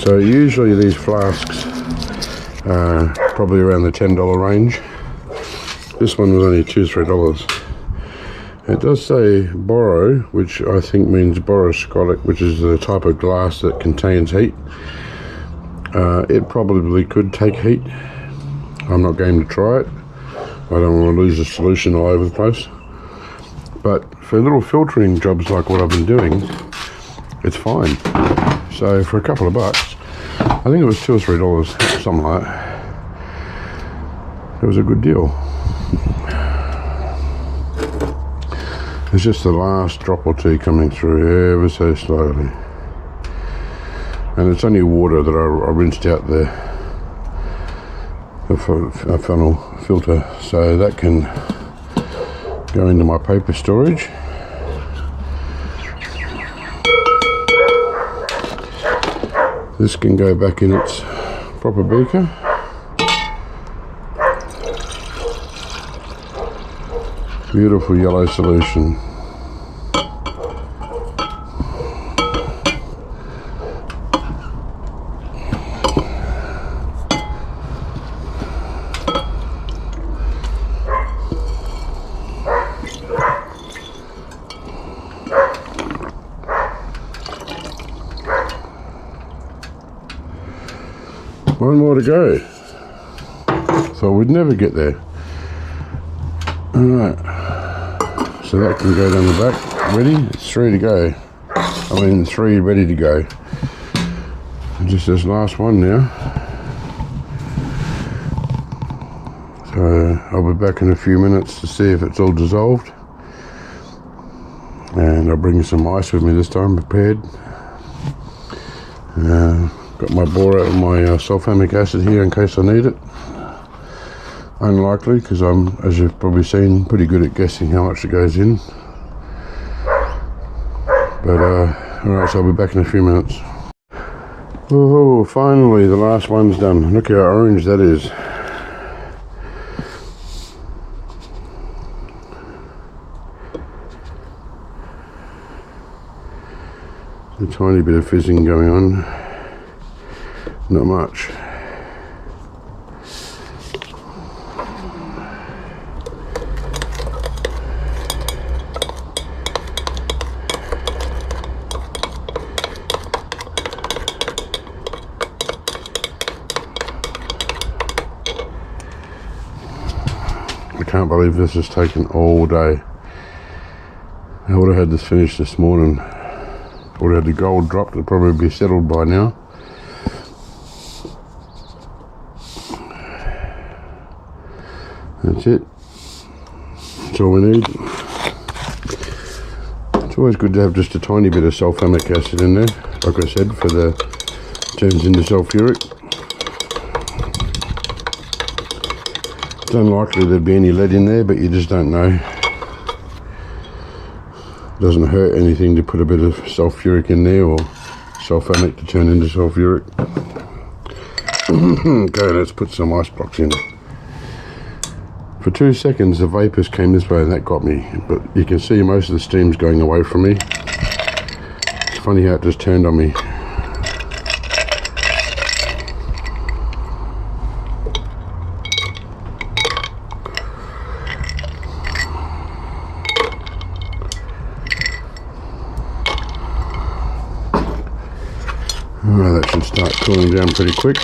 So usually these flasks are probably around the $10 range. This one was only $2-3. It does say boro, which I think means boroscolic, which is the type of glass that contains heat. It probably could take heat. I'm not going to try it. I don't want to lose the solution all over the place. But for little filtering jobs like what I've been doing, it's fine. So for a couple of bucks, I think it was $2 or $3, something like that. It was a good deal. It's just the last drop or two coming through ever so slowly. And it's only water that I rinsed out the funnel filter, so that can go into my paper storage. This can go back in its proper beaker. Beautiful yellow solution. One more to go. Thought we'd never get there. Alright. So that can go down the back. Ready? It's 3 to go. I mean 3 ready to go. And just this last one now. So I'll be back in a few minutes to see if it's all dissolved. And I'll bring some ice with me this time, prepared. Got my borate and my sulfamic acid here in case I need it. Unlikely, because I'm, as you've probably seen, pretty good at guessing how much it goes in. But alright, so I'll be back in a few minutes. Oh, finally the last one's done. Look how orange that is. A tiny bit of fizzing going on. Not much. I can't believe this has taken all day. I would have had this finished this morning. Would have had the gold dropped, it'd probably be settled by now. That's it. That's all we need. It's always good to have just a tiny bit of sulfamic acid in there, like I said, for the turns into sulfuric. It's unlikely there'd be any lead in there, but you just don't know. Doesn't hurt anything to put a bit of sulfuric in there, or sulfamic to turn into sulfuric. Okay, let's put some ice blocks in. For 2 seconds the vapours came this way and that got me, but you can see most of the steam's going away from me. It's funny how it just turned on me. Well, that should start cooling down pretty quick.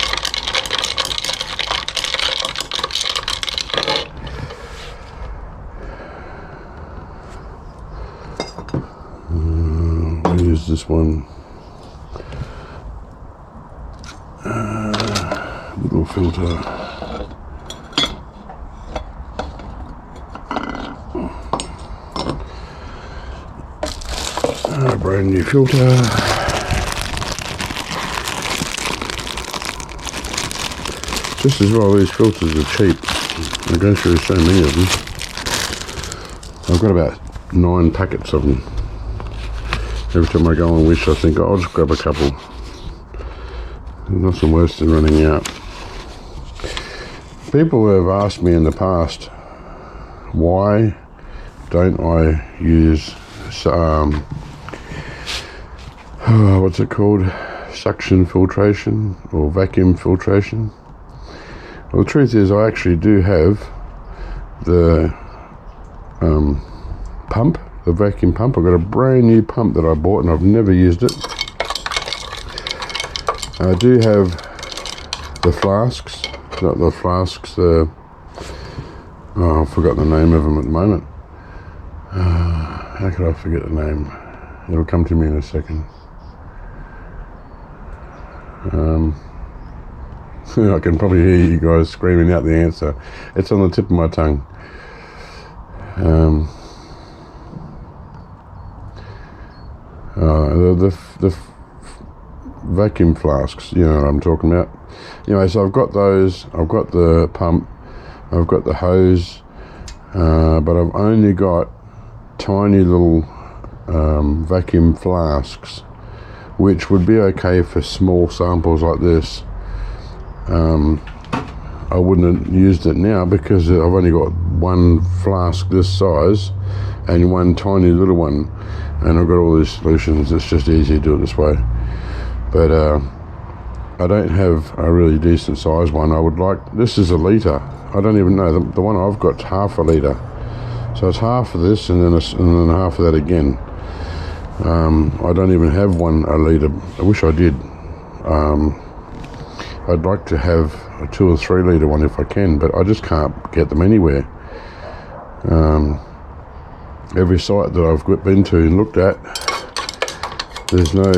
I'll use this one. Little filter. Brand new filter. Just as well, these filters are cheap. I go through so many of them. I've got about 9 packets of them. Every time I go on Wish, I think, oh, I'll just grab a couple. Nothing worse than running out. People have asked me in the past, why don't I use what's it called? Suction filtration or vacuum filtration? Well, the truth is, I actually do have the pump, the vacuum pump. I've got a brand new pump that I bought and I've never used it. I do have the flasks, not the flasks, I forgot the name of them at the moment. How could I forget the name? It'll come to me in a second. I can probably hear you guys screaming out the answer. It's on the tip of my tongue. The vacuum flasks, you know what I'm talking about. Anyway, so I've got those, I've got the pump, I've got the hose, but I've only got tiny little vacuum flasks, which would be okay for small samples like this. I wouldn't have used it now because I've only got one flask this size and one tiny little one, and I've got all these solutions. It's just easy to do it this way. But I don't have a really decent size one. I would like, this is a litre. I don't even know, the one I've got half a litre. So it's half of this and then half of that again. I don't even have one a litre. I wish I did. I'd like to have a 2 or 3 litre one if I can, but I just can't get them anywhere. Every site that I've been to and looked at, there's no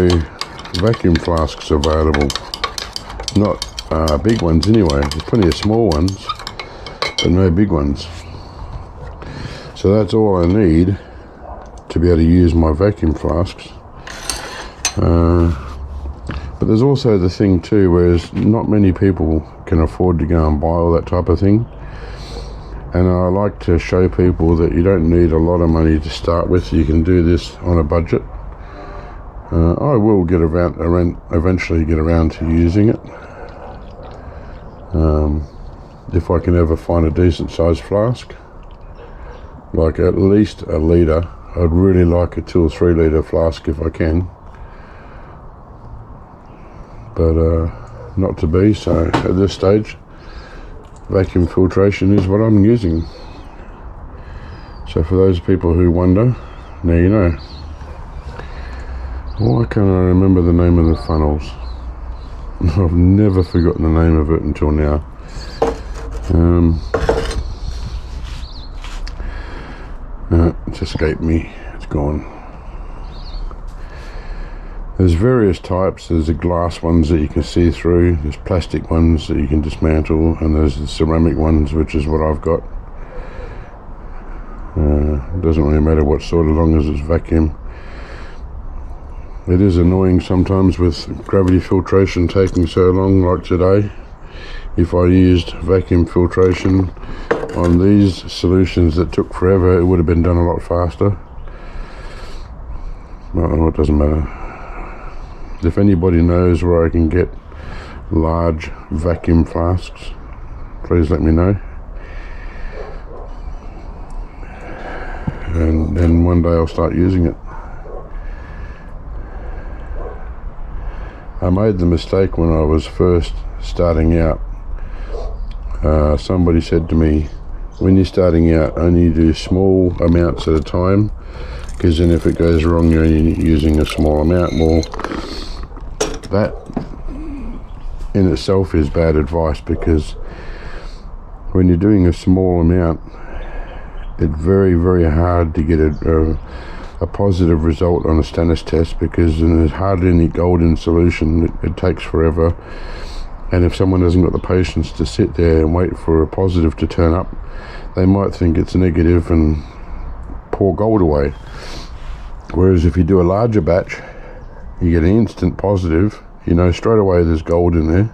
vacuum flasks available. Not big ones anyway. There's plenty of small ones, but no big ones. So that's all I need to be able to use my vacuum flasks. But there's also the thing too, whereas not many people can afford to go and buy all that type of thing. And I like to show people that you don't need a lot of money to start with. You can do this on a budget. I will eventually get around to using it. If I can ever find a decent sized flask, like at least a litre. I'd really like a 2 or 3 litre flask if I can. But not to be, so at this stage vacuum filtration is what I'm using. So for those people who wonder, now you know. Why can't I remember the name of the funnels? I've never forgotten the name of it until now. It's escaped me. It's it's gone. There's various types. There's the glass ones that you can see through, there's plastic ones that you can dismantle, and there's the ceramic ones, which is what I've got. It doesn't really matter what sort, as long as it's vacuum. It is annoying sometimes with gravity filtration taking so long, like today. If I used vacuum filtration on these solutions that took forever, it would have been done a lot faster. Well, it doesn't matter. If anybody knows where I can get large vacuum flasks, please let me know. And then one day I'll start using it. I made the mistake when I was first starting out. Somebody said to me, when you're starting out, only do small amounts at a time, because then if it goes wrong, you're only using a small amount. Well, that in itself is bad advice, because when you're doing a small amount, it's very, very hard to get a positive result on a stannous test, because there's hardly any gold in solution. It takes forever, and if someone hasn't got the patience to sit there and wait for a positive to turn up, they might think it's negative and pour gold away. Whereas if you do a larger batch, you get an instant positive, you know straight away there's gold in there.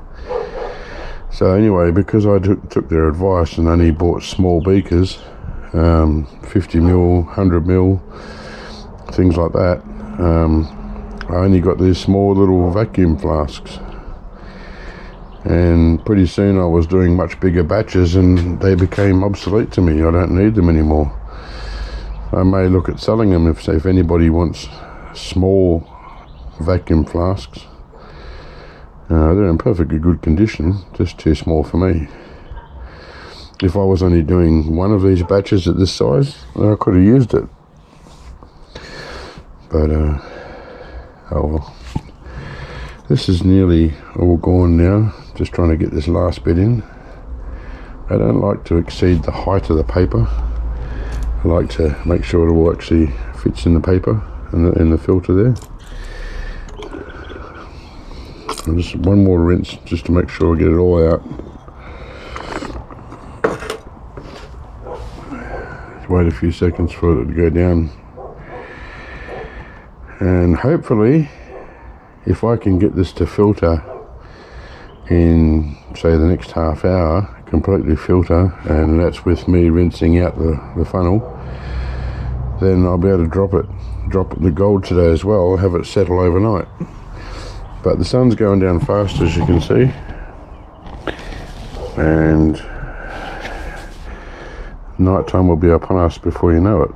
So anyway, because I took their advice and only bought small beakers, 50ml, 100ml, things like that, I only got these small little vacuum flasks, and pretty soon I was doing much bigger batches and they became obsolete to me. I don't need them anymore. I may look at selling them if anybody wants small vacuum flasks. They're in perfectly good condition, just too small for me. If I was only doing one of these batches at this size, I could have used it. But, oh well. This is nearly all gone now, just trying to get this last bit in. I don't like to exceed the height of the paper. I like to make sure it all actually fits in the paper and in the filter there. And just one more rinse just to make sure I get it all out. Just wait a few seconds for it to go down. And hopefully, if I can get this to filter in, say, the next half hour, completely filter, and that's with me rinsing out the funnel, then I'll be able to drop the gold today as well, have it settle overnight. But the sun's going down fast, as you can see, and night time will be upon us before you know it.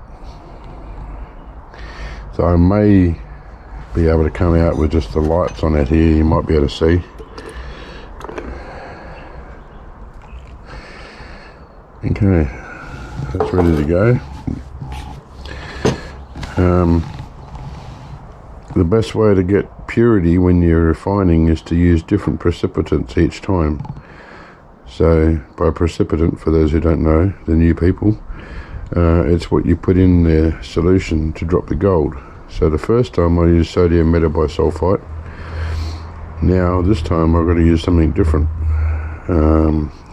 So I may be able to come out with just the lights on out here, you might be able to see. Okay, that's ready to go. The best way to get purity when you're refining is to use different precipitants each time. So by precipitant, for those who don't know, the new people, it's what you put in the solution to drop the gold. So the first time I used sodium metabisulfite. Now this time I've got to use something different.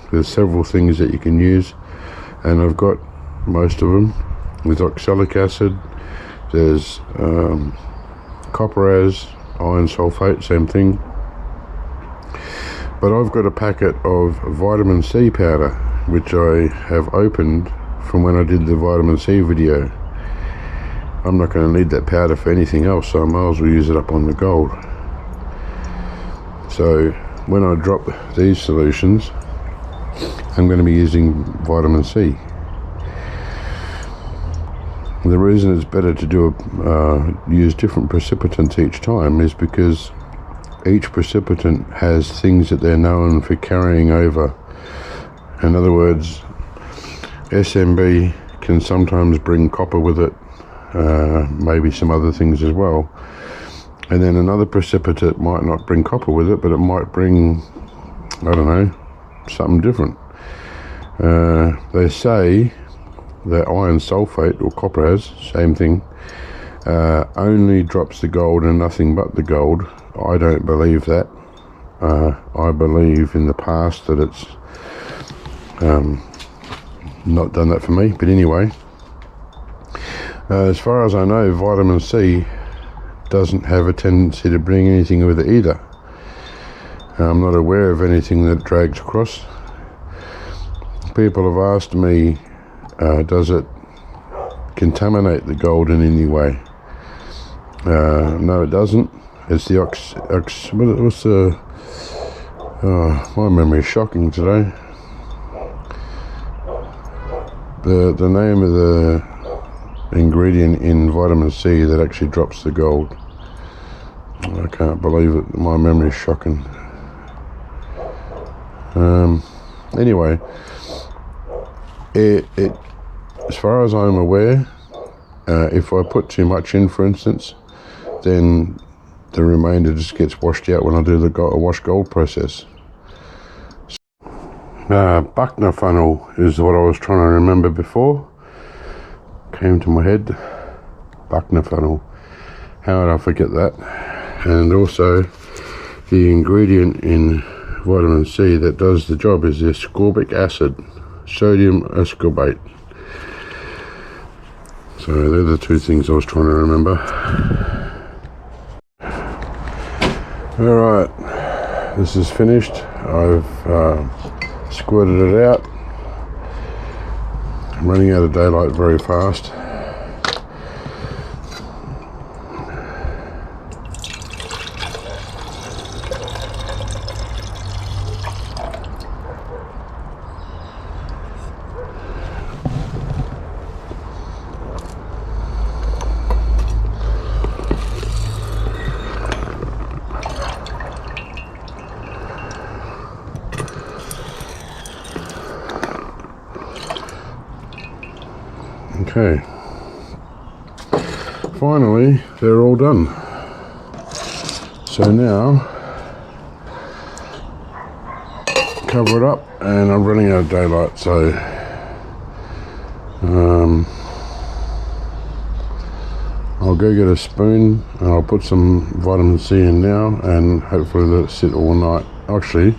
There's several things that you can use, and I've got most of them. With oxalic acid, there's copperas, iron sulfate, same thing. But I've got a packet of vitamin C powder, which I have opened from when I did the vitamin C video. I'm not going to need that powder for anything else, so I might as well use it up on the gold. So when I drop these solutions, I'm going to be using vitamin C. The reason it's better to do use different precipitants each time is because each precipitant has things that they're known for carrying over. In other words, SMB can sometimes bring copper with it, maybe some other things as well. And then another precipitate might not bring copper with it, but it might bring, I don't know, something different. They say that iron sulfate, or copperas, same thing, only drops the gold and nothing but the gold. I don't believe that. I believe in the past that it's not done that for me, but anyway, as far as I know, vitamin C doesn't have a tendency to bring anything with it either. I'm not aware of anything that drags across. People have asked me, does it contaminate the gold in any way? No, it doesn't. It's the what's the my memory is shocking today. The name of the ingredient in vitamin C that actually drops the gold. I can't believe it. My memory is shocking. Anyway, it as far as I'm aware, if I put too much in, for instance, then the remainder just gets washed out when I do the wash gold process. Buckner funnel is what I was trying to remember before. Came to my head. Buckner funnel. How did I forget that? And also, the ingredient in vitamin C that does the job is the ascorbic acid, sodium ascorbate. So they're the two things I was trying to remember. Alright, this is finished. I've squirted it out. I'm running out of daylight very fast. Okay, finally they're all done. So now cover it up, and I'm running out of daylight, so I'll go get a spoon and I'll put some vitamin C in now and hopefully let it sit all night. Actually,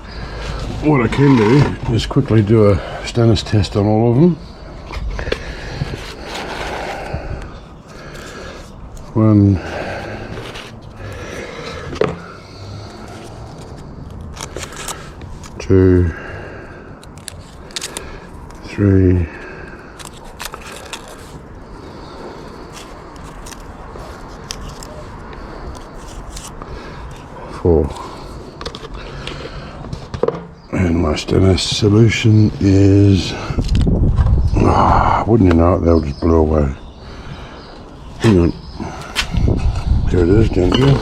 what I can do is quickly do a status test on all of them. 1, 2, 3, 4, and my stainless solution is, wouldn't you know it, they'll just blow away. Hang on. Here it is down here.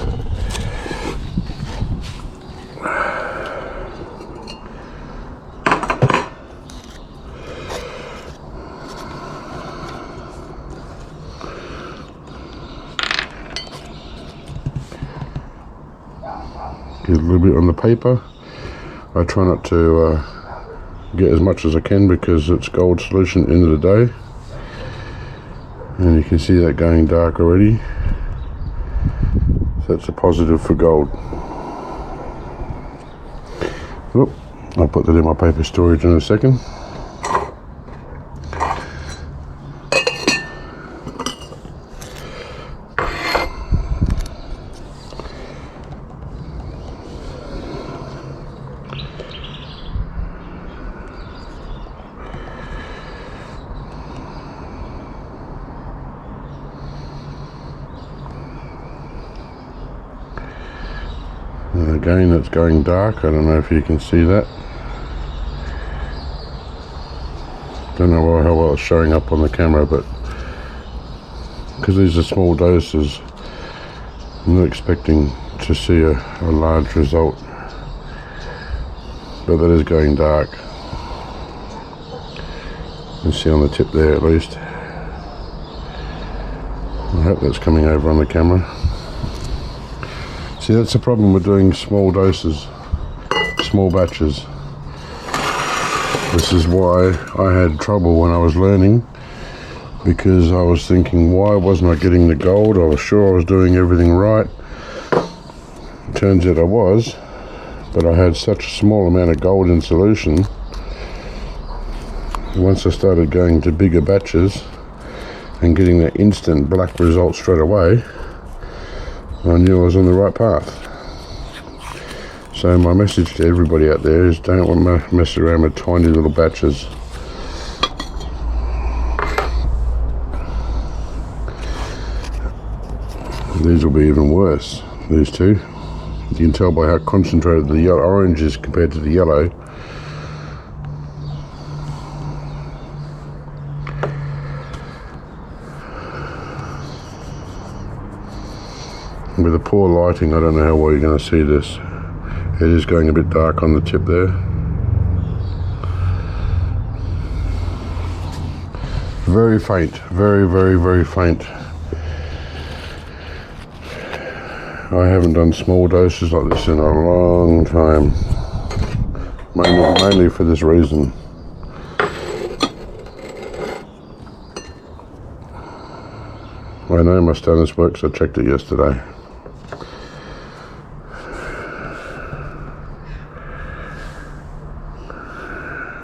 Get a little bit on the paper. I try not to get as much as I can because it's gold solution at the end of the day. And you can see that going dark already. So that's a positive for gold. Oop, I'll put that in my paper storage in a second. Again, it's going dark. I don't know if you can see that. Don't know how well it's showing up on the camera, but because these are small doses, I'm not expecting to see a large result, but that is going dark. You can see on the tip there at least. I hope that's coming over on the camera. See, that's the problem with doing small doses, small batches. This is why I had trouble when I was learning because I was thinking, why wasn't I getting the gold? I was sure I was doing everything right. Turns out I was, but I had such a small amount of gold in solution. Once I started going to bigger batches and getting that instant black result straight away, I knew I was on the right path. So my message to everybody out there is, don't mess around with tiny little batches. These will be even worse, these two. You can tell by how concentrated the orange is compared to the yellow. With the poor lighting, I don't know how well you're going to see this. It is going a bit dark on the tip there. Very faint, very faint. I haven't done small doses like this in a long time, mainly for this reason. I know my stainless works, I checked it yesterday.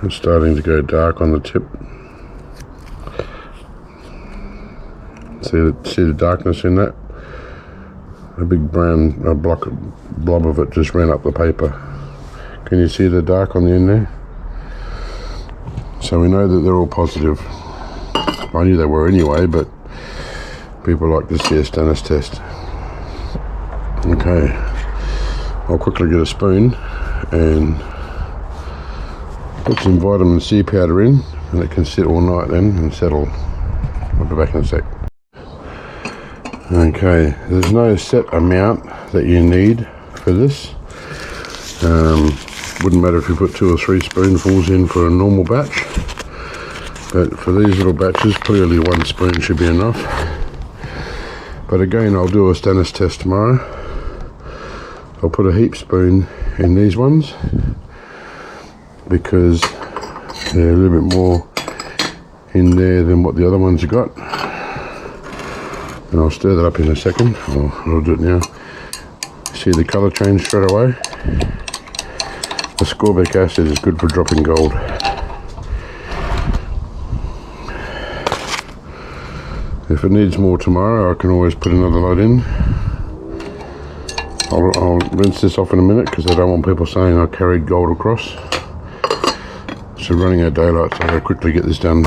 It's starting to go dark on the tip. See the darkness in that? A big brown blob of it just ran up the paper. Can you see the dark on the end there? So we know that they're all positive. I knew they were anyway, but people like to see a stainless test. Okay, I'll quickly get a spoon and put some vitamin C powder in, and it can sit all night then and settle. I'll be back in a sec. Okay, there's no set amount that you need for this. Wouldn't matter if you put 2 or 3 spoonfuls in for a normal batch, but for these little batches, clearly 1 spoon should be enough. But again, I'll do a stainless test tomorrow. I'll put a heap spoon in these ones because they're a little bit more in there than what the other ones have got. And I'll stir that up in a second. I'll do it now. See the colour change straight away? Ascorbic acid is good for dropping gold. If it needs more tomorrow, I can always put another lot in. I'll rinse this off in a minute because I don't want people saying I carried gold across. So running out of daylight, so I'll quickly get this done.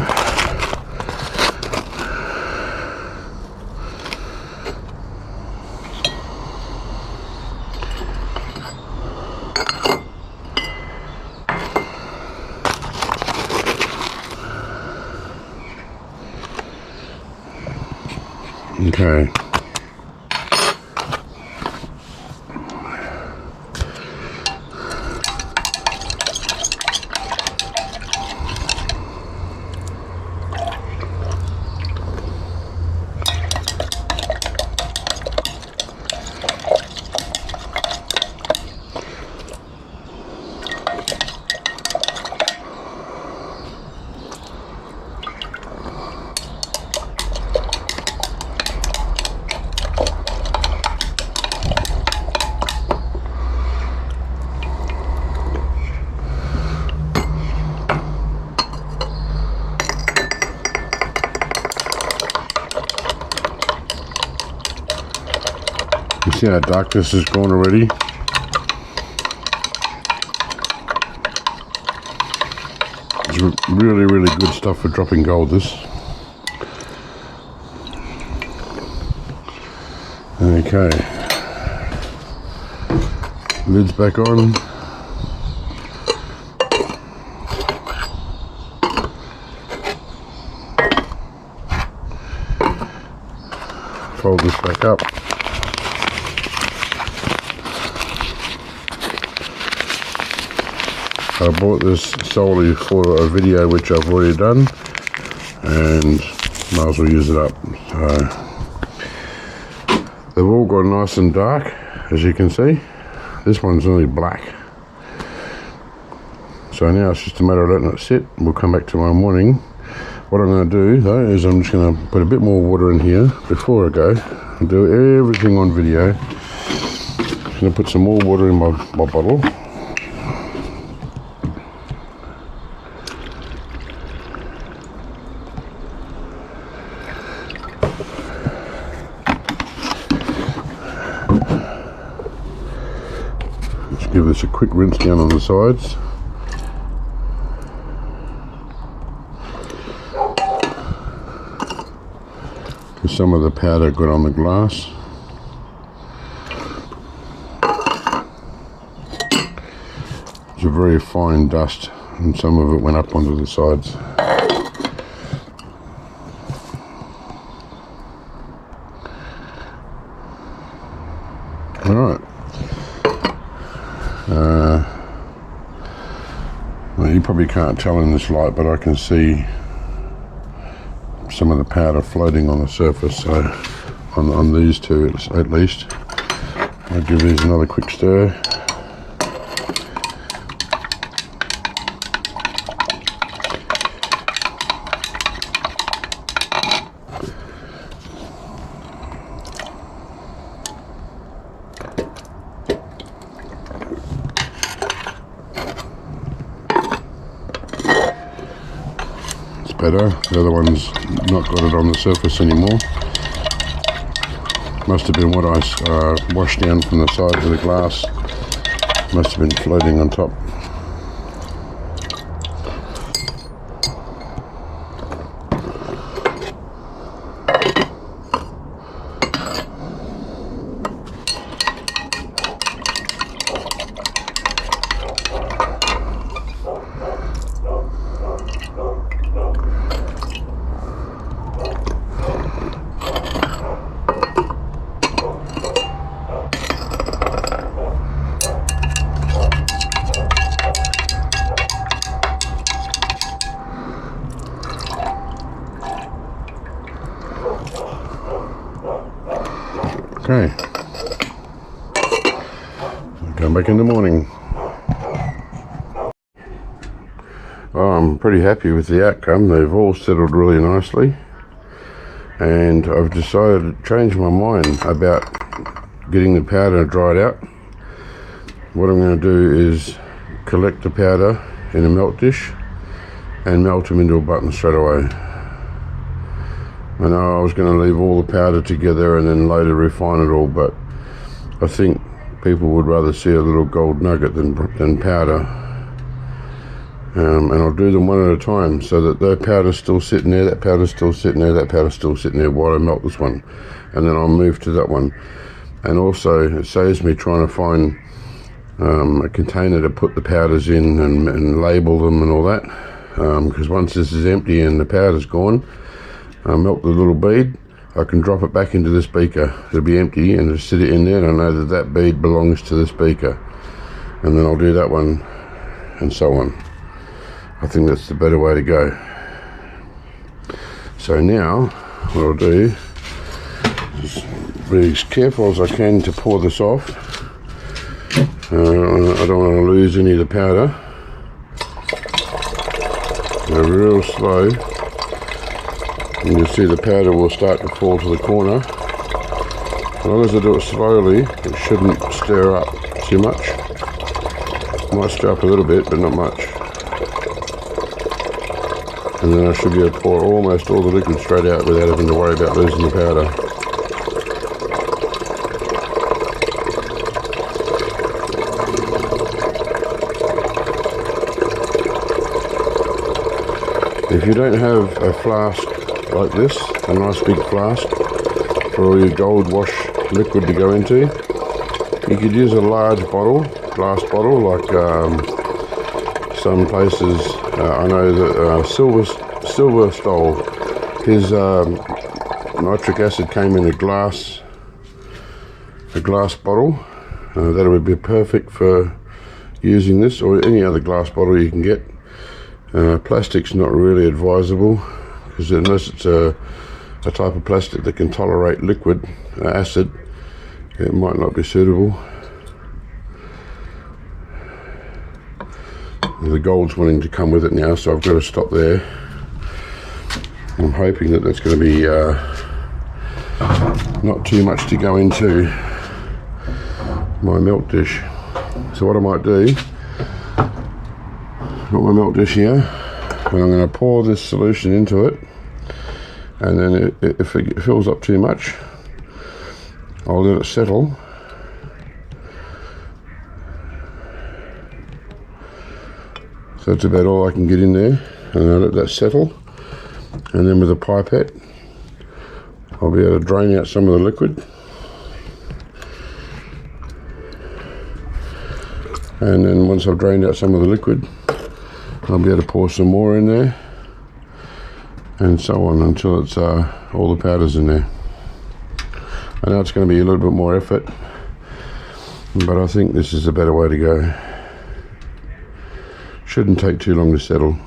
Okay. You see how dark this has gone already? It's really good stuff for dropping gold, this. Okay. Lid's back on. Fold this back up. I bought this solely for a video which I've already done, and might as well use it up. So they've all gone nice and dark, as you can see. This one's only black. So now it's just a matter of letting it sit. We'll come back tomorrow morning. What I'm going to do though is I'm just going to put a bit more water in here before I go and do everything on video. I'm going to put some more water in my bottle. Just give this a quick rinse down on the sides. Some of the powder got on the glass. It's a very fine dust and some of it went up onto the sides. Alright. Well, you probably can't tell in this light, but I can see some of the powder floating on the surface, so on these two at least. I'll give these another quick stir. Better. The other one's not got it on the surface anymore. Must have been what I washed down from the sides of the glass. Must have been floating on top. Okay, come back in the morning. Well, I'm pretty happy with the outcome. They've all settled really nicely, and I've decided to change my mind about getting the powder dried out. What I'm going to do is collect the powder in a melt dish and melt them into a button straight away. I know I was going to leave all the powder together and then later refine it all, but I think people would rather see a little gold nugget than powder. And I'll do them one at a time, so that the powder's still sitting there, that powder's still sitting there, that powder's still sitting there while I melt this one. And then I'll move to that one. And also it saves me trying to find a container to put the powders in and label them and all that. Because once this is empty and the powder's gone, I melt the little bead, I can drop it back into this beaker. It'll be empty and just sit it in there, and I know that that bead belongs to this beaker. And then I'll do that one and so on. I think that's the better way to go. So now what I'll do is be as careful as I can to pour this off. I don't want to lose any of the powder. Go real slow. And you'll see the powder will start to fall to the corner. As long as I do it slowly, it shouldn't stir up too much. It might stir up a little bit, but not much. And then I should be able to pour almost all the liquid straight out without having to worry about losing the powder. If you don't have a flask like this, a nice big flask for all your gold wash liquid to go into, you could use a large bottle, glass bottle, like some places. I know that Silver stole his nitric acid came in a glass bottle. That would be perfect for using this, or any other glass bottle you can get. Plastic's not really advisable, because unless it's a type of plastic that can tolerate liquid acid, it might not be suitable. The gold's wanting to come with it now, so I've got to stop there. I'm hoping that that's going to be not too much to go into my milk dish. So what I might do, got my milk dish here, and I'm going to pour this solution into it, and then if it fills up too much, I'll let it settle. So that's about all I can get in there, and I'll let that settle, and then with a pipette I'll be able to drain out some of the liquid, and then once I've drained out some of the liquid, I'll be able to pour some more in there, and so on until it's all the powder's in there. I know it's going to be a little bit more effort, but I think this is a better way to go. Shouldn't take too long to settle.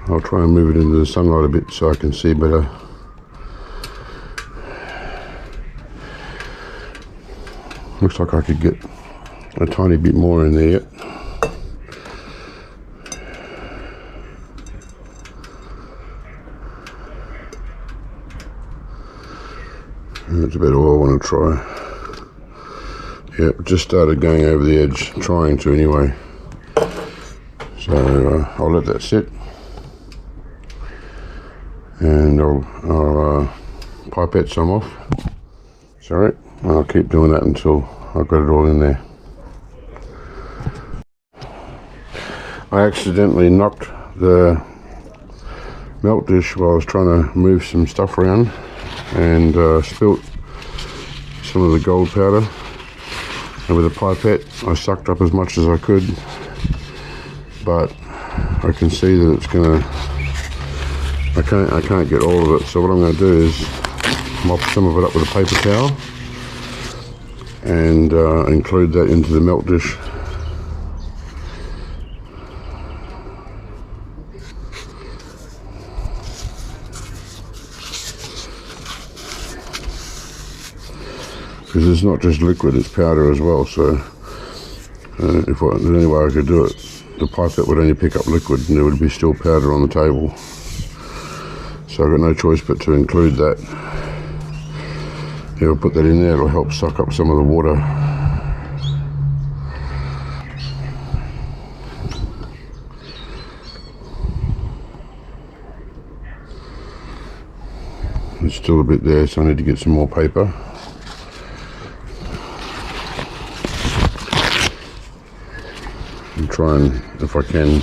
I'll try and move it into the sunlight a bit so I can see better. Looks like I could get a tiny bit more in there yet. That's about all I want to try. Yep, just started going over the edge, trying to anyway. So I'll let that sit, and I'll pipette some off. Sorry, I'll keep doing that until I've got it all in there. I accidentally knocked the milk dish while I was trying to move some stuff around, and spilt some of the gold powder. And with a pipette I sucked up as much as I could, but I can see that it's gonna, I can't get all of it, so what I'm going to do is mop some of it up with a paper towel and include that into the milk dish. Because it's not just liquid, it's powder as well, so if there's any way I could do it, the pipette would only pick up liquid and there would be still powder on the table. So I've got no choice but to include that. Yeah, I'll put that in there, it'll help suck up some of the water. There's still a bit there, so I need to get some more paper. And try and, if I can,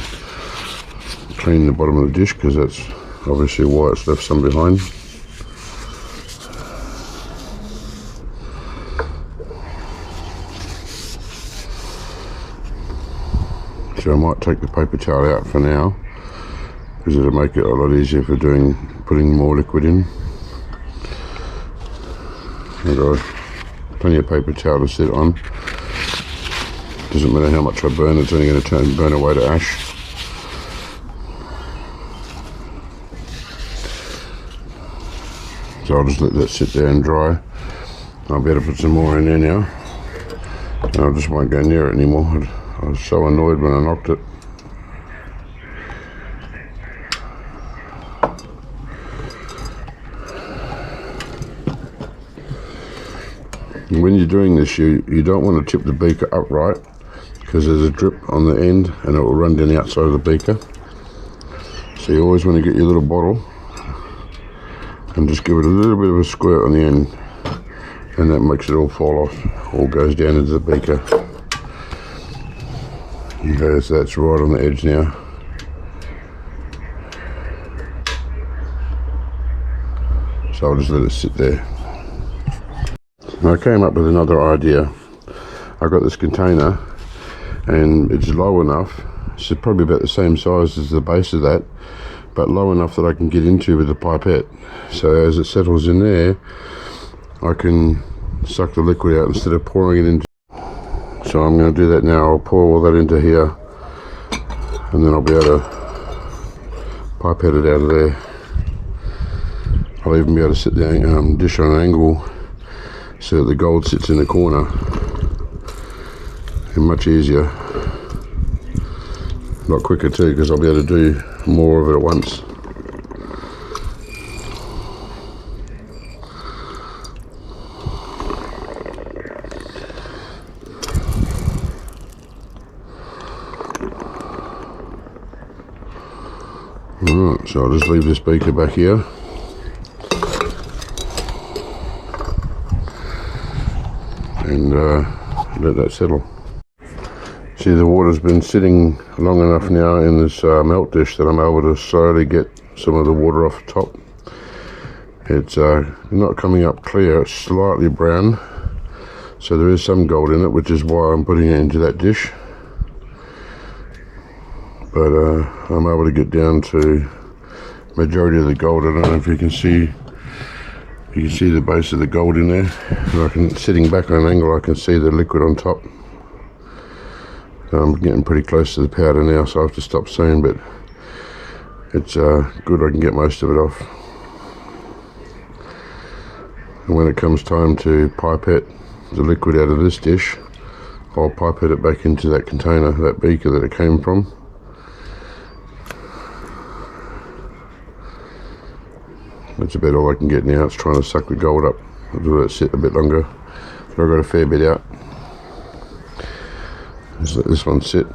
clean the bottom of the dish, because that's obviously why it's left some behind. So I might take the paper towel out for now, because it'll make it a lot easier for putting more liquid in. I've got plenty of paper towel to sit on. Doesn't matter how much I burn, it's only going to burn away to ash. So I'll just let that sit there and dry. I'll be able to put some more in there now, and I just won't go near it anymore. I was so annoyed when I knocked it. And when you're doing this, you don't want to tip the beaker upright, because there's a drip on the end and it will run down the outside of the beaker. So you always want to get your little bottle and just give it a little bit of a squirt on the end, and that makes it all fall off, all goes down into the beaker. Okay, so that's right on the edge now. So I'll just let it sit there. I came up with another idea. I've got this container and it's low enough, it's probably about the same size as the base of that, but low enough that I can get into with a pipette. So as it settles in there, I can suck the liquid out instead of pouring it into. So I'm going to do that now. I'll pour all that into here, and then I'll be able to pipette it out of there. I'll even be able to sit the dish on an angle so that the gold sits in the corner, and much easier, a lot quicker too, because I'll be able to do more of it at once. Alright, so I'll just leave this beaker back here. And let that settle. See, the water's been sitting long enough now in this melt dish that I'm able to slowly get some of the water off the top. It's not coming up clear, it's slightly brown, so there is some gold in it, which is why I'm putting it into that dish. But I'm able to get down to majority of the gold. I don't know if you can see the base of the gold in there, and sitting back on an angle I can see the liquid on top. I'm getting pretty close to the powder now, so I have to stop soon, but it's good I can get most of it off. And when it comes time to pipette the liquid out of this dish, I'll pipette it back into that container, that beaker that it came from. That's about all I can get now. It's trying to suck the gold up. I'll let it sit a bit longer. But I've got a fair bit out. Just let this one sit.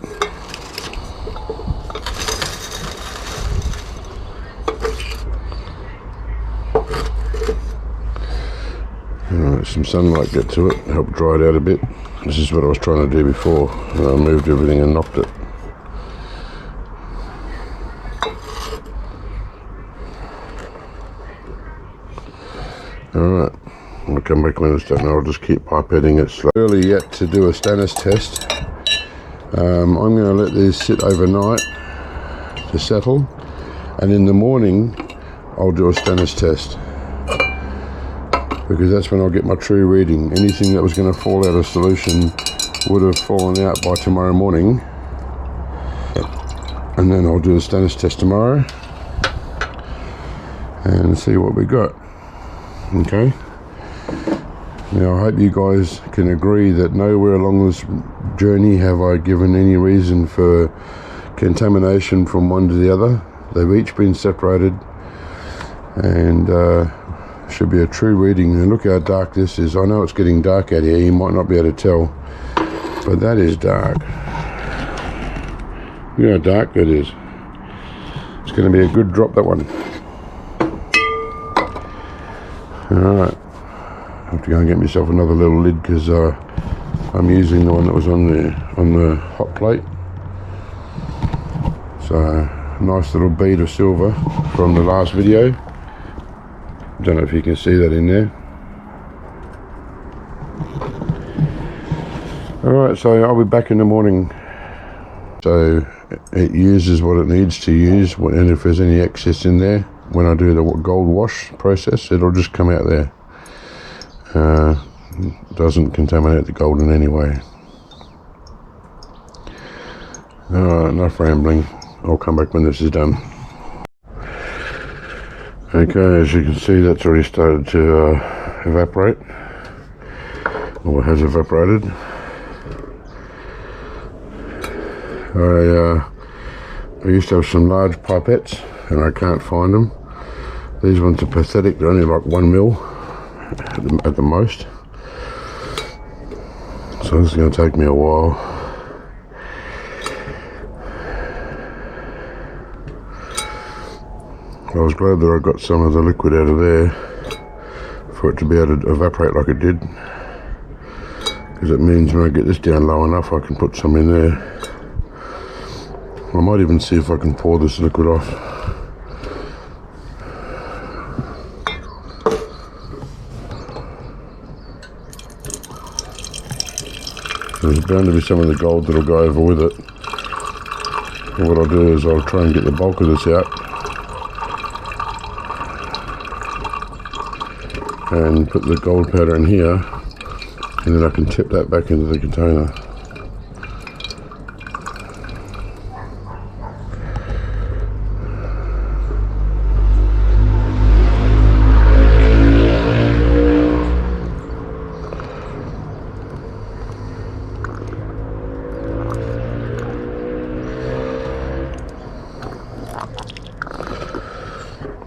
Alright, some sunlight get to it, help dry it out a bit. This is what I was trying to do before. I moved everything and knocked it. Alright, I'll come back when it's done. I'll just keep pipetting it slowly. Early yet to do a stannous test. I'm going to let these sit overnight to settle, and in the morning I'll do a stannous test, because that's when I'll get my true reading. Anything that was going to fall out of solution would have fallen out by tomorrow morning, and then I'll do the stannous test tomorrow and see what we got. Okay, now I hope you guys can agree that nowhere along this journey have I given any reason for contamination from one to the other. They've each been separated, and should be a true reading. And look how dark this is. I know it's getting dark out here, you might not be able to tell, but that is dark. Look how dark that is. It's going to be a good drop, that one. Alright, I have to go and get myself another little lid, because I'm using the one that was on the hot plate. So, nice little bead of silver from the last video. Don't know if you can see that in there. Alright, so I'll be back in the morning. So it uses what it needs to use, and if there's any excess in there, when I do the gold wash process, it'll just come out there. Doesn't contaminate the gold in any way. Alright, enough rambling. I'll come back when this is done. Okay, as you can see, that's already started to evaporate, or has evaporated. I used to have some large pipettes, and I can't find them. These ones are pathetic, they're only like 1 mil at the most. So this is going to take me a while. I was glad that I got some of the liquid out of there for it to be able to evaporate like it did, because it means when I get this down low enough I can put some in there. I might even see if I can pour this liquid off. There's bound to be some of the gold that'll go over with it. And what I'll do is I'll try and get the bulk of this out and put the gold powder in here, and then I can tip that back into the container.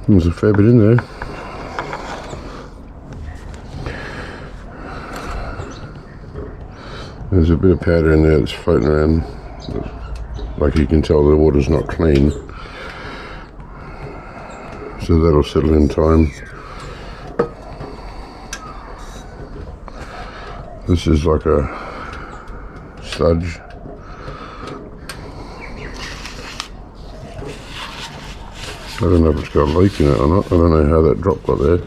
There's a fair bit in there. There's a bit of powder in there that's floating around. Like you can tell, the water's not clean. so that'll settle in time. This is like a sludge. I don't know if it's got a leak in it or not. I don't know how that drop got there.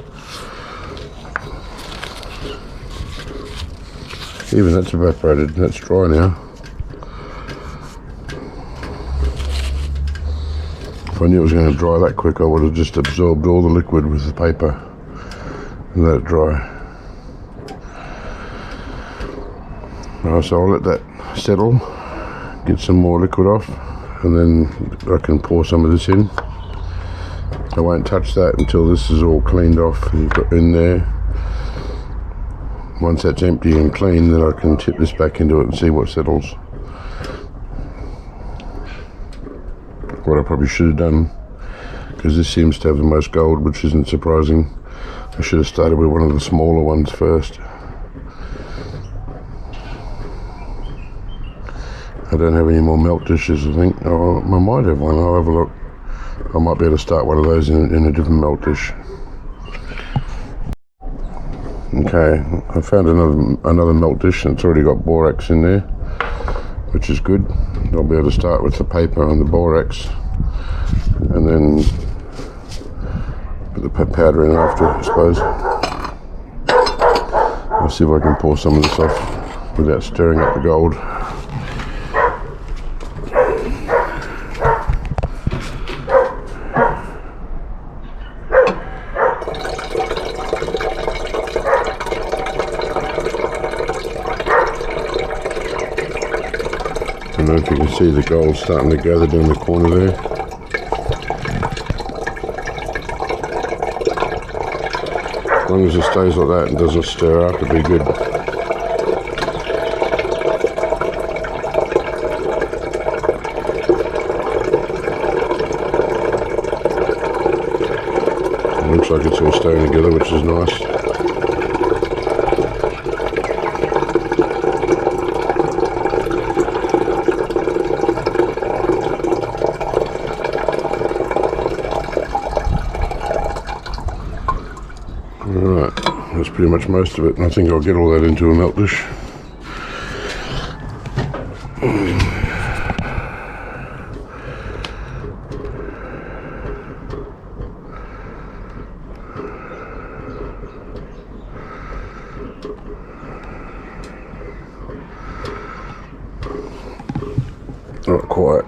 Even that's evaporated, that's dry now. If I knew it was going to dry that quick, I would have just absorbed all the liquid with the paper and let it dry. Alright, so I'll let that settle, get some more liquid off, and then I can pour some of this in. I won't touch that until this is all cleaned off and got in there. Once that's empty and clean, then I can tip this back into it and see what settles. What I probably should have done, because this seems to have the most gold, which isn't surprising, I should have started with one of the smaller ones first. I don't have any more melt dishes, I think. Oh, I might have one. I'll have a look. I might be able to start one of those in a different melt dish. Okay, I found another melt dish, and it's already got borax in there, which is good. I'll be able to start with the paper and the borax, and then put the powder in after, I suppose. I'll see if I can pour some of this off without stirring up the gold. I don't know if you can see the gold starting to gather down the corner there. As long as it stays like that and doesn't stir up, it'll be good. It looks like it's all staying together, which is nice. Alright, that's pretty much most of it, and I think I'll get all that into a melt dish. Not quite.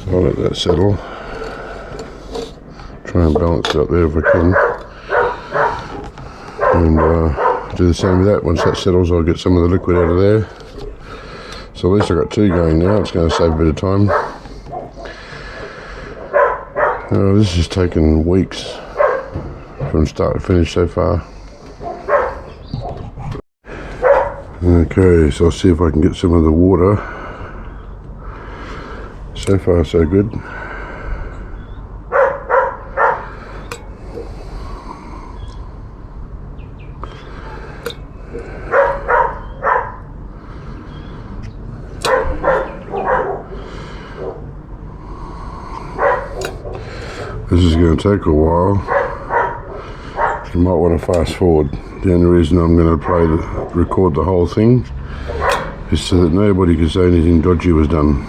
I'll let that settle. Try and balance it up there if I can. And do the same with that. Once that settles, I'll get some of the liquid out of there. So at least I've got two going now. It's going to save a bit of time. This has taken weeks from start to finish so far. Okay, so I'll see if I can get some of the water. So far so good. This is going to take a while. You might want to fast forward. The only reason I'm going to record the whole thing is so that nobody can say anything dodgy was done.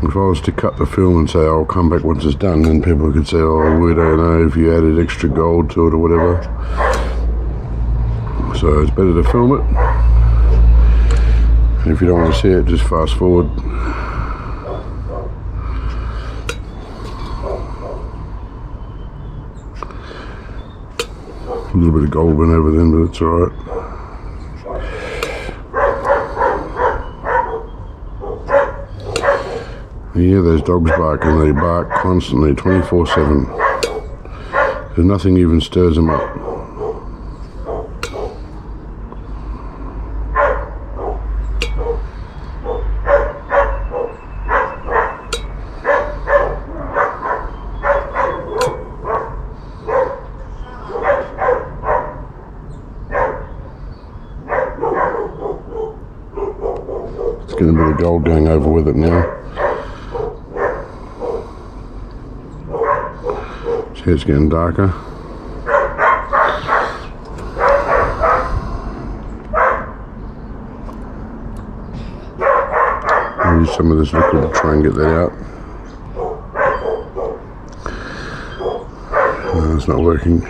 If I was to cut the film and say I'll come back once it's done, then people could say, oh, we don't know if you added extra gold to it or whatever. So it's better to film it. And if you don't want to see it, just fast forward. A little bit of gold went over then, but it's alright. You hear those dogs bark, and they bark constantly, 24/7. Because nothing even stirs them up. It's getting a bit of gold going over with it now. See, it's getting darker. I'll use some of this liquid to try and get that out. No, it's not working.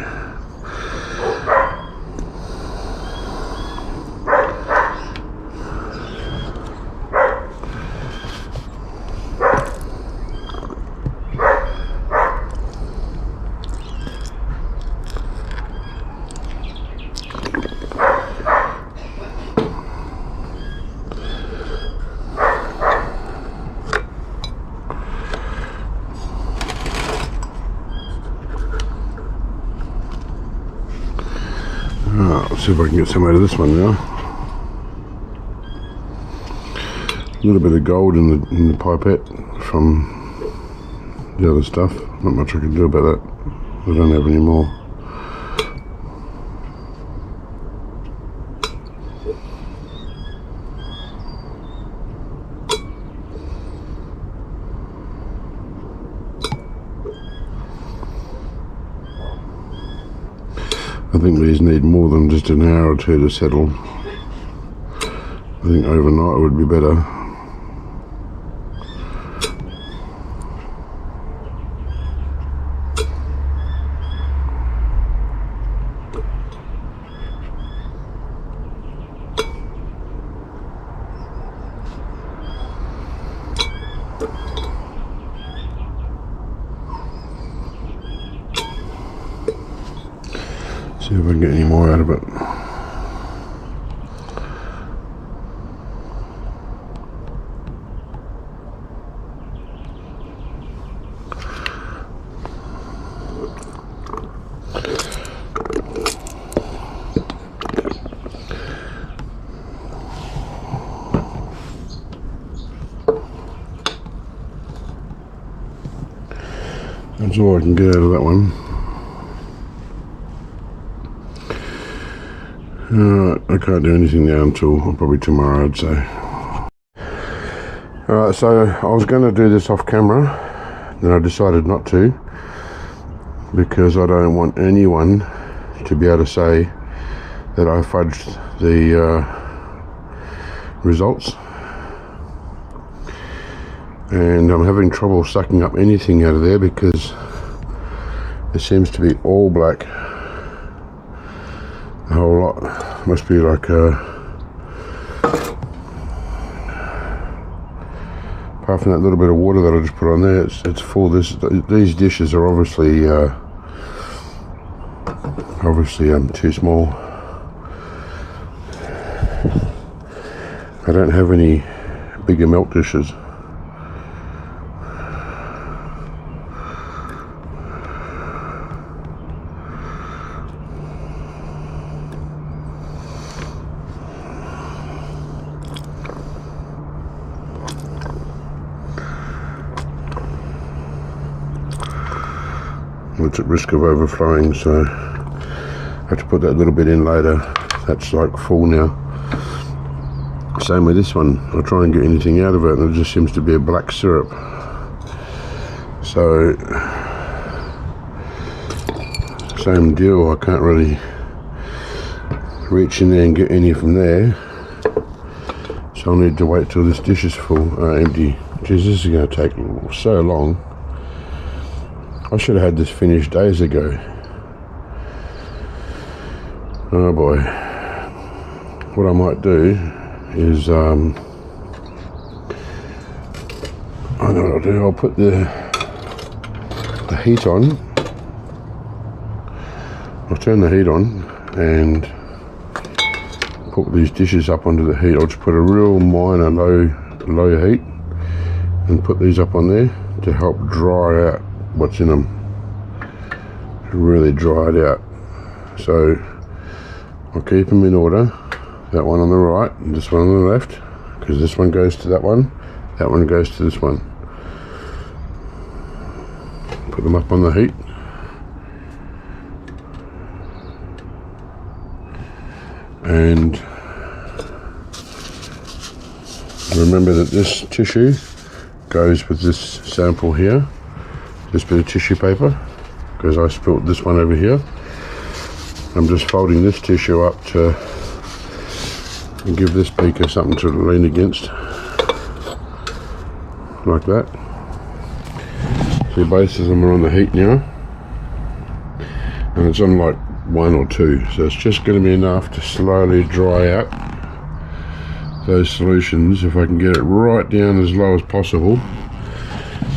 Let's see if I can get some out of this one now. A little bit of gold in the pipette from the other stuff. Not much I can do about that. I don't have any more. I think these need more than just an hour or two to settle. I think overnight would be better. See if I can get any more out of it. That's all I can get out of that one. I can't do anything now until probably tomorrow, I'd say. Alright, so I was going to do this off camera, then I decided not to, because I don't want anyone to be able to say that I fudged the results. And I'm having trouble sucking up anything out of there because it seems to be all black. A whole lot. Must be like apart from that little bit of water that I just put on there, it's full. These dishes are obviously too small. I don't have any bigger melt dishes. It's at risk of overflowing, so I have to put that little bit in later. That's like full now. Same with this one. I'll try and get anything out of it and it just seems to be a black syrup. So same deal, I can't really reach in there and get any from there, so I'll need to wait till this dish is full, empty. Jeez, this is going to take so long. I should have had this finished days ago. Oh boy. What I might do is, I know what I'll do. I'll put the heat on. I'll turn the heat on and put these dishes up onto the heat. I'll just put a real minor low heat and put these up on there to help dry out what's in them, really dry it out. So I'll keep them in order, that one on the right and this one on the left, because this one goes to that one goes to this one. Put them up on the heat and Remember that this tissue goes with this sample here, this bit of tissue paper, because I spilt this one over here. I'm just folding this tissue up to give this beaker something to lean against, like that. See, both of them are on the heat now, and it's on like 1 or 2, so it's just going to be enough to slowly dry out those solutions. If I can get it right down as low as possible,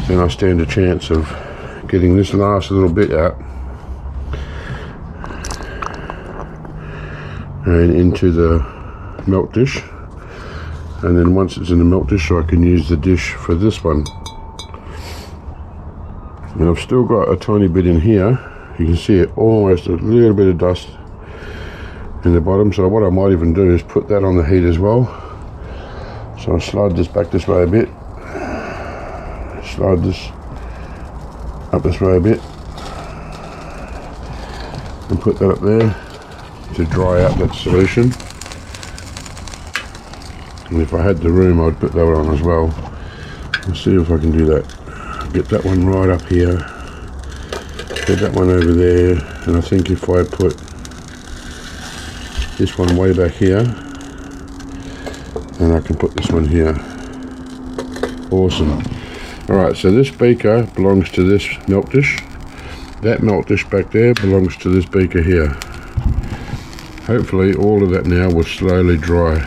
then I stand a chance of getting this last little bit out and into the melt dish, and then once it's in the melt dish I can use the dish for this one. And I've still got a tiny bit in here, you can see it, almost a little bit of dust in the bottom, so what I might even do is put that on the heat as well. So I'll slide this back this way a bit, slide this up this way a bit, and put that up there to dry out that solution. And if I had the room I'd put that on as well. Let's see if I can do that. Get that one right up here, get that one over there, and I think if I put this one way back here, and I can put this one here. Awesome. Alright, so this beaker belongs to this melt dish. That melt dish back there belongs to this beaker here. Hopefully all of that now will slowly dry,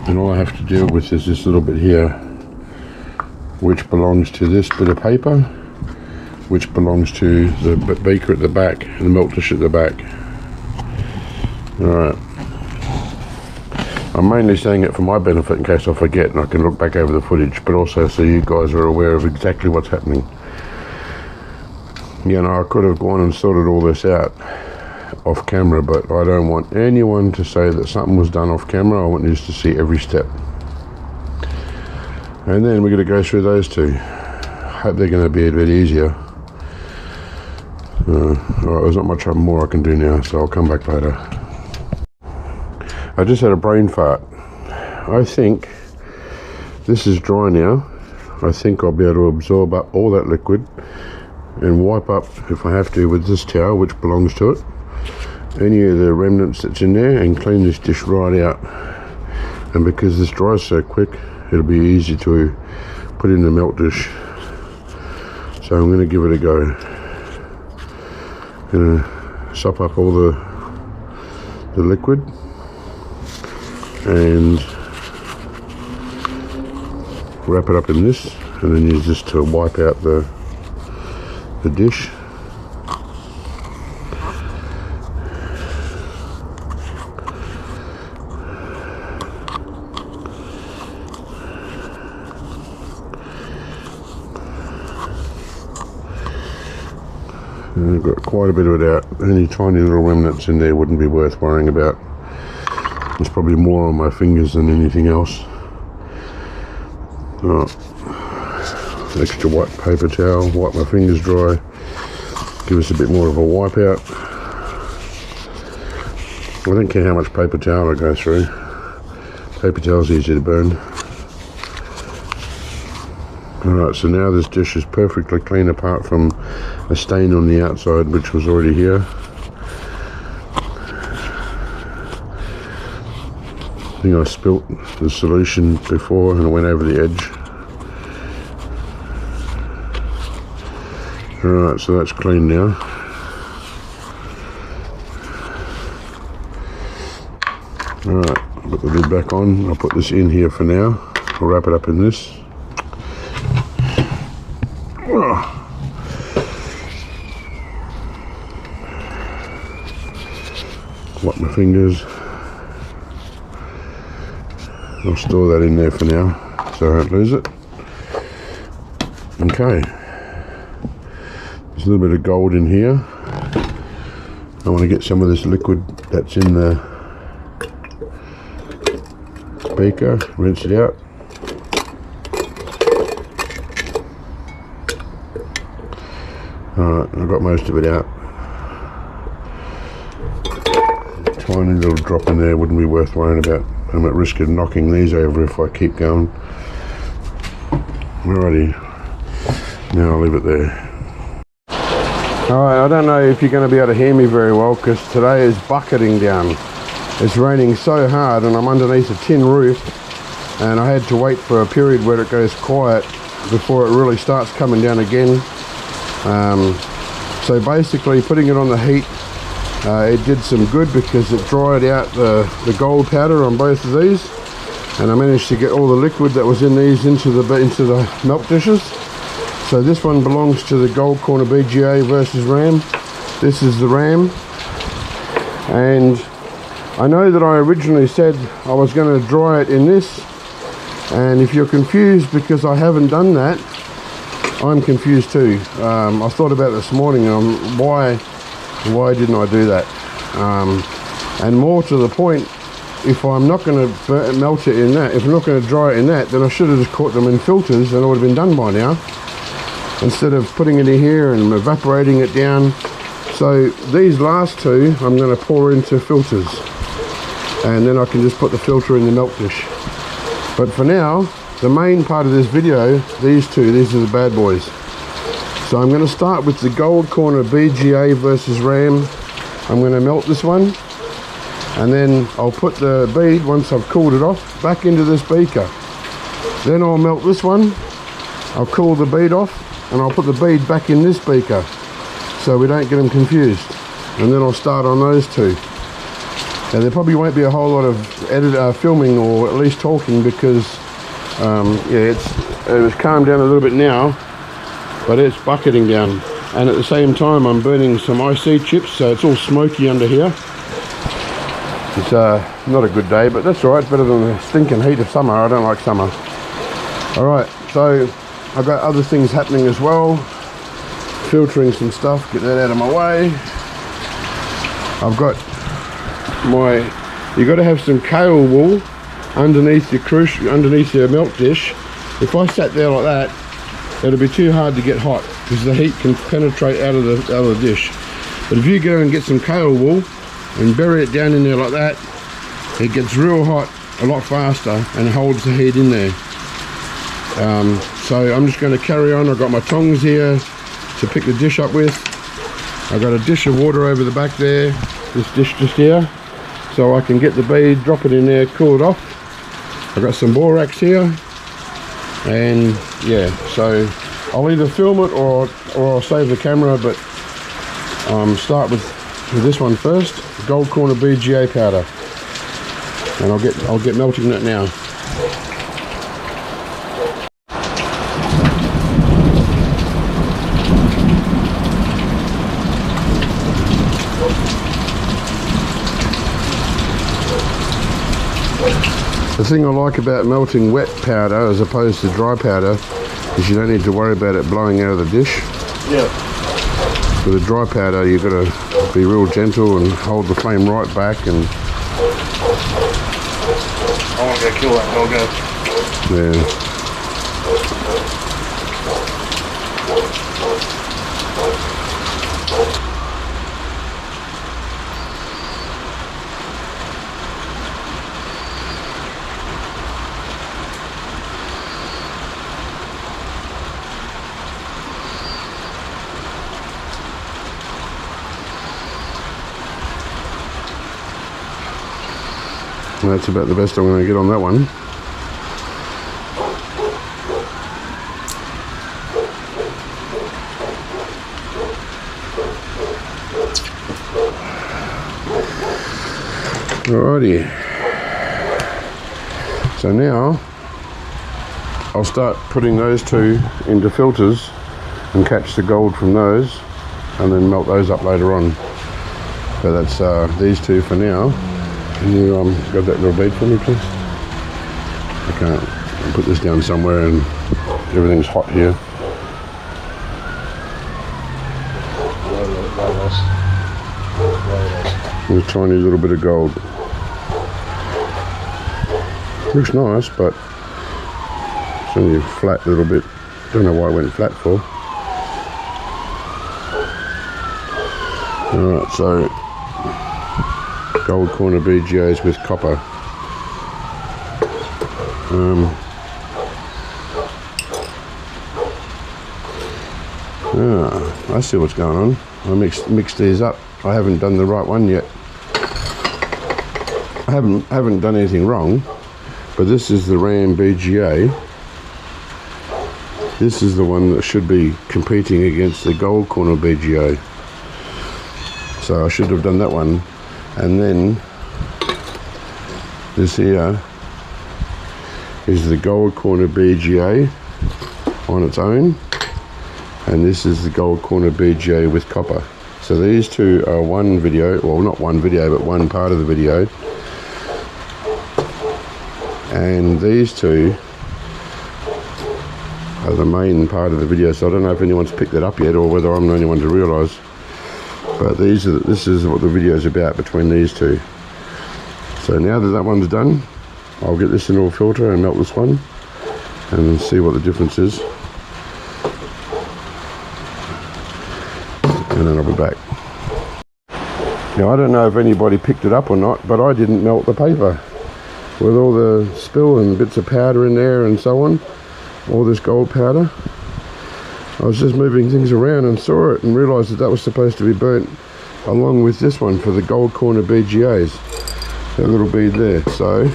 and all I have to deal with is this little bit here, which belongs to this bit of paper, which belongs to the beaker at the back and the melt dish at the back. Alright, I'm mainly saying it for my benefit in case I forget and I can look back over the footage, but also so you guys are aware of exactly what's happening. You know, I could have gone and sorted all this out off camera, but I don't want anyone to say that something was done off camera. I want you to see every step. And then we're going to go through those two. Hope they're going to be a bit easier. Alright, there's not much more I can do now, so I'll come back later. I just had a brain fart. I think this is dry now. I think I'll be able to absorb up all that liquid and wipe up, if I have to, with this towel which belongs to it, any of the remnants that's in there, and clean this dish right out. And because this dries so quick, it'll be easy to put in the melt dish. So I'm going to give it a go. Going to sop up all the liquid and wrap it up in this, and then use this to wipe out the dish. And I've got quite a bit of it out. Any tiny little remnants in there wouldn't be worth worrying about. There's probably more on my fingers than anything else. Extra white paper towel, wipe my fingers dry, give us a bit more of a wipe out. I don't care how much paper towel I go through. Paper towel's easy to burn. Alright, so now this dish is perfectly clean apart from a stain on the outside which was already here. I think I spilt the solution before and it went over the edge. Alright, so that's clean now. Alright, I'll put the lid back on. I'll put this in here for now. I'll wrap it up in this. Wipe my fingers. I'll store that in there for now so I don't lose it. Okay. There's a little bit of gold in here. I want to get some of this liquid that's in the beaker, rinse it out. Alright, I've got most of it out. Tiny little drop in there wouldn't be worth worrying about. I'm at risk of knocking these over if I keep going. Alrighty, now I'll leave it there. Alright, I don't know if you're going to be able to hear me very well because today is bucketing down. It's raining so hard and I'm underneath a tin roof, and I had to wait for a period where it goes quiet before it really starts coming down again. So basically putting it on the heat, it did some good because it dried out the gold powder on both of these, and I managed to get all the liquid that was in these into the melt dishes. So this one belongs to the Gold Corner BGA versus RAM. This is the RAM, and I know that I originally said I was going to dry it in this, and if you're confused because I haven't done that, I'm confused too. I thought about it this morning, why didn't I do that? And more to the point, if I'm not going to melt it in that, if I'm not going to dry it in that, then I should have just caught them in filters and it would have been done by now, instead of putting it in here and evaporating it down. So these last two I'm going to pour into filters, and then I can just put the filter in the melt dish. But for now, the main part of this video, these are the bad boys. So I'm going to start with the Gold Corner BGA versus RAM. I'm going to melt this one, and then I'll put the bead, once I've cooled it off, back into this beaker. Then I'll melt this one, I'll cool the bead off, and I'll put the bead back in this beaker so we don't get them confused. And then I'll start on those two. Now there probably won't be a whole lot of filming, or at least talking, because yeah, it was calmed down a little bit now, but it's bucketing down. And at the same time I'm burning some IC chips, so it's all smoky under here. It's not a good day, but that's alright. It's better than the stinking heat of summer. I don't like summer. Alright, so I've got other things happening as well. Filtering some stuff, get that out of my way. I've got you got to have some kale wool underneath your melt dish. If I sat there like that, it'll be too hard to get hot because the heat can penetrate out of the dish. But if you go and get some kale wool and bury it down in there like that, it gets real hot a lot faster and holds the heat in there. So I'm just going to carry on. I've got my tongs here to pick the dish up with. I've got a dish of water over the back there, this dish just here, so I can get the bead, drop it in there, cool it off. I've got some borax here, and yeah, so I'll either film it or I'll save the camera, but start with this one first, the Gold Corner BGA powder, and I'll get melting that now. The thing I like about melting wet powder as opposed to dry powder is you don't need to worry about it blowing out of the dish. Yeah. With a dry powder you've got to be real gentle and hold the flame right back, and I want to go kill that doggo. yeah. That's about the best I'm going to get on that one. Alrighty. So now I'll start putting those two into filters and catch the gold from those, and then melt those up later on. So that's these two for now. Can you grab that little bead for me, please? I can't. I'll put this down somewhere, and everything's hot here. A tiny little bit of gold. Looks nice, but it's only a flat little bit. Don't know why I went flat for. Alright, so Gold Corner BGAs with copper. I see what's going on. I mixed these up. I haven't done the right one yet. I haven't done anything wrong, but this is the RAM BGA. This is the one that should be competing against the gold corner BGA. So I should have done that one, and then this here is the gold corner BGA on its own, and this is the gold corner BGA with copper. So these two are one video, well not one video, but one part of the video, and these two are the main part of the video. So I don't know if anyone's picked that up yet, or whether I'm the only one to realise, but this is what the video is about between these two. So now that one's done, I'll get this into a filter and melt this one and see what the difference is, and then I'll be back. Now I don't know if anybody picked it up or not, but I didn't melt the paper with all the spill and bits of powder in there and so on, all this gold powder. I was just moving things around and saw it and realised that was supposed to be burnt along with this one for the gold corner BGAs, that little bead there. So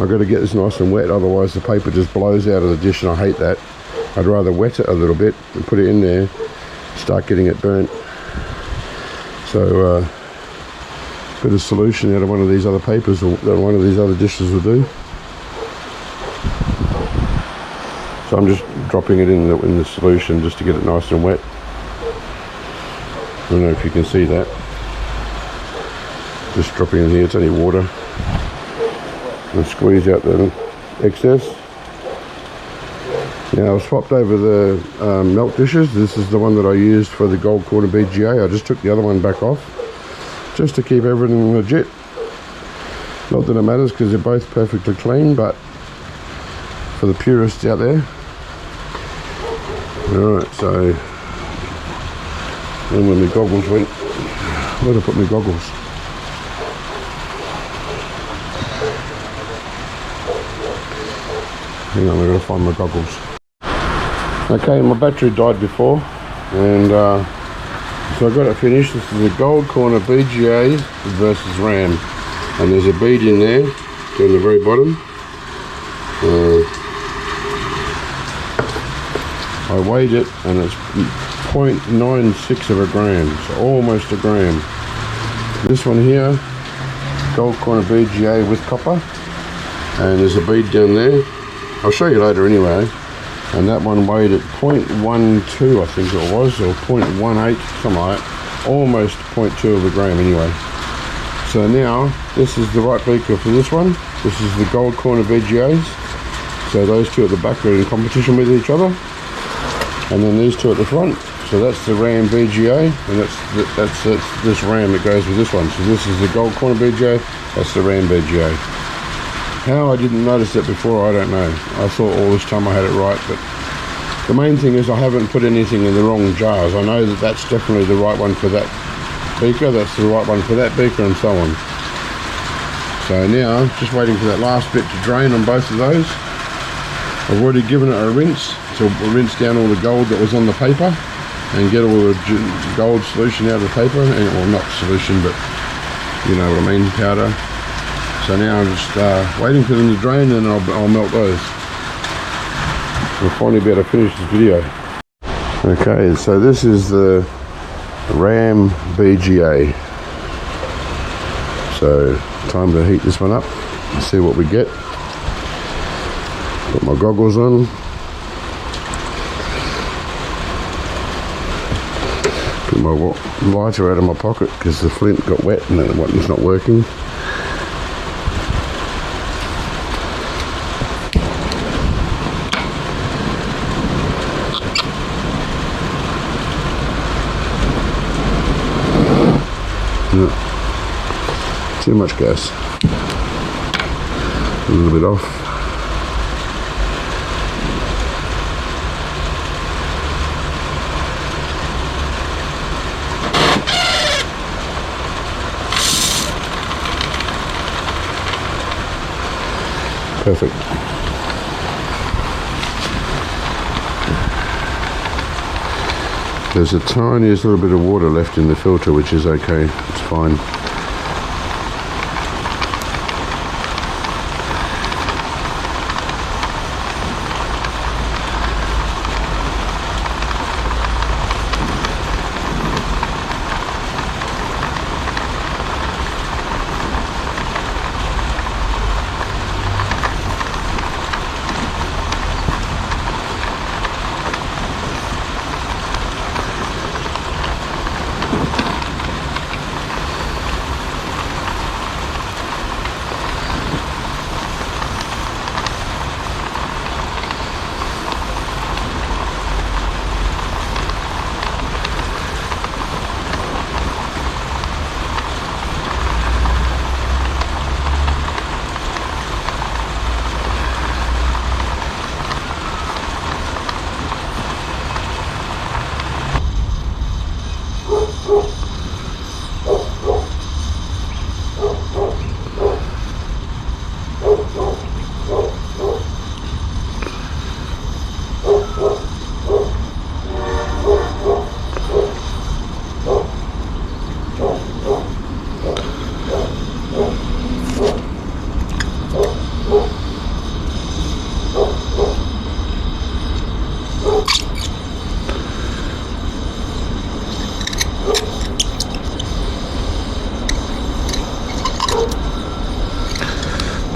I've got to get this nice and wet, otherwise the paper just blows out of the dish, and I hate that. I'd rather wet it a little bit and put it in there, start getting it burnt. So a bit of solution out of one of these other papers, or one of these other dishes will do. So I'm just dropping it in the solution just to get it nice and wet. I don't know if you can see that. Just dropping in here, it's only water. And squeeze out the excess. Now I've swapped over the melt dishes. This is the one that I used for the gold corner BGA. I just took the other one back off, just to keep everything legit. Not that it matters because they're both perfectly clean, but for the purists out there. Alright, so then when my goggles went, where did I put my goggles? Hang on, I'm going to find my goggles. Okay, my battery died before, and so I got it finished. This is the gold corner BGA versus RAM, and there's a bead in there down the very bottom. I weighed it and it's 0.96 of a gram, so almost a gram. This one here, gold corner BGA with copper, and there's a bead down there. I'll show you later anyway. And that one weighed at 0.12, I think it was, or 0.18, something like that. Almost 0.2 of a gram anyway. So now, this is the right beaker for this one. This is the gold corner BGAs. So those two at the back are in competition with each other. And then these two at the front. So that's the RAM BGA, and that's this RAM that goes with this one. So this is the gold corner BGA, that's the RAM BGA. How I didn't notice that before, I don't know. I thought all this time I had it right, but the main thing is I haven't put anything in the wrong jars. I know that that's definitely the right one for that beaker, that's the right one for that beaker, and so on. So now, just waiting for that last bit to drain on both of those. I've already given it a rinse, to rinse down all the gold that was on the paper and get all the gold solution out of the paper, and, well, not solution, but you know what I mean, powder. So now I'm just waiting for them to drain, and I'll melt those. We'll finally be able to finish this video. Okay, so this is the RAM BGA. So time to heat this one up and see what we get. Put my goggles on. Put my lighter out of my pocket because the flint got wet and it's not working. Too much gas. A little bit off. perfect. There's a tiniest little bit of water left in the filter, which is okay, it's fine.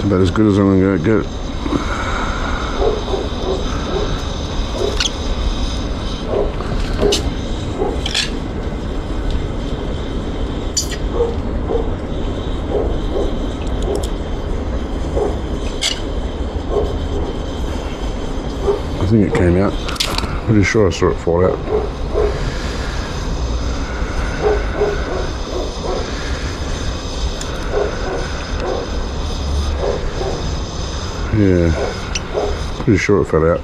About as good as I'm going to get. I think it came out. Pretty sure I saw it fall out. Yeah, pretty sure it fell out.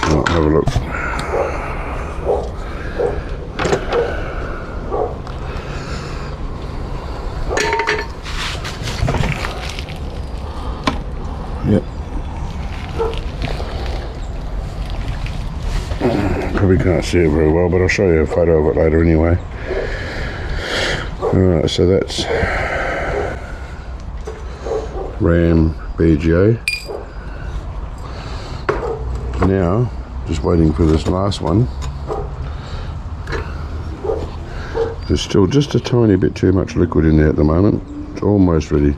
I'll have a look. Yep. Probably can't see it very well, but I'll show you a photo of it later anyway. Alright, so that's Ram BGA. Now, just waiting for this last one. There's still just a tiny bit too much liquid in there at the moment. It's almost ready.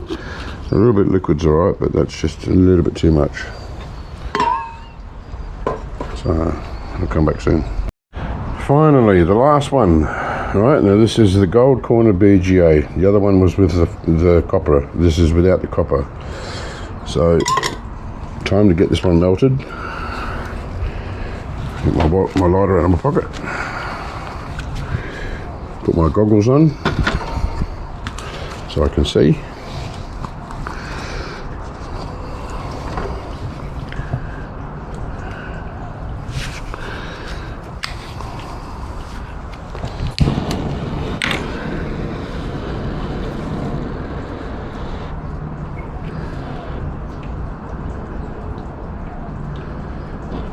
A little bit of liquid's alright, but that's just a little bit too much. So, I'll come back soon. Finally, the last one. Right, now this is the gold corner BGA. The other one was with the copper. This is without the copper. So, time to get this one melted. Get my lighter out of my pocket. Put my goggles on so I can see.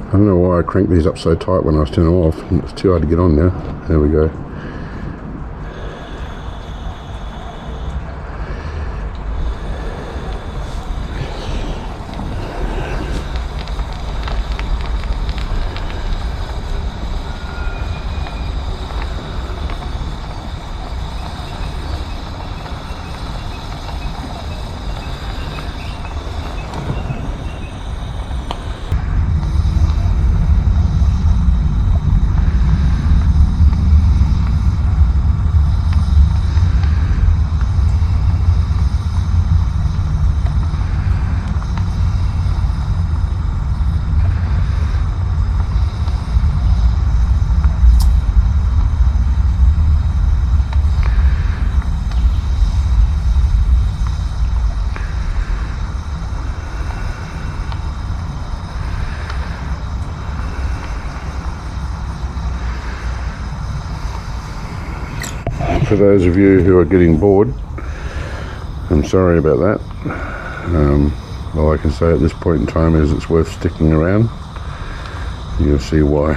I don't know why I cranked these up so tight when I was turning them off. It's too hard to get on now. There we go. For those of you who are getting bored, I'm sorry about that. All I can say at this point in time is it's worth sticking around. You'll see why.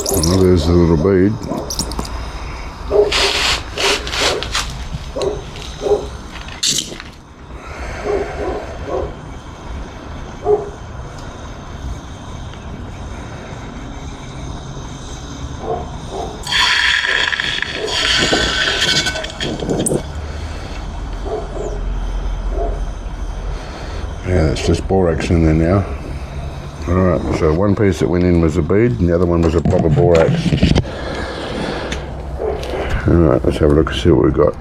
Well, there's the little bead. Yeah, it's just borax in there now. Alright, so one piece that went in was a bead and the other one was a blob of borax. Alright, let's have a look and see what we've got.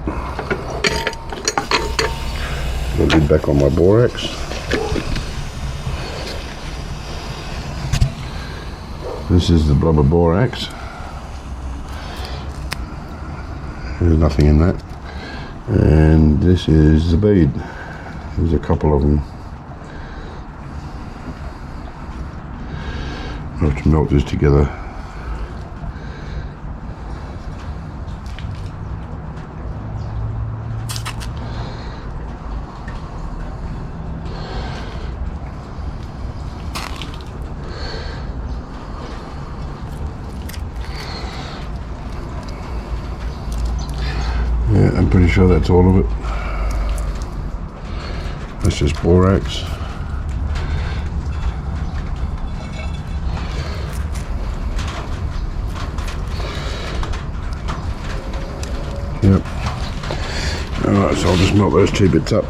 A little bit back on my borax. This is the blob of borax. There's nothing in that. And this is the bead. There's a couple of them. I'll have to melt this together. Yeah, I'm pretty sure that's all of it. That's just borax. Yep. Alright, so I'll just melt those two bits up.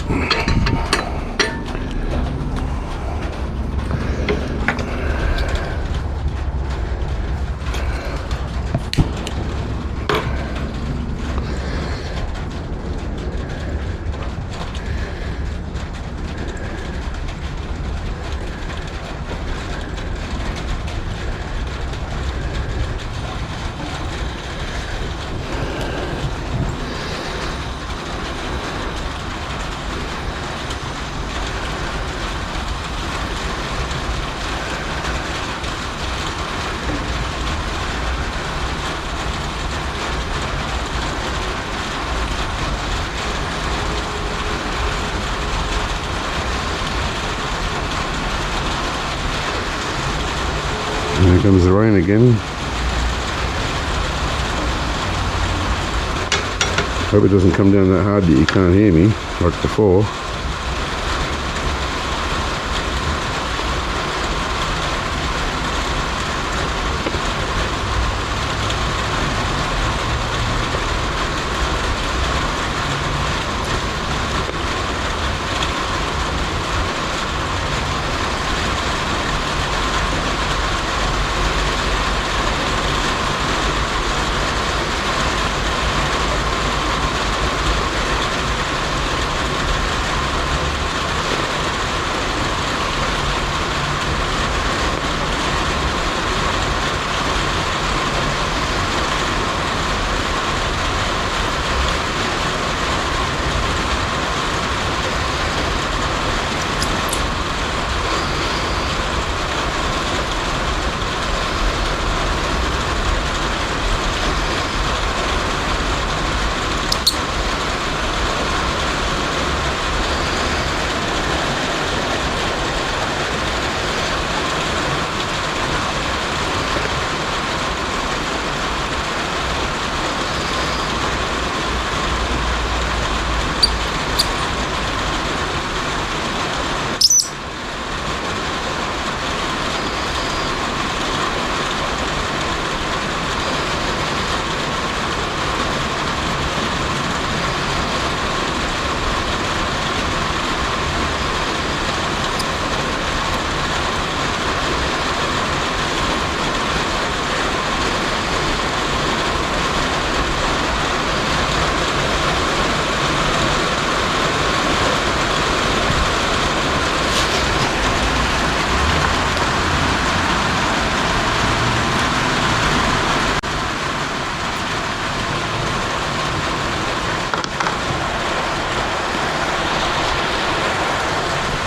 Here comes the rain again. Hope it doesn't come down that hard that you can't hear me like before.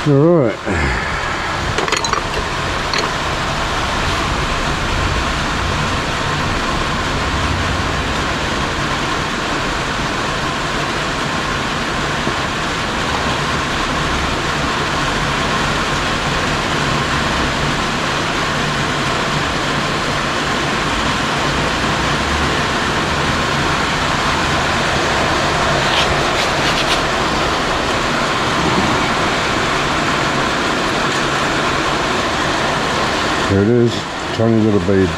Alright. There it is, tiny little bead.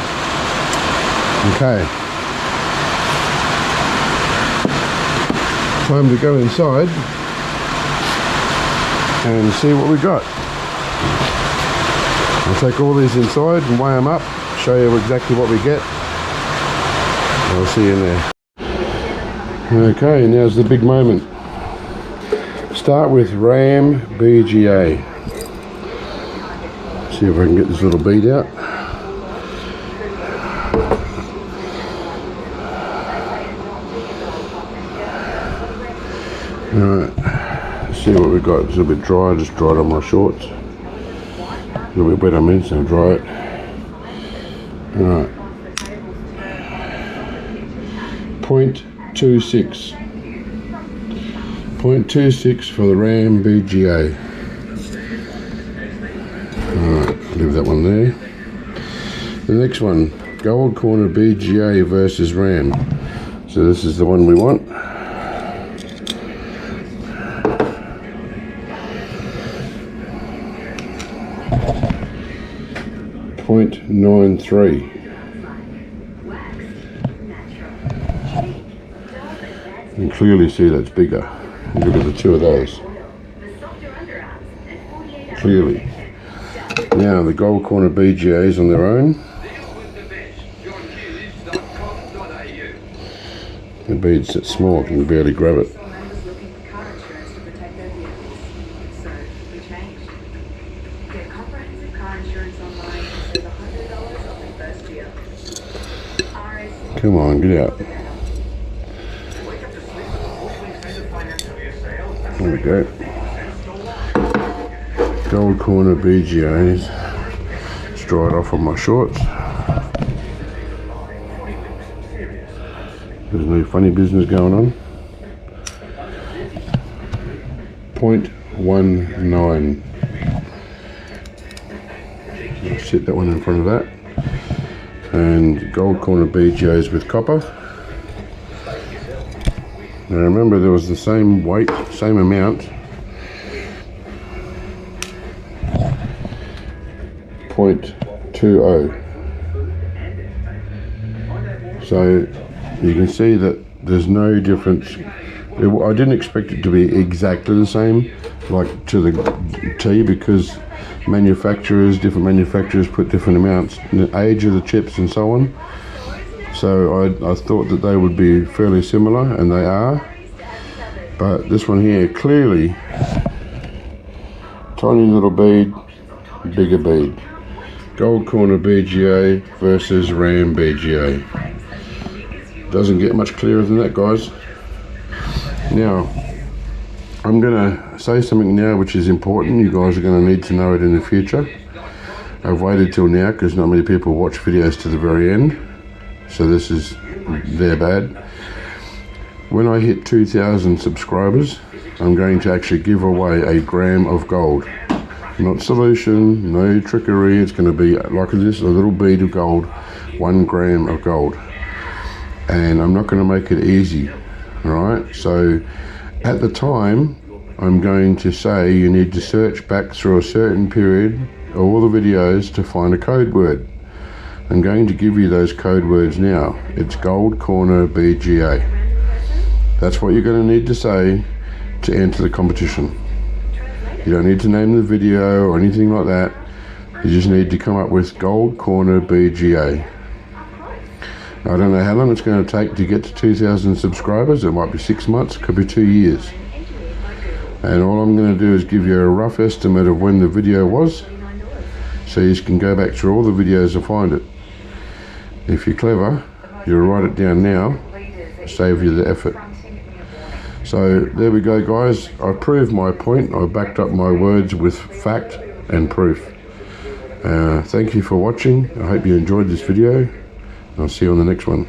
Okay. Time to go inside and see what we got. I'll take all these inside and weigh them up, show you exactly what we get. I'll see you in there. Okay, now's the big moment. Start with RAM BGA. See if I can get this little bead out. Alright, let's see what we've got. It's a little bit dry, I just dried on my shorts. A little bit wet, I mean, so I'll dry it. Alright. 0.26. 0.26 for the RAM BGA. Alright, leave that one there. The next one, gold corner BGA versus RAM. So this is the one we want. 0.93. You can clearly see that's bigger. Look at the two of those. Clearly. Now the gold corner BGAs on their own. The bead's that small, I can barely grab it. Come on, get out. There we go. Gold corner BGAs. It's dried off on my shorts. There's no funny business going on. 0.19. I'll set that one in front of that. And gold corner BGAs with copper. Now remember, there was the same weight, same amount. 0.20. So you can see that there's no difference. I didn't expect it to be exactly the same, like to the T, because different manufacturers put different amounts, the age of the chips and so on. So I thought that they would be fairly similar, and they are. But this one here, clearly, tiny little bead, bigger bead. Gold corner BGA versus RAM BGA. Doesn't get much clearer than that, guys. Now, I'm going to say something now which is important. You guys are going to need to know it in the future. I've waited till now because not many people watch videos to the very end. So this is their bad. When I hit 2,000 subscribers, I'm going to actually give away a gram of gold. Not solution, no trickery. It's going to be like this, a little bead of gold, 1 gram of gold. And I'm not going to make it easy, all right? So at the time, I'm going to say you need to search back through a certain period, all the videos, to find a code word. I'm going to give you those code words now. It's gold corner BGA. That's what you're going to need to say to enter the competition. You don't need to name the video or anything like that. You just need to come up with gold corner BGA. I don't know how long it's going to take to get to 2,000 subscribers. It might be 6 months, it could be 2 years. And all I'm going to do is give you a rough estimate of when the video was, so you can go back through all the videos and find it. If you're clever, you'll write it down now, save you the effort. So there we go, guys. I proved my point. I backed up my words with fact and proof. Thank you for watching. I hope you enjoyed this video. I'll see you on the next one.